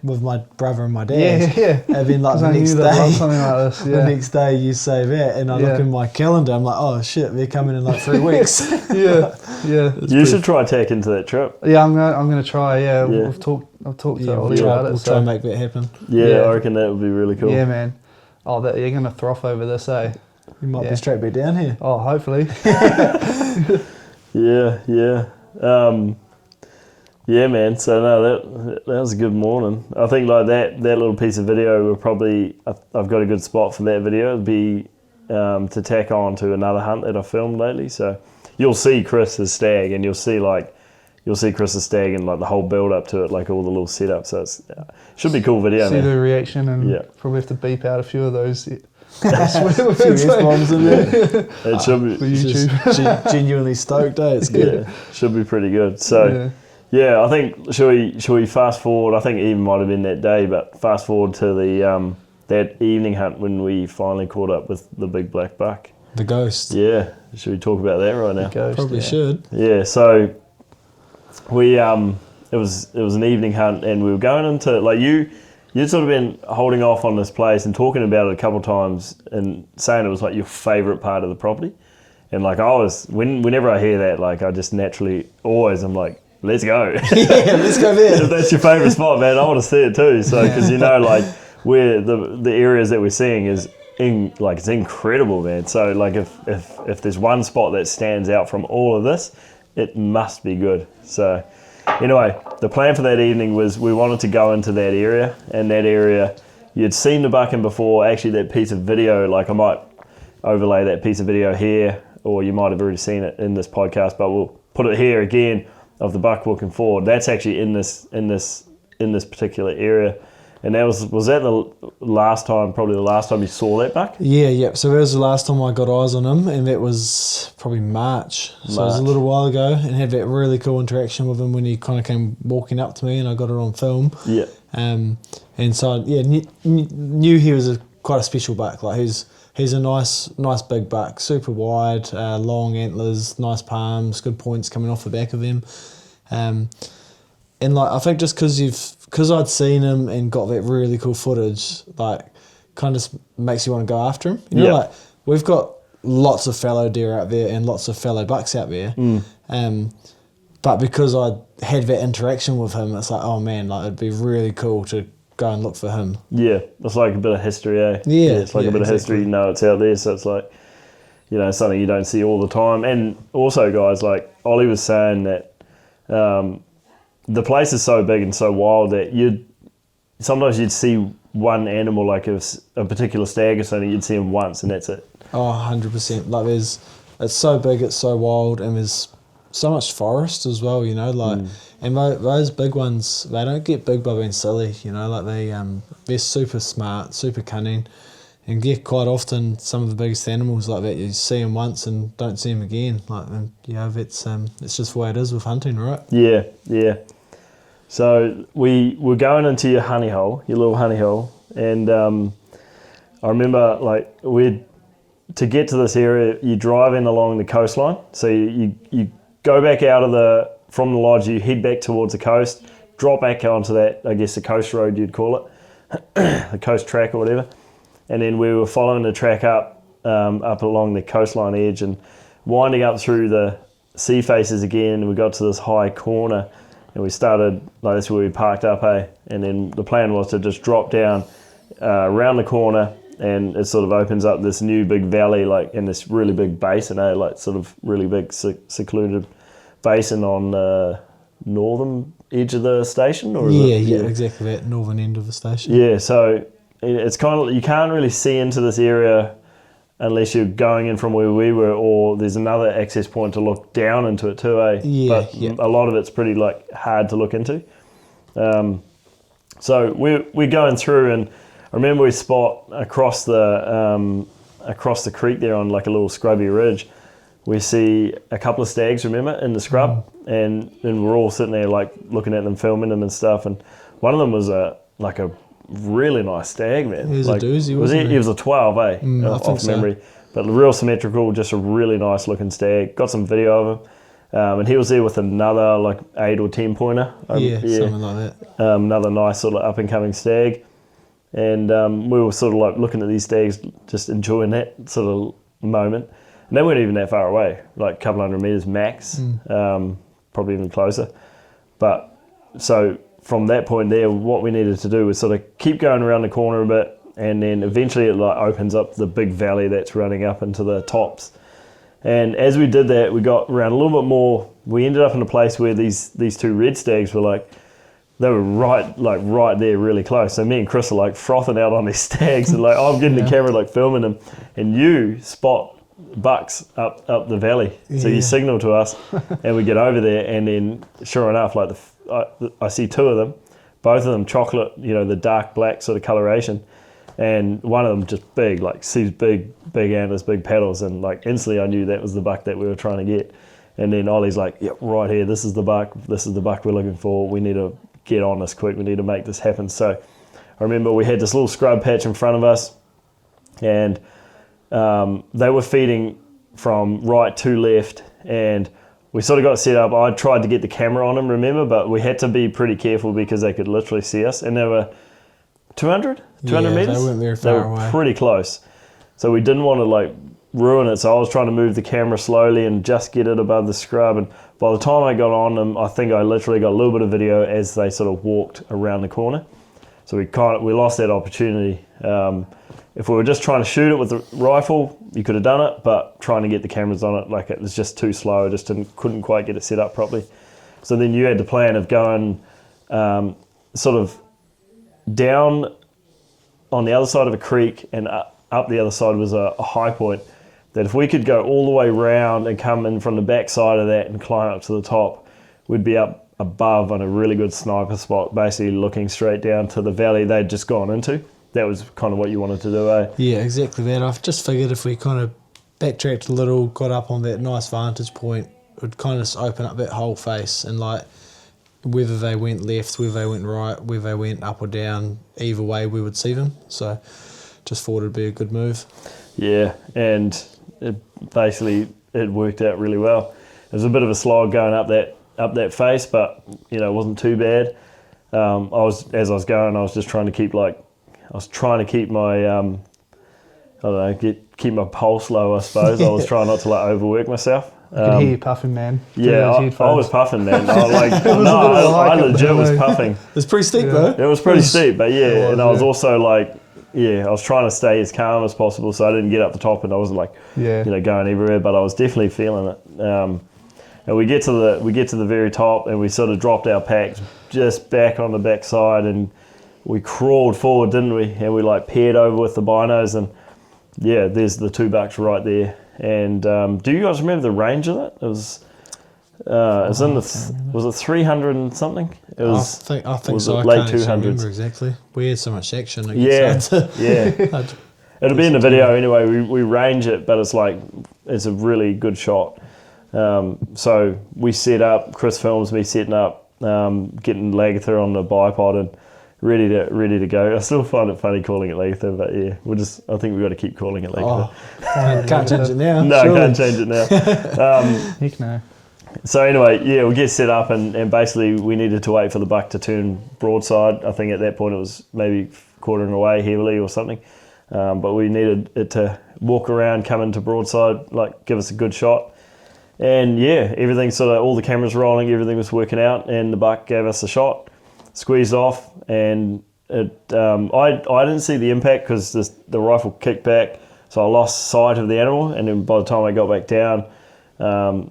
Speaker 3: with my brother and my dad.
Speaker 2: Yeah.
Speaker 3: And then like the next day, something like this. The next day you say that, and I look in my calendar, I'm like, oh shit, they're coming in like 3 weeks.
Speaker 2: Yeah.
Speaker 1: You should try tack into that trip.
Speaker 2: Yeah, I'm gonna try. Yeah, I've talked to Ollie about it.
Speaker 3: We'll try and make that happen.
Speaker 1: Yeah, I reckon that would be really cool.
Speaker 2: Yeah, man. Oh, you're gonna froth over this, eh?
Speaker 3: You might be straight back down here.
Speaker 2: Oh, hopefully.
Speaker 1: Yeah. Yeah, man. So no, that was a good morning. I think like that little piece of video will probably, I've got a good spot for that video. It'll be to tack on to another hunt that I filmed lately. So you'll see Chris's stag, and you'll see Chris's stag and like the whole build up to it, like all the little setups. So it should be a cool video.
Speaker 2: See
Speaker 1: man.
Speaker 2: the reaction, and probably have to beep out a few of those.
Speaker 3: F-bombs in there.
Speaker 1: It should be
Speaker 2: for YouTube.
Speaker 3: Genuinely stoked, eh? It's good.
Speaker 1: Yeah, should be pretty good. So. Yeah, I think should we fast forward? I think it even might have been that day, but fast forward to that evening hunt when we finally caught up with the big black buck.
Speaker 3: The ghost.
Speaker 1: Yeah, should we talk about that right now?
Speaker 2: Ghost,
Speaker 3: Probably
Speaker 2: yeah.
Speaker 3: should.
Speaker 1: Yeah, so we it was an evening hunt, and we were going into like you'd sort of been holding off on this place and talking about it a couple of times and saying it was like your favourite part of the property. And like I was, whenever I hear that, like I just naturally always I'm like, let's go.
Speaker 3: Yeah, let's go there.
Speaker 1: If that's your favourite spot, man, I want to see it too. So because like where the areas that we're seeing is it's incredible, man. So like if there's one spot that stands out from all of this, it must be good. So anyway, the plan for that evening was we wanted to go into that area, and that area you'd seen the buck in before. Actually, that piece of video, like I might overlay that piece of video here, or you might have already seen it in this podcast, but we'll put it here again of the buck walking forward. That's actually in this particular area. And that was that the last time, probably the last time you saw that buck?
Speaker 3: Yeah. So that was the last time I got eyes on him, and that was probably March. So it was a little while ago, and had that really cool interaction with him when he kind of came walking up to me, and I got it on film.
Speaker 1: Yeah.
Speaker 3: And so knew he was quite a special buck. Like he's a nice big buck, super wide, long antlers, nice palms, good points coming off the back of him. And like I think just because I'd seen him and got that really cool footage, like kind of makes you want to go after him. You know, like we've got lots of fallow deer out there and lots of fallow bucks out there. But because I had that interaction with him, it's like, oh man, like it'd be really cool to go and look for him.
Speaker 1: Yeah, it's like a bit of history, eh?
Speaker 3: Yeah,
Speaker 1: it's like a bit of history. You know, it's out there, so it's like, something you don't see all the time. And also, guys, like Ollie was saying that the place is so big and so wild that sometimes you'd see one animal, like a particular stag or something, you'd see him once and that's it.
Speaker 3: Oh, 100%. Like it's so big, it's so wild, and there's so much forest as well, and those big ones, they don't get big by being silly, like they're super smart, super cunning, and quite often some of the biggest animals like that, you see them once and don't see them again, it's just the way it is with hunting, right?
Speaker 1: Yeah. So we were going into your little honey hole, and I remember like to get to this area, you drive in along the coastline. So you go back from the lodge, you head back towards the coast, drop back onto that, I guess the coast road you'd call it, the coast track or whatever. And then we were following the track up along the coastline edge and winding up through the sea faces again. And we got to this high corner, and we started, like that's where we parked up, and then the plan was to just drop down around the corner, and it sort of opens up this new big valley, like in this really big basin, like sort of really big secluded basin on the northern edge of the station, or
Speaker 3: exactly that northern end of the station.
Speaker 1: Yeah, so it's kind of, you can't really see into this area unless you're going in from where we were, or there's another access point to look down into it too, but a lot of it's pretty like hard to look into. So we're going through, and I remember we spot across the creek there on like a little scrubby ridge. We see a couple of stags, remember, in the scrub, and we're all sitting there like looking at them, filming them and stuff. And one of them was a really nice stag, man.
Speaker 3: He was
Speaker 1: like,
Speaker 3: a doozy, wasn't he?
Speaker 1: He was a 12, off memory.
Speaker 3: So.
Speaker 1: But real symmetrical, just a really nice looking stag. Got some video of him. And he was there with another like 8 or 10 pointer.
Speaker 3: Something like that.
Speaker 1: Another nice sort of up and coming stag. And we were sort of like looking at these stags, just enjoying that sort of moment. And they weren't even that far away, like a couple hundred metres max, probably even closer. But so from that point there, what we needed to do was sort of keep going around the corner a bit, and then eventually it like opens up the big valley that's running up into the tops. And as we did that, we got around a little bit more. We ended up in a place where these two red stags were like, they were right there, really close. So me and Chris are like frothing out on these stags, and like I'm getting the camera like filming them, and you spot bucks up the valley. So you signal to us, and we get over there, and then sure enough, like I see 2 of them, both of them chocolate, the dark black sort of coloration, and one of them just big, like sees big antlers, big paddles, and like instantly I knew that was the buck that we were trying to get. And then Ollie's like, yep, right here, this is the buck we're looking for. We need to get on this quick. We need to make this happen. So I remember we had this little scrub patch in front of us, and they were feeding from right to left, and we sort of got set up. I tried to get the camera on them, remember, but we had to be pretty careful because they could literally see us, and they were 200 meters?
Speaker 3: They weren't very far
Speaker 1: They were
Speaker 3: away.
Speaker 1: pretty close. So we didn't want to like ruin it, so I was trying to move the camera slowly and just get it above the scrub, and by the time I got on them, I think I literally got a little bit of video as they sort of walked around the corner. So we lost that opportunity. If we were just trying to shoot it with the rifle, you could have done it, but trying to get the cameras on it, like, it was just too slow. I just couldn't quite get it set up properly. So then you had the plan of going sort of down on the other side of a creek, and up the other side was a high point, that if we could go all the way round and come in from the back side of that and climb up to the top, we'd be up above on a really good sniper spot, basically looking straight down to the valley they'd just gone into. That was kind of what you wanted to do, eh?
Speaker 3: Yeah, exactly that. I've just figured if we kind of backtracked a little, got up on that nice vantage point, it would kind of open up that whole face, and like whether they went left, whether they went right, whether they went up or down, either way we would see them. So just thought it'd be a good move.
Speaker 1: Yeah, and it worked out really well. It was a bit of a slog going up that face, but you know, it wasn't too bad. As I was going, I was just trying to keep my keep my pulse low, I suppose. I was trying not to like overwork myself.
Speaker 2: I could hear you puffing, man.
Speaker 1: Yeah, I was puffing, man. I legit was puffing.
Speaker 3: It's pretty steep though.
Speaker 1: It was pretty steep, but yeah, and I was
Speaker 2: yeah.
Speaker 1: also like, I was trying to stay as calm as possible, so I didn't get up the top, and I wasn't like, going everywhere, but I was definitely feeling it. And we get to the very top, and we sort of dropped our packs just back on the back side, and we crawled forward, didn't we? And we like peered over with the binos, and yeah, there's the 2 bucks right there. And do you guys remember the range of that? It was was it 300 and something? It was.
Speaker 3: I think
Speaker 1: was
Speaker 3: so.
Speaker 1: it
Speaker 3: I
Speaker 1: late
Speaker 3: can't actually
Speaker 1: 200s?
Speaker 3: remember exactly. We had so much action.
Speaker 1: Yeah.
Speaker 3: Yeah.
Speaker 1: It'll be in the video anyway. We range it, but it's a really good shot. So we set up. Chris films me setting up, getting Lagather on the bipod and ready to go. I still find it funny calling it Lagather, but yeah, I think we've got to keep calling it Lagather.
Speaker 3: Can't change it now.
Speaker 1: No,
Speaker 3: surely.
Speaker 1: can't change it now.
Speaker 2: Heck no.
Speaker 1: So anyway, yeah, we get set up, and basically we needed to wait for the buck to turn broadside. I think at that point it was maybe quartering away heavily or something, but we needed it to walk around, come into broadside, like give us a good shot. And yeah, everything sort of, all the cameras rolling, everything was working out, and the buck gave us a shot, squeezed off, and it. I didn't see the impact because the rifle kicked back, so I lost sight of the animal, and then by the time I got back down,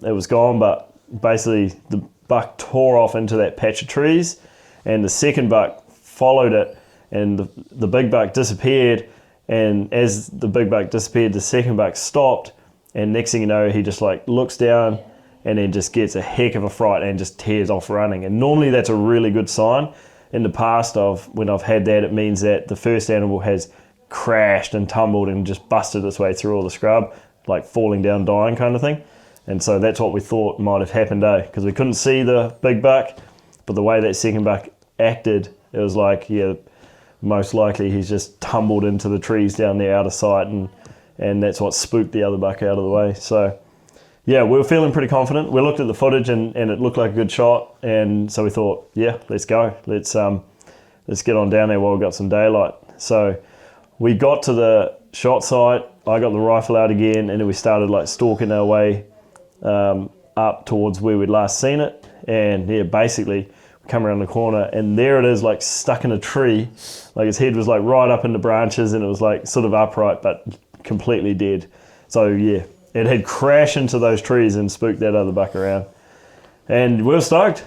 Speaker 1: it was gone. But basically, the buck tore off into that patch of trees, and the second buck followed it, and the big buck disappeared. And as the big buck disappeared, the second buck stopped. And next thing you know, he just like looks down and then just gets a heck of a fright and just tears off running. And normally that's a really good sign. In the past, when I've had that, it means that the first animal has crashed and tumbled and just busted its way through all the scrub, like falling down, dying kind of thing. And so that's what we thought might have happened, because we couldn't see the big buck, but the way that second buck acted, it was like, yeah, most likely he's just tumbled into the trees down there out of sight, and that's what spooked the other buck out of the way. So yeah, we were feeling pretty confident. We looked at the footage and it looked like a good shot, and so we thought, yeah, let's go. Let's get on down there while we've got some daylight. So we got to the shot site, I got the rifle out again, and then we started like stalking our way up towards where we'd last seen it. And yeah, basically we come around the corner, and there it is, like stuck in a tree. Like his head was like right up in the branches, and it was like sort of upright but completely dead. So yeah, it had crashed into those trees and spooked that other buck around. And we were stoked.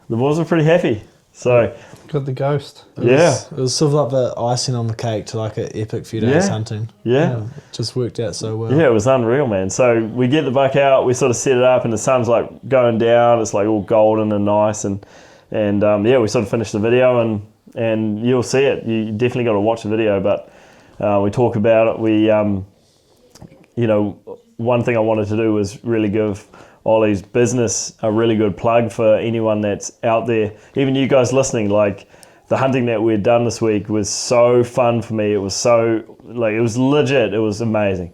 Speaker 1: The boys were pretty happy. So
Speaker 2: Got the ghost.
Speaker 3: It was sort of like the icing on the cake to like an epic few days hunting.
Speaker 1: Yeah.
Speaker 3: It just worked out so well.
Speaker 1: Yeah, it was unreal, man. So we get the buck out, we sort of set it up, and the sun's like going down. It's like all golden and nice, and yeah, we sort of finished the video, and you'll see it. You definitely got to watch the video, but we talk about it. We one thing I wanted to do was really give Ollie's business a really good plug for anyone that's out there, even you guys listening. Like, the hunting that we'd done this week was so fun for me. It was so, like, it was legit. It was amazing.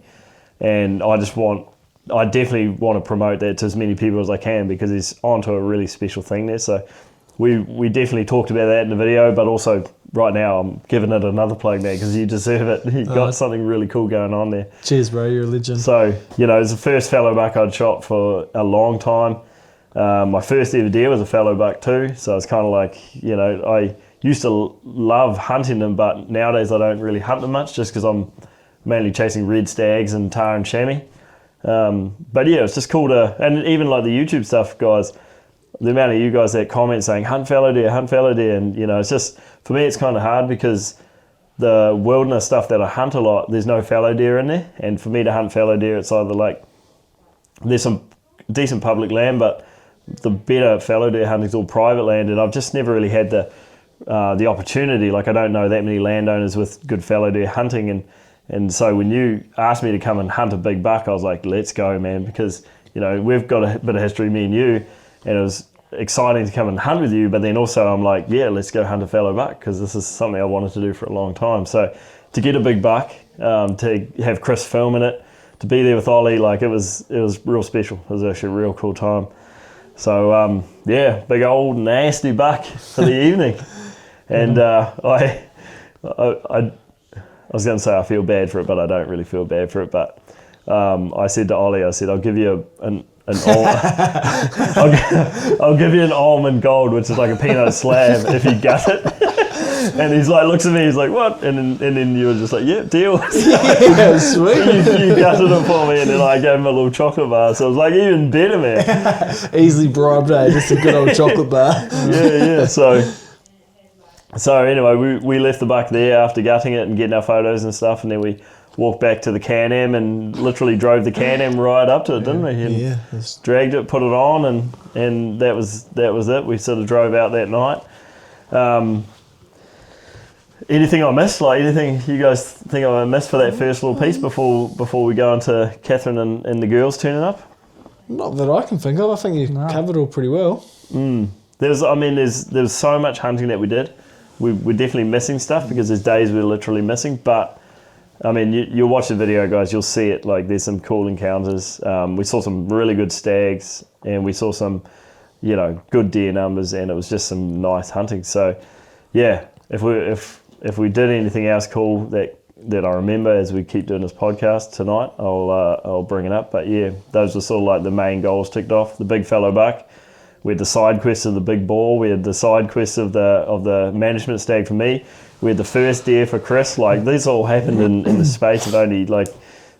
Speaker 1: And I definitely want to promote that to as many people as I can, because he's onto a really special thing there. So we definitely talked about that in the video, but also right now I'm giving it another plug there because you deserve it. You've got something really cool going on there.
Speaker 3: Cheers, bro. You're a legend.
Speaker 1: So, it's the first fallow buck I'd shot for a long time. My first ever deer was a fallow buck too. So it's kind of like, I used to love hunting them, but nowadays I don't really hunt them much just because I'm mainly chasing red stags and tar and chamois. But yeah, it's just cool to, and even like the YouTube stuff, guys, the amount of you guys that comment saying hunt fallow deer, and it's just, for me it's kind of hard because the wilderness stuff that I hunt a lot, there's no fallow deer in there, and for me to hunt fallow deer, it's either like there's some decent public land, but the better fallow deer hunting is all private land, and I've just never really had the opportunity. Like, I don't know that many landowners with good fallow deer hunting, and so when you asked me to come and hunt a big buck, I was like, let's go, man, because we've got a bit of history, me and you, and it was exciting to come and hunt with you, but then also I'm like, yeah, let's go hunt a fallow buck, because this is something I wanted to do for a long time. So to get a big buck, to have Chris filming it, to be there with Ollie, like, it was real special. It was actually a real cool time. So yeah, big old nasty buck for the evening. And I was going to say I feel bad for it, but I don't really feel bad for it. But I said to Ollie, I'll give you I'll give you an almond gold, which is like a peanut slab, if you gut it. And he's like, looks at me, he's like, what? And then you were just like, yeah, deal.
Speaker 3: Yeah, sweet.
Speaker 1: you gutted it for me, and then I gave him a little chocolate bar. So it was like even better, man.
Speaker 3: Easily bribed, just a good old chocolate bar.
Speaker 1: Yeah. So anyway, we left the buck there after gutting it and getting our photos and stuff, and then we walked back to the Can-Am and literally drove the Can-Am right up to it, didn't we? And dragged it, put it on, and that was it. We sort of drove out that night. Anything I missed? Like, anything you guys think I missed for that first little piece before we go into Catherine and the girls turning up?
Speaker 3: Not that I can think of. I think you covered all pretty well.
Speaker 1: There's so much hunting that we did. We're definitely missing stuff because there's days we're literally missing. But I mean, you'll watch the video, guys. You'll see it. Like, there's some cool encounters. We saw some really good stags, and we saw some, good deer numbers, and it was just some nice hunting. So, yeah, if we did anything else cool that I remember as we keep doing this podcast tonight, I'll bring it up. But yeah, those were sort of like the main goals ticked off. The big fallow buck. We had the side quest of the big ball. We had the side quest of the management stag for me. We had the first deer for Chris. Like, these all happened in the space of only like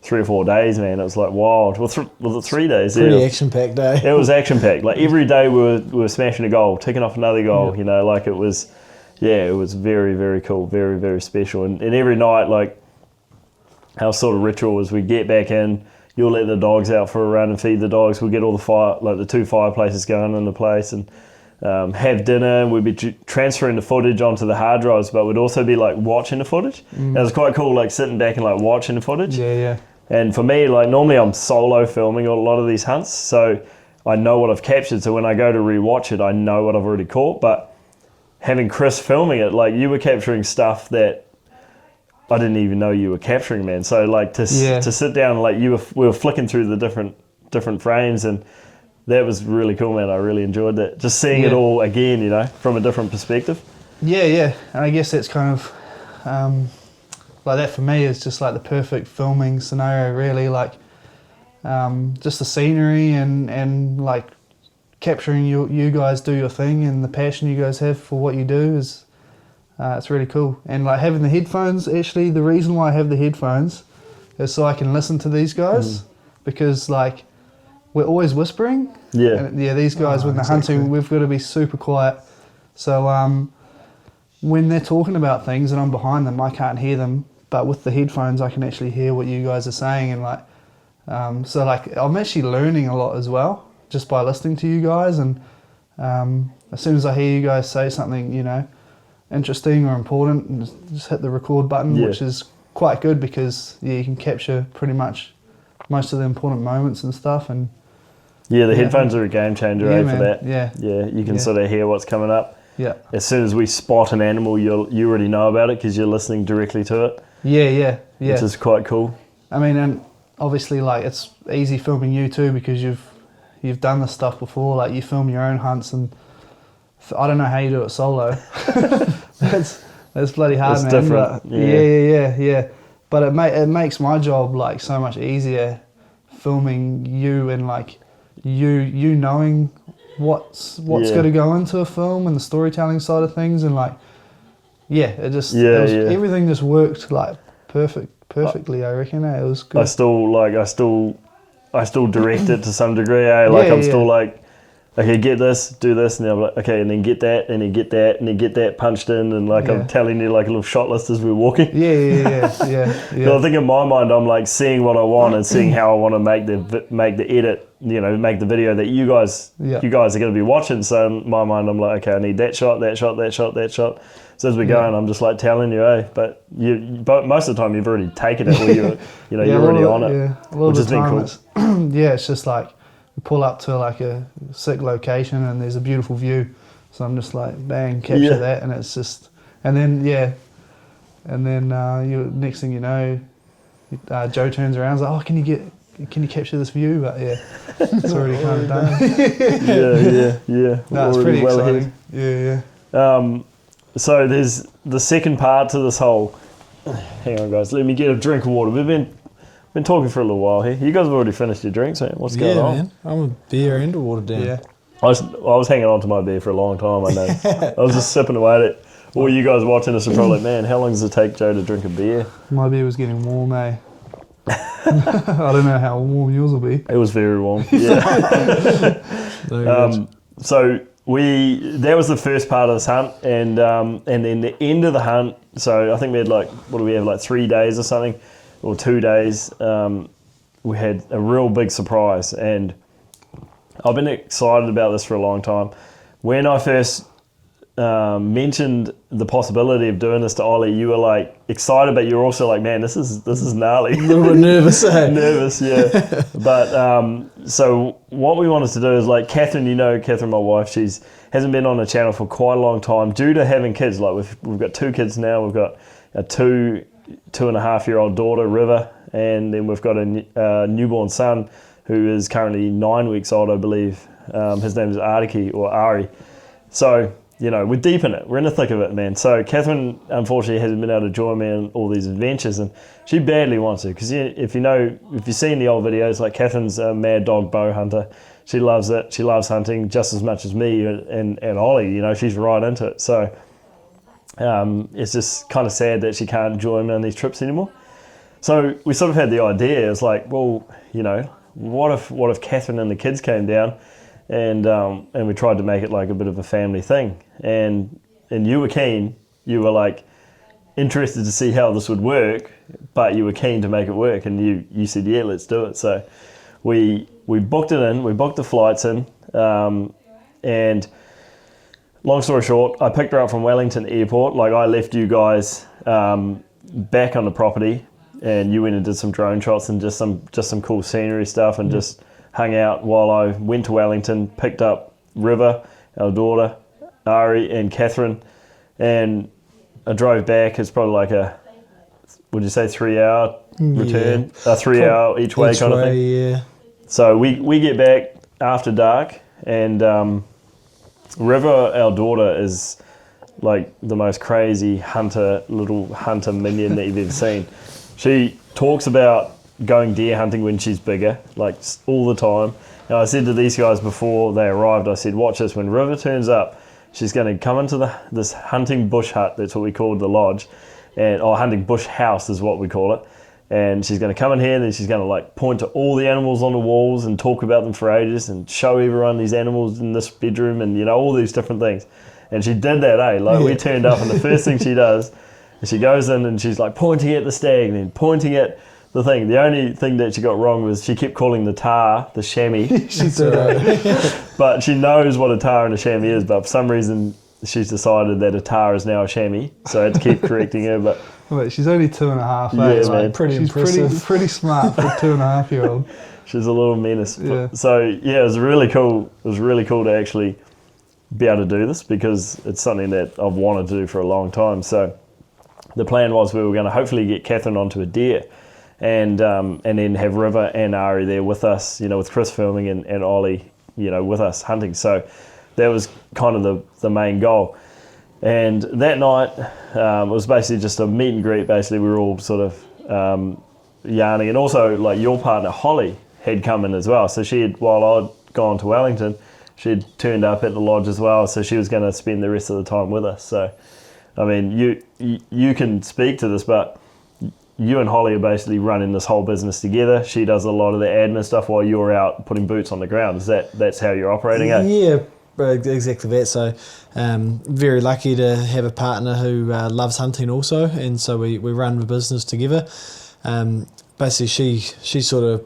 Speaker 1: 3 or 4 days, man. It was like wild. Well, was it 3 days?
Speaker 3: Pretty action-packed day.
Speaker 1: It was action-packed. Like, every day we were smashing a goal, ticking off another goal. Like, it was very, very cool, very, very special. And every night, like, our sort of ritual was we get back in, you'll let the dogs out for a run and feed the dogs. We'll get all the 2 fireplaces going in the place and have dinner. We'd be transferring the footage onto the hard drives, but we'd also be like watching the footage. It was quite cool, like sitting back and like watching the footage.
Speaker 2: Yeah.
Speaker 1: And for me, like, normally I'm solo filming a lot of these hunts, so I know what I've captured. So when I go to rewatch it, I know what I've already caught. But having Chris filming it, like, you were capturing stuff that I didn't even know you were capturing, man. So like to sit down, like, we were flicking through the different frames, and that was really cool, man. I really enjoyed that. Just seeing it all again, from a different perspective. Yeah.
Speaker 2: And I guess that's kind of like that for me is just like the perfect filming scenario, really. Like, just the scenery and like capturing you guys do your thing, and the passion you guys have for what you do is it's really cool. And like having the headphones, actually the reason why I have the headphones is so I can listen to these guys, because like we're always whispering. And these guys when they're hunting, we've got to be super quiet. So when they're talking about things and I'm behind them, I can't hear them, but with the headphones I can actually hear what you guys are saying. And like so like I'm actually learning a lot as well just by listening to you guys. And as soon as I hear you guys say something interesting or important, and just hit the record button, which is quite good because you can capture pretty much most of the important moments and stuff. And
Speaker 1: the headphones are a game changer for that.
Speaker 2: Yeah,
Speaker 1: you can sort of hear what's coming up.
Speaker 2: Yeah.
Speaker 1: as soon as we spot an animal, you already know about it because you're listening directly to it.
Speaker 2: Yeah.
Speaker 1: Which is quite cool.
Speaker 2: I mean, and obviously, like, it's easy filming you too because you've done this stuff before. Like, you film your own hunts, and I don't know how you do it solo. That's bloody hard,
Speaker 1: It's
Speaker 2: man.
Speaker 1: different.
Speaker 2: But yeah. But it makes my job like so much easier, filming you and like you knowing what's going to go into a film and the storytelling side of things, and like everything just worked like perfectly. I reckon it was good.
Speaker 1: I still direct it to some degree. I'm still like, okay, get this, do this, and then I'm like, okay, and then get that, and then get that, and then get that punched in, and like I'm telling you like a little shot list as we're walking.
Speaker 2: Yeah.
Speaker 1: I think in my mind I'm like seeing what I want and seeing how I want to make the edit, make the video that you guys are going to be watching. So in my mind I'm like, okay, I need that shot. So as we're going, I'm just like telling you, but most of the time you've already taken it, where you're already on it, which has been cool.
Speaker 2: It's just like we pull up to like a sick location and there's a beautiful view, so I'm just like, bang, capture that, and it's just, and then next thing you know, Joe turns around and is like, oh, can you capture this view? But it's already kind of done.
Speaker 1: Yeah.
Speaker 2: No, it's pretty exciting. Yeah.
Speaker 1: So there's the second part to this whole. Hang on, guys. Let me get a drink of water. We've been talking for a little while here. You guys have already finished your drinks, man. What's going on?
Speaker 3: Man. I'm a beer and a water down.
Speaker 2: Yeah.
Speaker 1: I was hanging on to my beer for a long time. I know. I was just sipping away at it. All you guys watching this are probably like, man, how long does it take Joe to drink a beer?
Speaker 2: My beer was getting warm, I don't know how warm yours will be.
Speaker 1: It was very warm. Yeah. So that was the first part of this hunt, and then the end of the hunt. So I think we had like 3 days or something, or 2 days. We had a real big surprise, and I've been excited about this for a long time. When I first mentioned the possibility of doing this to Ollie, you were like excited, but you're also like, man, this is gnarly.
Speaker 3: A little bit nervous, eh?
Speaker 1: Nervous, yeah. But so what we wanted to do is like Catherine, my wife, she's hasn't been on the channel for quite a long time due to having kids. Like we've got 2 kids now. We've got a 2.5-year-old daughter, River, and then we've got a newborn son who is currently 9 weeks old, I believe. His name is Ari. So we're deep in it. We're in the thick of it, man. So Catherine, unfortunately, hasn't been able to join me in all these adventures, and she badly wants to, because if you've seen the old videos, like Catherine's a mad dog bow hunter. She loves it. She loves hunting just as much as me and Ollie. She's right into it. So it's just kind of sad that she can't join me on these trips anymore. So we sort of had the idea. It's like, well, what if Catherine and the kids came down, and we tried to make it like a bit of a family thing, and you were keen. You were like interested to see how this would work, but you were keen to make it work, and you said, yeah, let's do it. So we booked it in. We booked the flights in, and long story short, I picked her up from Wellington Airport. Like, I left you guys back on the property, and you went and did some drone shots and just some cool scenery stuff, and just hung out while I went to Wellington, picked up River, our daughter, Ari, and Catherine, and I drove back. It's probably like would you say 3-hour return? 3 hour each way kind of thing.
Speaker 3: Yeah.
Speaker 1: So we get back after dark, and River, our daughter, is like the most crazy little hunter minion that you've ever seen. She talks about going deer hunting when she's bigger, like all the time. And I said to these guys before they arrived, I said, watch this, when River turns up, she's going to come into this hunting bush hut, that's what we called the lodge, or hunting bush house is what we call it. And she's going to come in here, and then she's going to like point to all the animals on the walls and talk about them for ages and show everyone these animals in this bedroom and all these different things. And she did that, Like we turned up, and the first thing she does is she goes in and she's like pointing at the stag and then pointing at the thing. The only thing that she got wrong was she kept calling the tar the chamois.
Speaker 2: She did.
Speaker 1: But she knows what a tar and a chamois is, but for some reason she's decided that a tar is now a chamois, so I had to keep correcting her. But
Speaker 2: wait, she's only 2.5.
Speaker 1: Yeah, man.
Speaker 3: Pretty
Speaker 2: she's
Speaker 3: impressive.
Speaker 2: pretty smart for a 2.5-year-old.
Speaker 1: She's a little menace.
Speaker 2: Yeah.
Speaker 1: So yeah, it was really cool. It was really cool to actually be able to do this because it's something that I've wanted to do for a long time. So the plan was we were going to hopefully get Catherine onto a deer, and then have River and Ari there with us, with Chris filming and Ollie, with us hunting. So that was kind of the main goal. And that night, it was basically just a meet and greet. Basically, we were all sort of yarning, and also like your partner Holly had come in as well. So she had, while I'd gone to Wellington, she had turned up at the lodge as well. So she was going to spend the rest of the time with us. So, I mean, you can speak to this, but you and Holly are basically running this whole business together. She does a lot of the admin stuff while you're out putting boots on the ground. That's how you're operating, eh?
Speaker 3: Yeah. Exactly that. So, very lucky to have a partner who loves hunting also, and so we run the business together. Basically, she sort of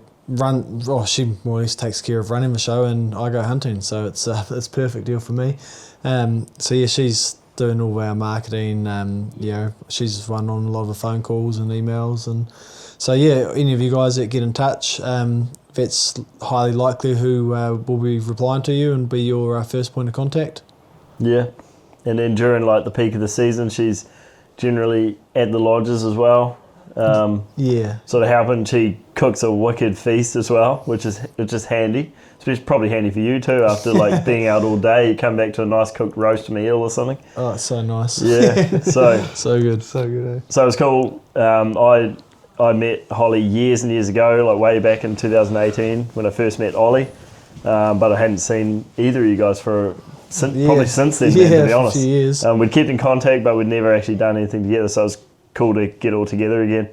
Speaker 3: she more or less takes care of running the show, and I go hunting. So it's a perfect deal for me. So yeah, she's doing all our marketing. She's run on a lot of the phone calls and emails, and so yeah, any of you guys that get in touch. That's highly likely who will be replying to you and be your first point of contact.
Speaker 1: Yeah, and then during like the peak of the season, she's generally at the lodges as well. Sort of helping. She cooks a wicked feast as well, which is handy. It's probably handy for you too. After like being out all day, you come back to a nice cooked roast meal or something.
Speaker 3: Oh, it's so nice.
Speaker 1: Yeah,
Speaker 3: so good.
Speaker 2: Eh?
Speaker 1: So it was cool. I met Holly years and years ago, like way back in 2018 when I first met Ollie, but I hadn't seen either of you guys probably since then, to be honest.
Speaker 3: A few years.
Speaker 1: We'd kept in contact, but we'd never actually done anything together, so it was cool to get all together again.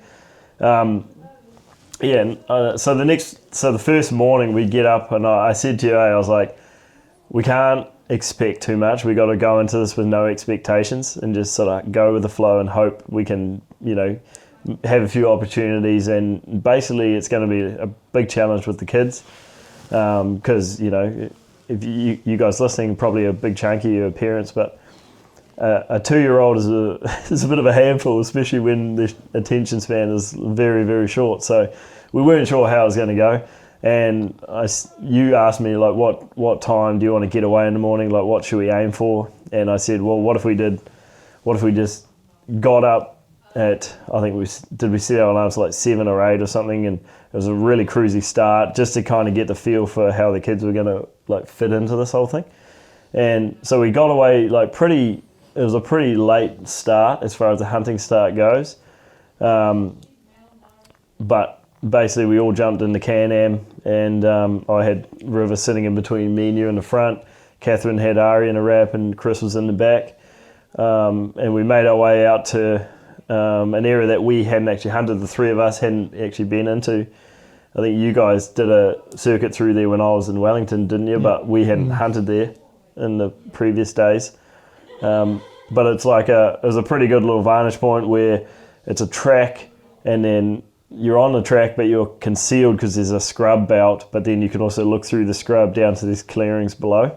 Speaker 1: So the first morning we get up, and I said to you, I was like, we can't expect too much. We got to go into this with no expectations and just sort of go with the flow and hope we can, have a few opportunities. And basically it's going to be a big challenge with the kids because if you guys listening, probably a big chunk of your parents, but a 2-year-old is a bit of a handful, especially when the attention span is very, very short. So we weren't sure how it was going to go, and you asked me like what time do you want to get away in the morning, like what should we aim for? And I said, well, what if we just got up at, I think we set our alarms like 7 or 8 or something, and it was a really cruisy start just to kind of get the feel for how the kids were going to like fit into this whole thing. And so we got away like it was a pretty late start as far as the hunting start goes, but basically we all jumped into Can-Am, and I had River sitting in between me and you in the front, Catherine had Ari in a wrap, and Chris was in the back, and we made our way out to an area that we hadn't actually hunted. The three of us hadn't actually been into. I think you guys did a circuit through there when I was in Wellington, didn't you? But we hadn't hunted there in the previous days. But it's like it was a pretty good little vantage point where it's a track, and then you're on the track, but you're concealed because there's a scrub belt, but then you can also look through the scrub down to these clearings below.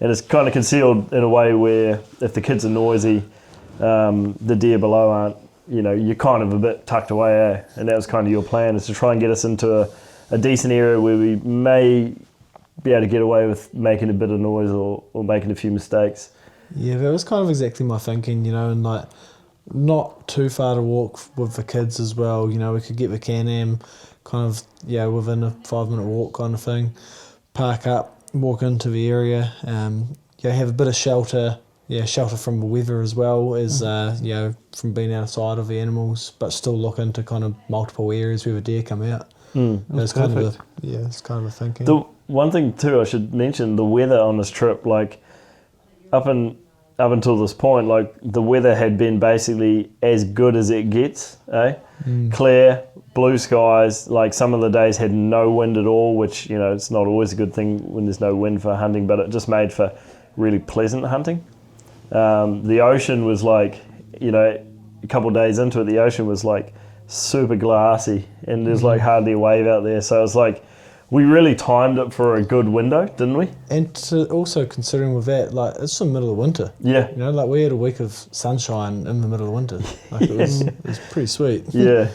Speaker 1: And it's kind of concealed in a way where if the kids are noisy, the deer below aren't, you're kind of a bit tucked away, and that was kind of your plan, is to try and get us into a decent area where we may be able to get away with making a bit of noise or making a few mistakes.
Speaker 3: Yeah, that was kind of exactly my thinking, and like not too far to walk with the kids as well. We could get the Can-Am kind of, within a 5-minute walk kind of thing, park up, walk into the area, have a bit of shelter. Yeah, shelter from the weather as well as, from being outside of the animals, but still look into kind of multiple areas where the deer come out. It's kind of a thinking.
Speaker 1: The one thing too, I should mention, the weather on this trip, like up until this point, like the weather had been basically as good as it gets, clear, blue skies, like some of the days had no wind at all, which, it's not always a good thing when there's no wind for hunting, but it just made for really pleasant hunting. The ocean was like, a couple of days into it, the ocean was like super glassy, and there's like hardly a wave out there. So it's like we really timed it for a good window, didn't we?
Speaker 3: And to also considering with that, like it's the middle of winter.
Speaker 1: Yeah.
Speaker 3: Like we had a week of sunshine in the middle of winter. Like it was pretty sweet.
Speaker 1: Yeah.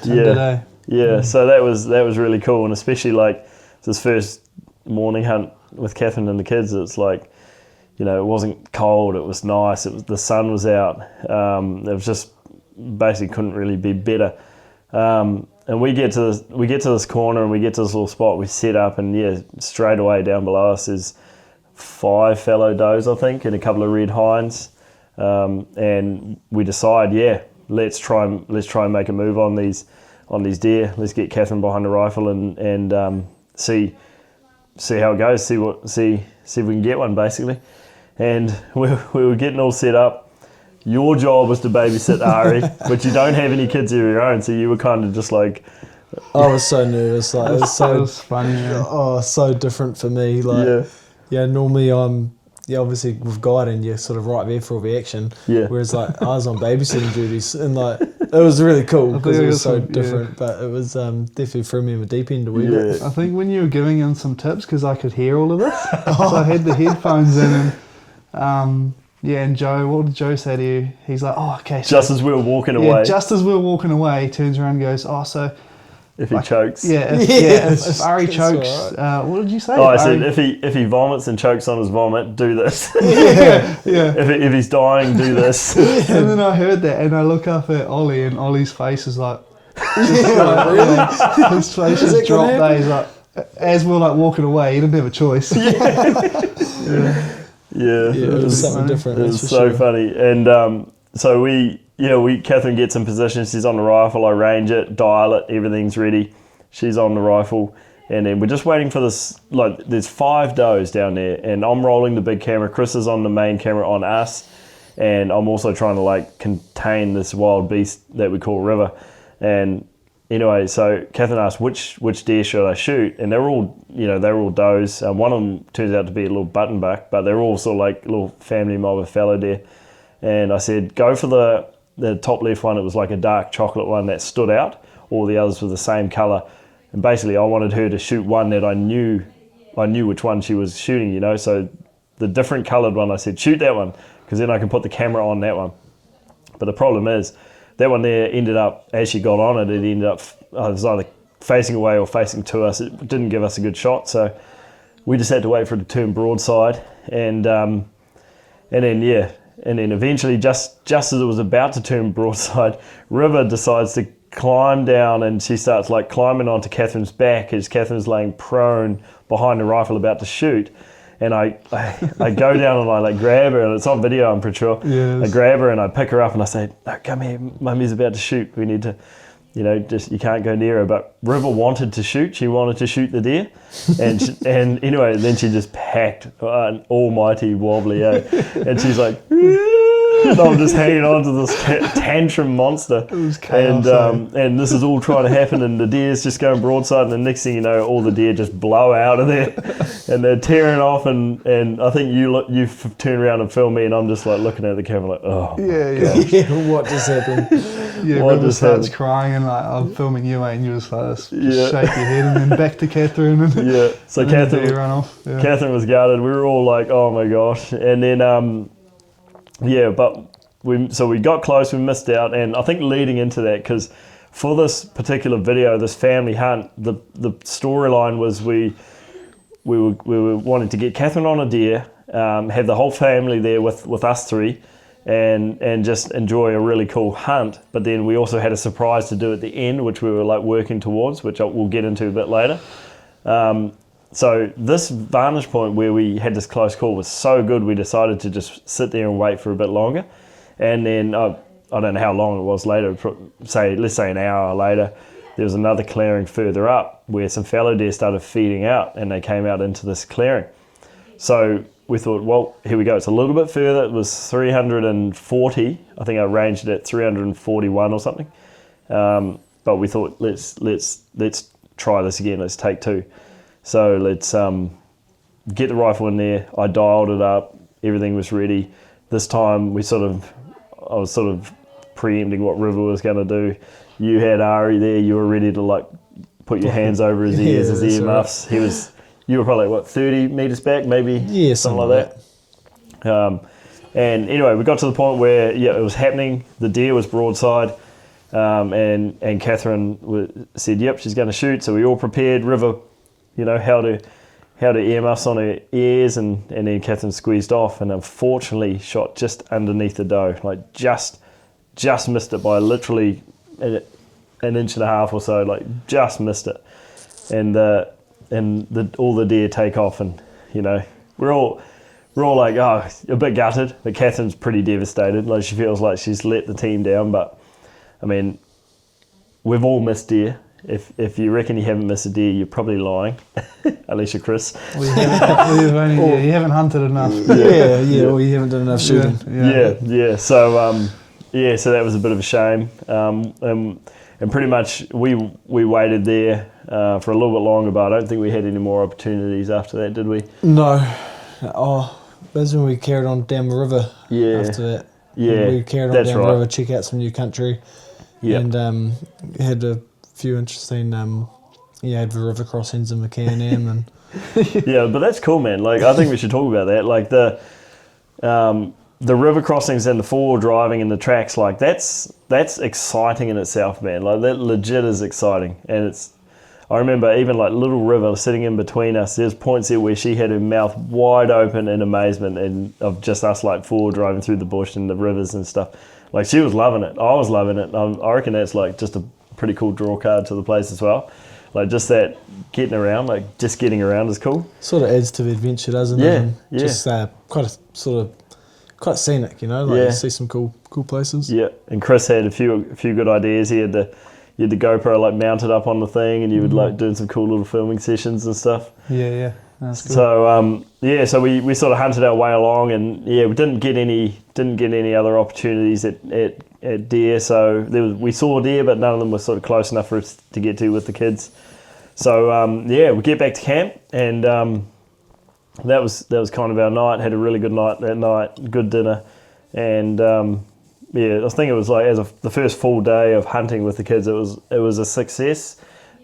Speaker 1: So that was really cool, and especially like this first morning hunt with Catherine and the kids, it's like, it wasn't cold. It was nice. The sun was out. It was just basically couldn't really be better. And we get to this corner and we get to this little spot. We set up and straight away down below us is 5 fallow does, I think, and a couple of red hinds. And we decide, let's try and make a move on these deer. Let's get Catherine behind the rifle and see how it goes. See if we can get one, basically. And we were getting all set up. Your job was to babysit Ari, but you don't have any kids of your own, so you were kind of just like...
Speaker 3: I was so nervous. Like, it was so
Speaker 2: It was funny, man.
Speaker 3: Oh, so different for me. Like, normally I'm... obviously with guiding, you're sort of right there for all the action.
Speaker 1: Yeah.
Speaker 3: Whereas like I was on babysitting duties, and like it was really cool because it was so different. But it was definitely threw me in the deep end a wee bit.
Speaker 2: I think when you were giving him some tips, because I could hear all of this, so I had the headphones in, and and Joe, what did Joe say to you? He's like, oh, okay. So,
Speaker 1: just as we were walking away.
Speaker 2: Just as we were walking away, he turns around and goes, oh, so...
Speaker 1: If he chokes.
Speaker 2: If Ari chokes, right. What did you say?
Speaker 1: I said if he vomits and chokes on his vomit, do this. If he's dying, do this.
Speaker 2: And then I heard that, and I look up at Ollie, and Ollie's face is like,
Speaker 3: Really?
Speaker 2: his face just dropped there. He's like, as we're like walking away, he didn't have a choice.
Speaker 3: It was something different.
Speaker 1: It was so funny, and so Catherine gets in position. She's on the rifle. I range it, dial it. Everything's ready. She's on the rifle, and then we're just waiting for this. Like, there's 5 does down there, and I'm rolling the big camera. Chris is on the main camera on us, and I'm also trying to like contain this wild beast that we call River. And anyway, so Catherine asked which deer should I shoot, and they're all does. One of them turns out to be a little buttonbuck, but they're all sort of like little family mob of fallow deer. And I said, go for the top left one. It was like a dark chocolate one that stood out. All the others were the same colour. And basically, I wanted her to shoot one that I knew which one she was shooting. So the different coloured one, I said, shoot that one, because then I can put the camera on that one. But the problem is, that one there ended up, as she got on it, it ended up, it was either facing away or facing to us. It didn't give us a good shot, so we just had to wait for it to turn broadside, and then eventually, just as it was about to turn broadside, River decides to climb down, and she starts like climbing onto Catherine's back as Catherine's laying prone behind the rifle about to shoot. And I go down and I like grab her, and it's on video, I'm pretty sure.
Speaker 2: Yes.
Speaker 1: I grab her and I pick her up and I say, no, come here, Mummy's about to shoot. We need to, you can't go near her. But River wanted to shoot. She wanted to shoot the deer. And anyway, then she just packed an almighty wobbly, and she's like, and I'm just hanging on to this tantrum monster.
Speaker 2: It was chaos,
Speaker 1: and this is all trying to happen, and the deer's just going broadside, and the next thing you know, all the deer just blow out of there, and they're tearing off, and I think you turn around and film me, and I'm just like looking at the camera like, oh.
Speaker 3: What just happened?
Speaker 2: River starts crying, and like, I'm filming you, mate, and you just like this, just shake your head, and then back to Catherine, and
Speaker 1: so
Speaker 2: and
Speaker 1: Catherine
Speaker 2: run off. Yeah.
Speaker 1: Catherine was guarded. We were all like, oh my gosh, and then but we got close, we missed out, and I think leading into that, because for this particular video, this family hunt, the storyline was we were wanting to get Catherine on a deer, have the whole family there with us 3, and just enjoy a really cool hunt. But then we also had a surprise to do at the end, which we were like working towards, which we'll get into a bit later. So this vantage point where we had this close call was so good, we decided to just sit there and wait for a bit longer. And then I don't know how long it was later, let's say an hour later, there was another clearing further up where some fallow deer started feeding out, and they came out into this clearing. So we thought, well, here we go. It's a little bit further. It was 340. I think I ranged it at 341 or something. But we thought, let's try this again. Let's take 2. So let's get the rifle in there. I dialed it up. Everything was ready. This time I was sort of preempting what River was going to do. You had Ari there. You were ready to like put your hands over his ears, his earmuffs.
Speaker 2: Right.
Speaker 1: You were probably 30 meters back, maybe. Something like that. And anyway, we got to the point where it was happening. The deer was broadside. And Catherine said, yep, she's going to shoot. So we all prepared. River, held held her earmuffs on her ears, and then Catherine squeezed off, and unfortunately shot just underneath the doe, like just missed it by literally an inch and a half or so, like just missed it, and all the deer take off, and you know we're all like, oh, a bit gutted, but Catherine's pretty devastated. Like she feels like she's let the team down, but I mean, we've all missed deer. If you reckon you haven't missed a deer, you're probably lying, unless you're Chris.
Speaker 2: You haven't hunted enough.
Speaker 3: Or you haven't done enough shooting.
Speaker 1: Yeah. So so that was a bit of a shame. And pretty much we waited there for a little bit longer, but I don't think we had any more opportunities after that, did we?
Speaker 3: No. Oh, that's when we carried on down the river.
Speaker 1: Yeah.
Speaker 3: After that.
Speaker 1: Yeah.
Speaker 3: We carried on down the river, check out some new country. Yeah. And had a few interesting had the river crossings in the K&M and
Speaker 1: yeah, but that's cool, man. Like I think we should talk about that. Like the river crossings and the 4-wheel driving and the tracks, like that's exciting in itself, man. Like that legit is exciting. And I remember even like little River sitting in between us, there's points there where she had her mouth wide open in amazement and of just us like 4-wheel driving through the bush and the rivers and stuff. Like she was loving it. I was loving it. I reckon that's like just a pretty cool draw card to the place as well. Like just that getting around, like just getting around is cool.
Speaker 3: Sort of adds to the adventure, doesn't it? And just quite scenic, you know. Like you see some cool places.
Speaker 1: Yeah, and Chris had a few good ideas. He had the GoPro like mounted up on the thing, and you would like doing some cool little filming sessions and stuff.
Speaker 2: Yeah. That's cool.
Speaker 1: So so we sort of hunted our way along, and we didn't get any other opportunities at deer. So we saw deer, but none of them were sort of close enough for us to get to with the kids. So we get back to camp, and that was kind of our night. Had a really good night that night, good dinner, and I think it was like the first full day of hunting with the kids. It was a success.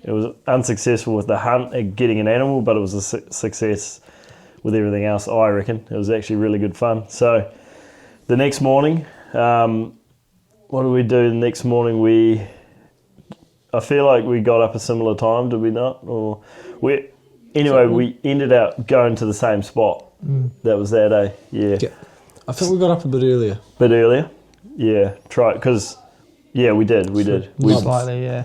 Speaker 1: It was unsuccessful with the hunt and getting an animal, but it was a success with everything else, I reckon. It was actually really good fun. So the next morning, what did we do the next morning? I feel like we got up a similar time, did we not? We ended up going to the same spot. That was that day, yeah.
Speaker 3: I think we got up a bit earlier.
Speaker 1: Yeah. Because... Yeah, we did.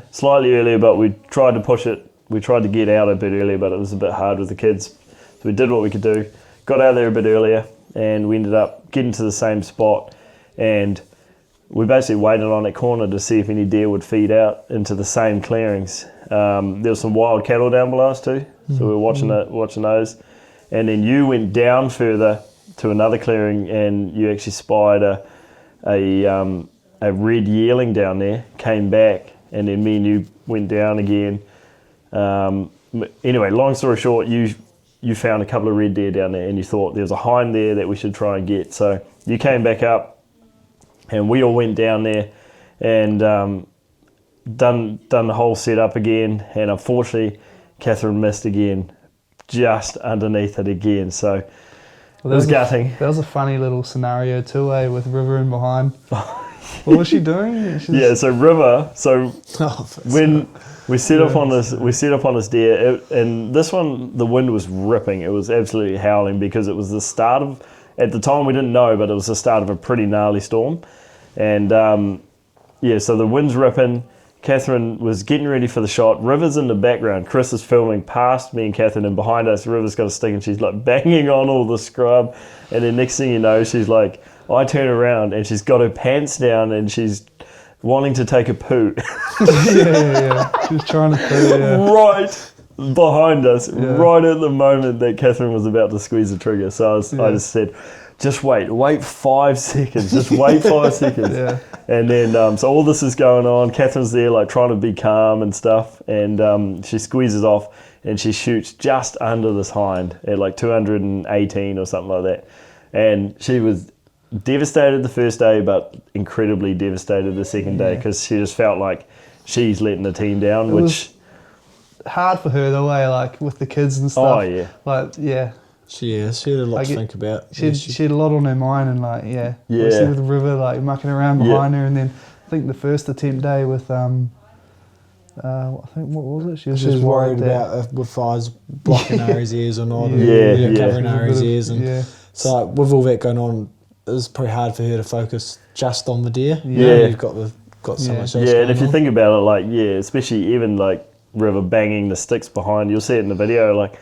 Speaker 2: Slightly
Speaker 1: earlier, but we tried to push it. We tried to get out a bit earlier, but it was a bit hard with the kids. So we did what we could do. Got out there a bit earlier, and we ended up getting to the same spot. And we basically waited on that corner to see if any deer would feed out into the same clearings. There was some wild cattle down below us too, so we were watching those. And then you went down further to another clearing, and you actually spied a red yearling down there, came back, and then me and you went down again. Anyway, long story short, you found a couple of red deer down there, and you thought there was a hind there that we should try and get. So you came back up, and we all went down there and done the whole setup again. And unfortunately, Catherine missed again, just underneath it again. So it was gutting.
Speaker 2: That was a funny little scenario too, with River in behind. What was she doing?
Speaker 1: So River. When we set up on this deer, and this one the wind was ripping. It was absolutely howling because it was the start of. At the time we didn't know, but it was the start of a pretty gnarly storm, and so the wind's ripping. Catherine was getting ready for the shot. River's in the background. Chris is filming past me and Catherine, and behind us, River's got a stick, and she's like banging on all the scrub. And then next thing you know, she's like, I turn around and she's got her pants down and she's wanting to take a poo.
Speaker 2: Yeah. She's trying to poo,
Speaker 1: right behind us, right at the moment that Catherine was about to squeeze the trigger. So I just said, just wait 5 seconds, just wait 5 seconds.
Speaker 2: Yeah.
Speaker 1: And then, so all this is going on. Catherine's there, like trying to be calm and stuff. And she squeezes off and she shoots just under this hind at like 218 or something like that. And she was devastated the first day, but incredibly devastated the second day because she just felt like she's letting the team down, which
Speaker 2: hard for her the way, like with the kids and stuff.
Speaker 1: Oh yeah,
Speaker 2: like
Speaker 3: she had a lot to think about.
Speaker 2: She had a lot on her mind, and we see with the River like mucking around behind her, and then I think the first attempt day with I think, what was it? She was
Speaker 3: She
Speaker 2: just
Speaker 3: was worried
Speaker 2: that.
Speaker 3: about if I was blocking Ari's ears or not,
Speaker 1: Yeah.
Speaker 3: covering
Speaker 2: There's a
Speaker 3: Ari's
Speaker 2: bit of-
Speaker 3: ears, and
Speaker 2: yeah.
Speaker 3: so like, with all that going on, it was pretty hard for her to focus just on the deer.
Speaker 1: Yeah.
Speaker 3: You've got so much else
Speaker 1: Yeah,
Speaker 3: going
Speaker 1: and if you
Speaker 3: on.
Speaker 1: think about it, like, especially even like River banging the sticks behind, you'll see it in the video, like,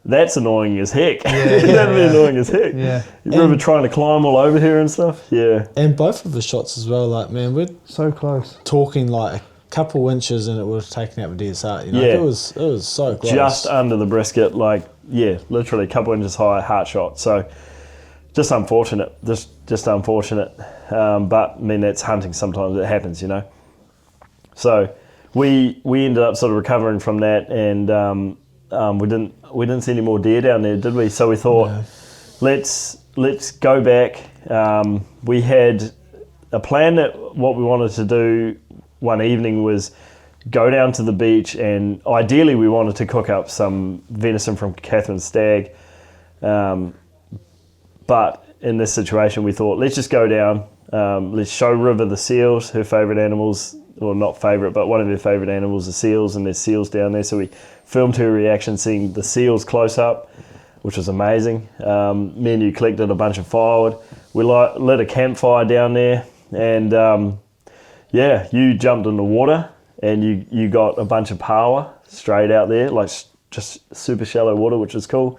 Speaker 1: that's annoying as heck. That'd be annoying as heck.
Speaker 2: Yeah.
Speaker 1: River trying to climb all over here and stuff. Yeah.
Speaker 3: And both of the shots as well, like, man, we're
Speaker 2: So close.
Speaker 3: talking like a couple inches and it would have taken out the deer's heart. You know,
Speaker 1: Yeah.
Speaker 3: it was so close.
Speaker 1: Just under the brisket, like, literally a couple inches high, heart shot. So just unfortunate. Just unfortunate. But I mean, that's hunting. Sometimes it happens, you know. So we ended up sort of recovering from that, and we didn't see any more deer down there, did we? So we thought, let's go back. We had a plan that what we wanted to do one evening was go down to the beach, and ideally we wanted to cook up some venison from Catherine's stag. But in this situation, we thought, let's just go down. Let's show River the seals, her favourite animals, or not favourite, but one of her favourite animals, the seals, and there's seals down there. So we filmed her reaction seeing the seals close up, which was amazing. Me and you collected a bunch of firewood. We lit a campfire down there, and you jumped in the water, and you got a bunch of power straight out there, like just super shallow water, which was cool.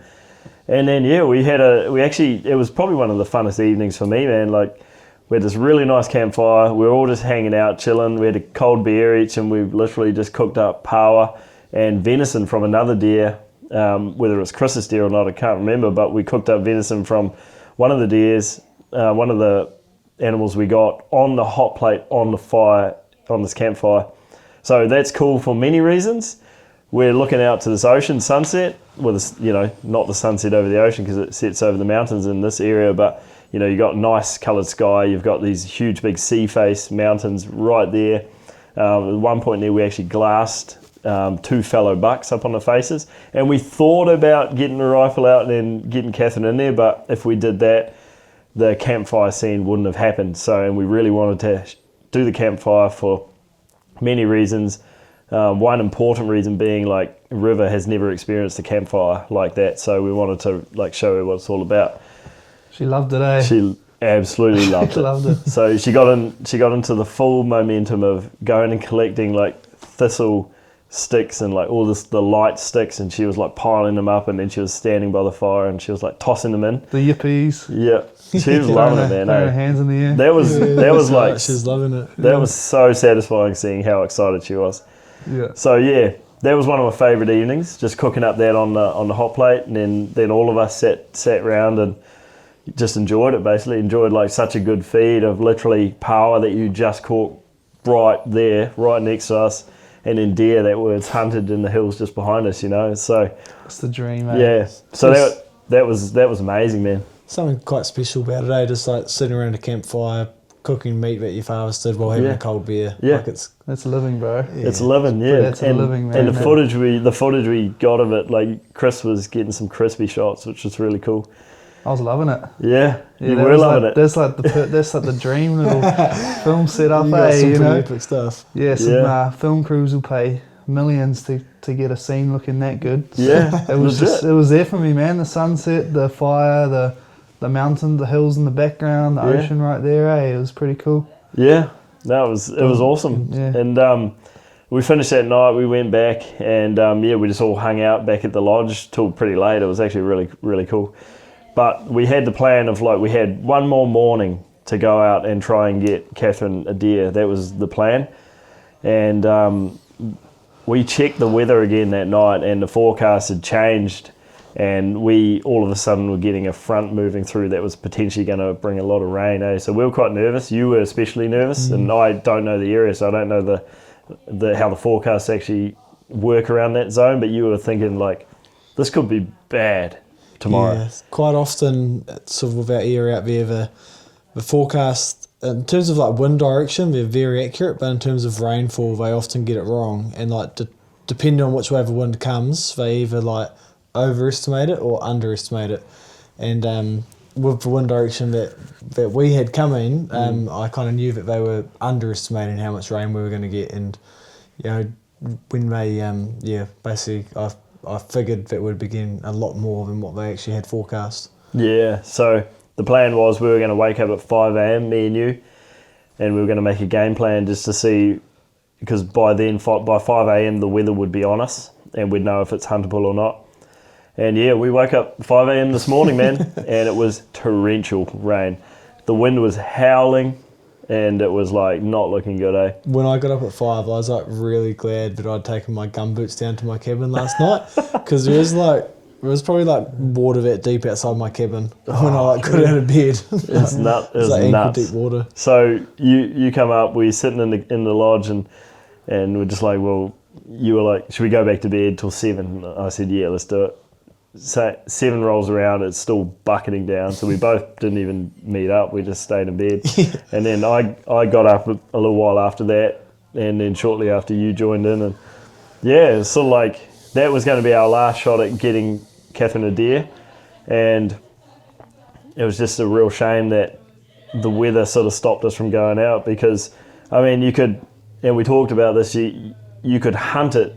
Speaker 1: And then it was probably one of the funnest evenings for me, man. Like, we had this really nice campfire. We were all just hanging out, chilling. We had a cold beer each, and we literally just cooked up power and venison from another deer, whether it was Chris's deer or not, I can't remember, but we cooked up venison from one of the deers, one of the animals we got on the hot plate on the fire, on this campfire. So that's cool for many reasons. We're looking out to this ocean sunset, well, not the sunset over the ocean because it sets over the mountains in this area, but you got nice coloured sky. You've got these huge big sea face mountains right there. At one point there we actually glassed 2 fallow bucks up on the faces, and we thought about getting the rifle out and then getting Catherine in there, but if we did that, the campfire scene wouldn't have happened. So, and we really wanted to do the campfire for many reasons. One important reason being, like, River has never experienced a campfire like that, so we wanted to, like, show her what it's all about.
Speaker 2: She loved it, eh?
Speaker 1: She absolutely loved it.
Speaker 2: Loved it.
Speaker 1: So she got into the full momentum of going and collecting, like, thistle sticks and, like, all the light sticks, and she was, like, piling them up, and then she was standing by the fire and she was, like, tossing them in.
Speaker 2: The yippies.
Speaker 1: Yeah, she was loving it, man.
Speaker 2: Throwing her hands in the air.
Speaker 1: That was like,
Speaker 3: she's loving it.
Speaker 1: that was so satisfying seeing how excited she was.
Speaker 2: Yeah.
Speaker 1: So that was one of my favourite evenings, just cooking up that on the hot plate, and then all of us sat round and just enjoyed it. Basically, enjoyed, like, such a good feed of literally power that you just caught right there, right next to us, and then deer that was hunted in the hills just behind us. So
Speaker 2: It's the dream, eh?
Speaker 1: yeah. So that was amazing, man.
Speaker 3: Something quite special about it, eh? Just like sitting around a campfire, cooking meat that you've harvested while having a cold beer.
Speaker 1: Yeah.
Speaker 3: Like it's
Speaker 2: That's living, bro.
Speaker 1: It's living, yeah.
Speaker 2: That's a living, man.
Speaker 1: And the footage we got of it, like, Chris was getting some crispy shots, which was really cool.
Speaker 2: I was loving it.
Speaker 1: Yeah, you
Speaker 2: that
Speaker 1: were
Speaker 2: was
Speaker 1: loving
Speaker 2: like,
Speaker 1: it.
Speaker 2: That's like the dream little film setup,
Speaker 3: you got
Speaker 2: eh?
Speaker 3: some
Speaker 2: You
Speaker 3: pretty
Speaker 2: know?
Speaker 3: epic stuff.
Speaker 2: Yeah, some
Speaker 1: Yeah.
Speaker 2: film crews will pay millions to get a scene looking that good.
Speaker 1: Yeah,
Speaker 2: It was
Speaker 1: legit.
Speaker 2: it was there for me, man. The sunset, the fire, the mountain, the hills in the background, the ocean right there, eh? It was pretty cool.
Speaker 1: Yeah, it was awesome.
Speaker 2: Yeah.
Speaker 1: And we finished that night. We went back, and we just all hung out back at the lodge till pretty late. It was actually really, really cool. But we had the plan of, like, we had one more morning to go out and try and get Catherine a deer. That was the plan. And we checked the weather again that night, and the forecast had changed, and we all of a sudden were getting a front moving through that was potentially going to bring a lot of rain, eh? So we were quite nervous. You were especially nervous, and I don't know the area, so I don't know how the forecasts actually work around that zone, but you were thinking, like, this could be bad tomorrow.
Speaker 3: Yeah, quite often, sort of with our area out there, the forecast, in terms of, like, wind direction, they're very accurate, but in terms of rainfall, they often get it wrong. And, like, depending on which way the wind comes, they either, like, overestimate it or underestimate it. And with the wind direction that we had coming, I kind of knew that they were underestimating how much rain we were going to get. And, when they basically I figured that would be getting a lot more than what they actually had forecast.
Speaker 1: Yeah, so the plan was we were going to wake up at 5 a.m, me and you, and we were going to make a game plan just to see, because by then, by 5 a.m, the weather would be on us, and we'd know if it's huntable or not. And yeah, we woke up 5 a.m. this morning, man, and it was torrential rain. The wind was howling, and it was like not looking good, eh?
Speaker 3: When I got up at 5, I was like really glad that I'd taken my gumboots down to my cabin last night, because there was probably like water that deep outside my cabin when I like got out of bed.
Speaker 1: It's nuts. It was
Speaker 3: like
Speaker 1: nuts.
Speaker 3: ankle deep water.
Speaker 1: So you come up, we're sitting in the lodge, and we're just like, well, you were like, should we go back to bed till 7? I said, yeah, let's do it. So 7 rolls around, it's still bucketing down, so we both didn't even meet up, we just stayed in bed. And then I got up a little while after that, and then shortly after you joined in, and yeah, it's sort of like that was going to be our last shot at getting Catherine a deer, and it was just a real shame that the weather sort of stopped us from going out, because I mean, you could, and we talked about this, you could hunt it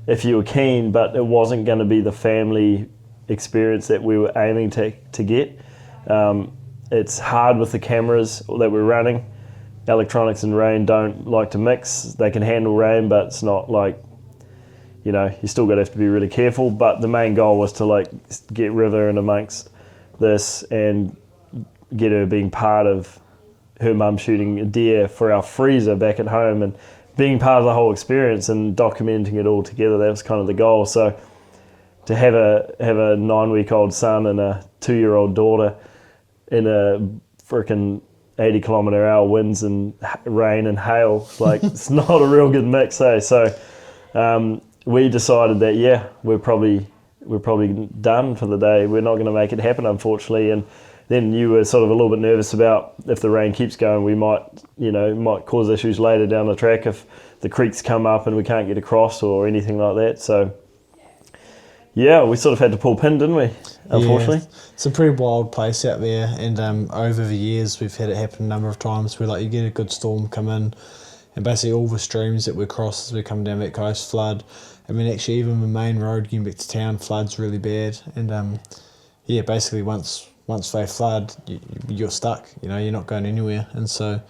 Speaker 1: if you were keen, but it wasn't going to be the family experience that we were aiming to get. It's hard with the cameras that we're running. Electronics and rain don't like to mix. They can handle rain, but it's not like, you know, you still got to have to be really careful. But the main goal was to like get River in amongst this and get her being part of her mum shooting a deer for our freezer back at home, and being part of the whole experience and documenting it all together. That was kind of the goal. So to have a 9-week-old son and a 2-year-old daughter in a freaking 80-kilometre-hour winds and rain and hail, like it's not a real good mix, eh? So we decided that we're probably done for the day. We're not going to make it happen, unfortunately. And then you were sort of a little bit nervous about if the rain keeps going, we might cause issues later down the track if the creeks come up and we can't get across or anything like that. So yeah, we sort of had to pull pin, didn't we? Unfortunately.
Speaker 3: Yeah, it's a pretty wild place out there, and over the years we've had it happen a number of times where like you get a good storm come in, and basically all the streams that we cross as we come down that coast flood. I mean, actually even the main road getting back to town floods really bad, and basically once they flood, you're stuck. You know, you're not going anywhere. And so,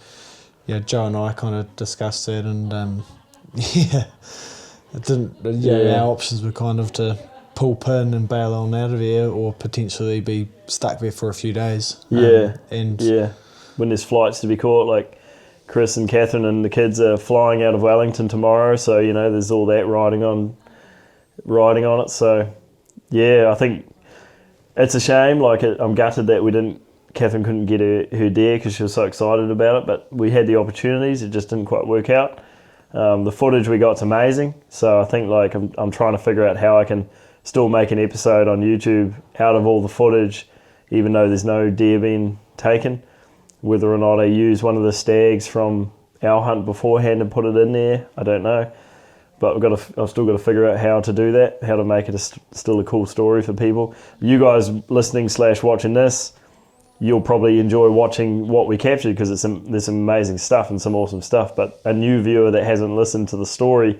Speaker 3: yeah, Joe and I kind of discussed that, and it didn't. Our options were kind of to pull pin and bail on out of there, or potentially be stuck there for a few days. When there's flights to be caught, like Chris and Catherine and the kids are flying out of Wellington tomorrow, so you know there's all that riding on it. So yeah, I think it's a shame. Like I'm gutted that Catherine couldn't get her deer because she was so excited about it, but we had the opportunities. It just didn't quite work out. The footage we got's amazing, so I think like I'm trying to figure out how I can still make an episode on YouTube out of all the footage, even though there's no deer being taken. Whether or not I use one of the stags from our hunt beforehand and put it in there, I don't know. But I've still got to figure out how to do that, how to make it still a cool story for people. You guys listening / watching this, you'll probably enjoy watching what we captured, because there's some amazing stuff and some awesome stuff. But a new viewer that hasn't listened to the story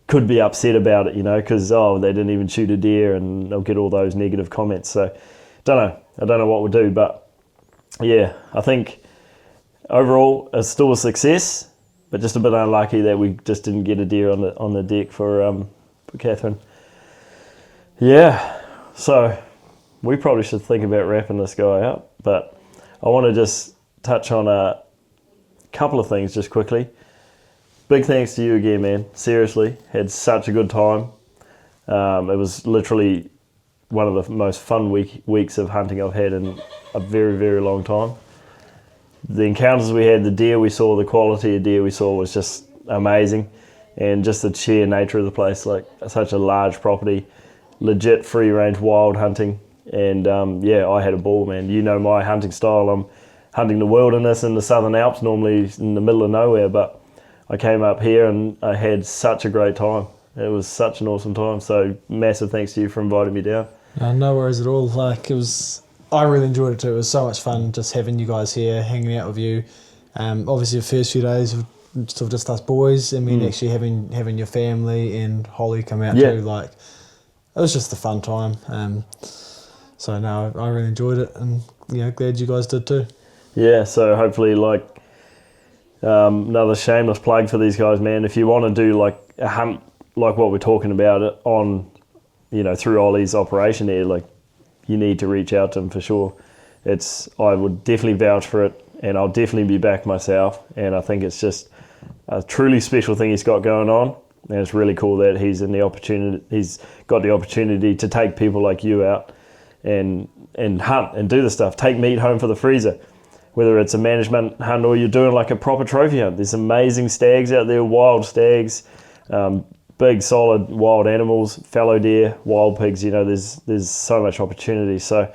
Speaker 3: could be upset about it, you know, because they didn't even shoot a deer, and they'll get all those negative comments. So I don't know what we'll do, but yeah, I think overall it's still a success, but just a bit unlucky that we just didn't get a deer on the deck for Catherine. Yeah, so we probably should think about wrapping this guy up, but I want to just touch on a couple of things just quickly. Big thanks to you again, man. Seriously, had such a good time. It was literally one of the most fun weeks of hunting I've had in a very, very long time. The encounters we had, the deer we saw, the quality of deer we saw was just amazing, and just the sheer nature of the place, like such a large property, legit free range wild hunting, and I had a ball, man. You know my hunting style. I'm hunting the wilderness in the Southern Alps, normally in the middle of nowhere, but I came up here and I had such a great time. It was such an awesome time. So massive thanks to you for inviting me down. No worries at all. I really enjoyed it too. It was so much fun just having you guys here, hanging out with you. Obviously the first few days have sort of just us boys. I mean, actually having your family and Holly come out
Speaker 1: Yeah.
Speaker 3: too, like, it was just a fun time. So no, I really enjoyed it, and glad you guys did too.
Speaker 1: Yeah, so hopefully, like, another shameless plug for these guys, man. If you want to do like a hunt, like what we're talking about it on, through Ollie's operation here, like, you need to reach out to him for sure. I would definitely vouch for it, and I'll definitely be back myself. And I think it's just a truly special thing he's got going on, and it's really cool that he's got the opportunity to take people like you out and hunt and do the stuff. Take meat home for the freezer. Whether it's a management hunt or you're doing like a proper trophy hunt. There's amazing stags out there, wild stags, big solid wild animals, fallow deer, wild pigs. There's so much opportunity. So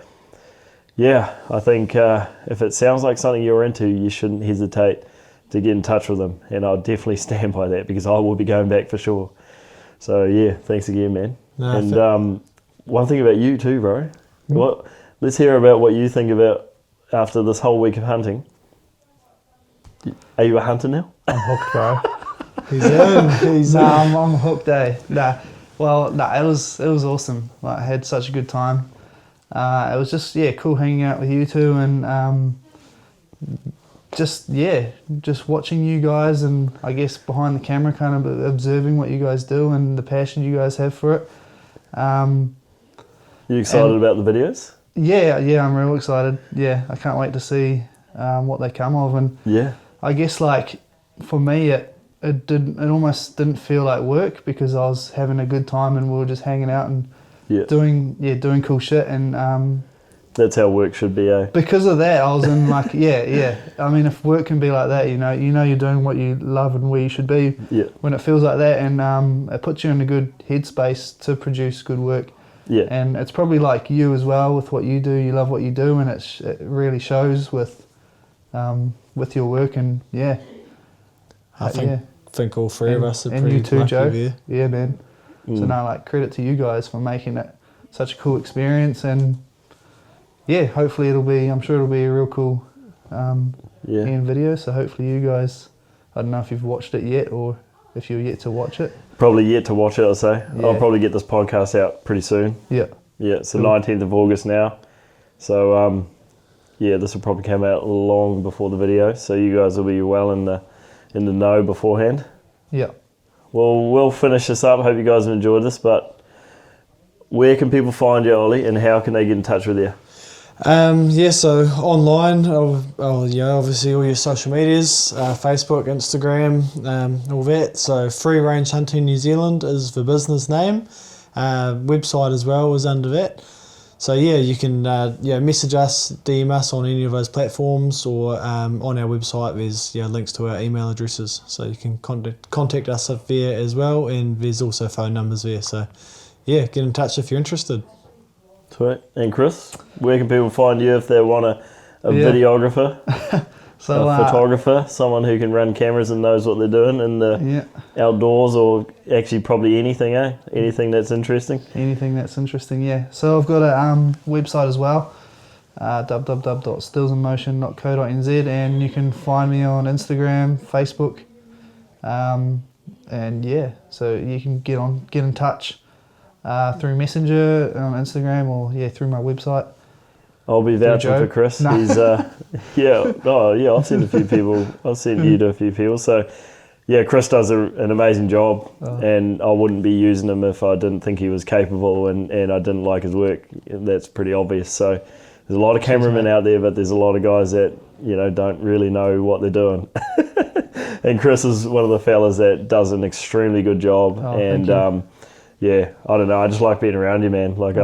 Speaker 1: yeah, I think if it sounds like something you're into, you shouldn't hesitate to get in touch with them. And I'll definitely stand by that, because I will be going back for sure. So yeah, thanks again, man.
Speaker 3: No,
Speaker 1: and one thing about you too, bro. Let's hear about what you think about after this whole week of hunting. Are you a hunter now?
Speaker 2: I'm hooked, bro.
Speaker 3: He's in.
Speaker 2: I'm hooked, eh? It was awesome. Like, I had such a good time. It was just cool hanging out with you two, and just watching you guys, and I guess behind the camera, kind of observing what you guys do and the passion you guys have for it.
Speaker 1: You excited about the videos?
Speaker 2: Yeah, I'm real excited. Yeah, I can't wait to see what they come of, and
Speaker 1: Yeah.
Speaker 2: I guess, like, for me, it almost didn't feel like work, because I was having a good time and we were just hanging out and doing cool shit, and
Speaker 1: That's how work should be, eh?
Speaker 2: because of that, I was in like, yeah. I mean, if work can be like that, you're doing what you love and where you should be.
Speaker 1: Yeah.
Speaker 2: When it feels like that, and it puts you in a good headspace to produce good work.
Speaker 1: Yeah.
Speaker 2: And it's probably like you as well with what you do. You love what you do, and it really shows with your work. And yeah,
Speaker 3: I think all three of us are
Speaker 2: and
Speaker 3: pretty
Speaker 2: you too,
Speaker 3: lucky
Speaker 2: Joe.
Speaker 3: there.
Speaker 2: Yeah, man. So no, like, credit to you guys for making it such a cool experience, and yeah, hopefully I'm sure it'll be a real cool end video. So hopefully you guys, I don't know if you've watched it yet or if you're yet to watch it.
Speaker 1: Probably yet to watch it, I'll say.
Speaker 2: Yeah.
Speaker 1: I'll probably get this podcast out pretty soon.
Speaker 2: Yeah.
Speaker 1: Yeah, it's the
Speaker 2: Cool.
Speaker 1: 19th of August now. So, this will probably come out long before the video. So you guys will be well in the know beforehand.
Speaker 2: Yeah.
Speaker 1: Well, we'll finish this up. Hope you guys have enjoyed this. But where can people find you, Ollie, and how can they get in touch with you?
Speaker 3: So online, obviously all your social medias, Facebook, Instagram, all that. So Free Range Hunting New Zealand is the business name. Website as well is under that. So yeah, you can message us, DM us on any of those platforms, or on our website there's links to our email addresses, so you can contact us up there as well, and there's also phone numbers there. So yeah, get in touch if you're interested.
Speaker 1: Sweet. And Chris, where can people find you if they want a videographer,
Speaker 2: So
Speaker 1: a photographer, someone who can run cameras and knows what they're doing in the outdoors, or actually probably anything, eh? Anything that's interesting?
Speaker 2: anything that's interesting, yeah. So I've got a website as well, www.stillsinmotion.co.nz, and you can find me on Instagram, Facebook, and yeah, so you can get in touch through Messenger on Instagram, or through my website.
Speaker 1: I'll be vouching for Chris.
Speaker 2: No.
Speaker 1: He's I've seen a few people. I've seen you to a few people. So yeah, Chris does an amazing job, and I wouldn't be using him if I didn't think he was capable and I didn't like his work. That's pretty obvious. So there's a lot of cameramen out there, but there's a lot of guys that don't really know what they're doing. And Chris is one of the fellas that does an extremely good job.
Speaker 2: Thank you.
Speaker 1: I don't know. I just like being around you, man. Like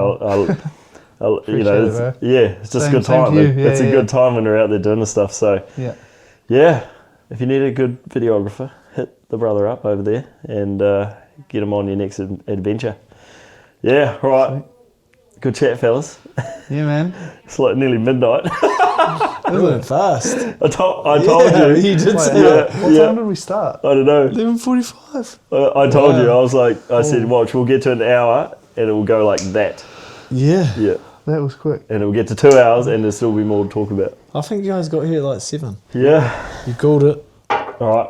Speaker 2: Appreciate it,
Speaker 1: it's just a good
Speaker 2: Same
Speaker 1: time.
Speaker 2: to you.
Speaker 1: It's a good time when we're out there doing the stuff. So
Speaker 2: yeah.
Speaker 1: If you need a good videographer, hit the brother up over there and get him on your next adventure. Yeah, all right.
Speaker 2: Sweet.
Speaker 1: Good chat, fellas.
Speaker 2: Yeah, man.
Speaker 1: It's like nearly midnight.
Speaker 3: It went fast.
Speaker 1: I told you.
Speaker 3: You did
Speaker 2: Wait,
Speaker 3: say
Speaker 2: what time did we start?
Speaker 1: I don't know.
Speaker 3: 11:45.
Speaker 1: I told you.
Speaker 3: Wow.
Speaker 1: I said, watch, we'll get to an hour and it will go like that.
Speaker 3: Yeah.
Speaker 1: Yeah.
Speaker 2: That was quick.
Speaker 1: And it will get to 2 hours and there'll still be more to talk about.
Speaker 3: I think you guys got here at like 7.
Speaker 1: Yeah.
Speaker 3: You called it.
Speaker 1: All right.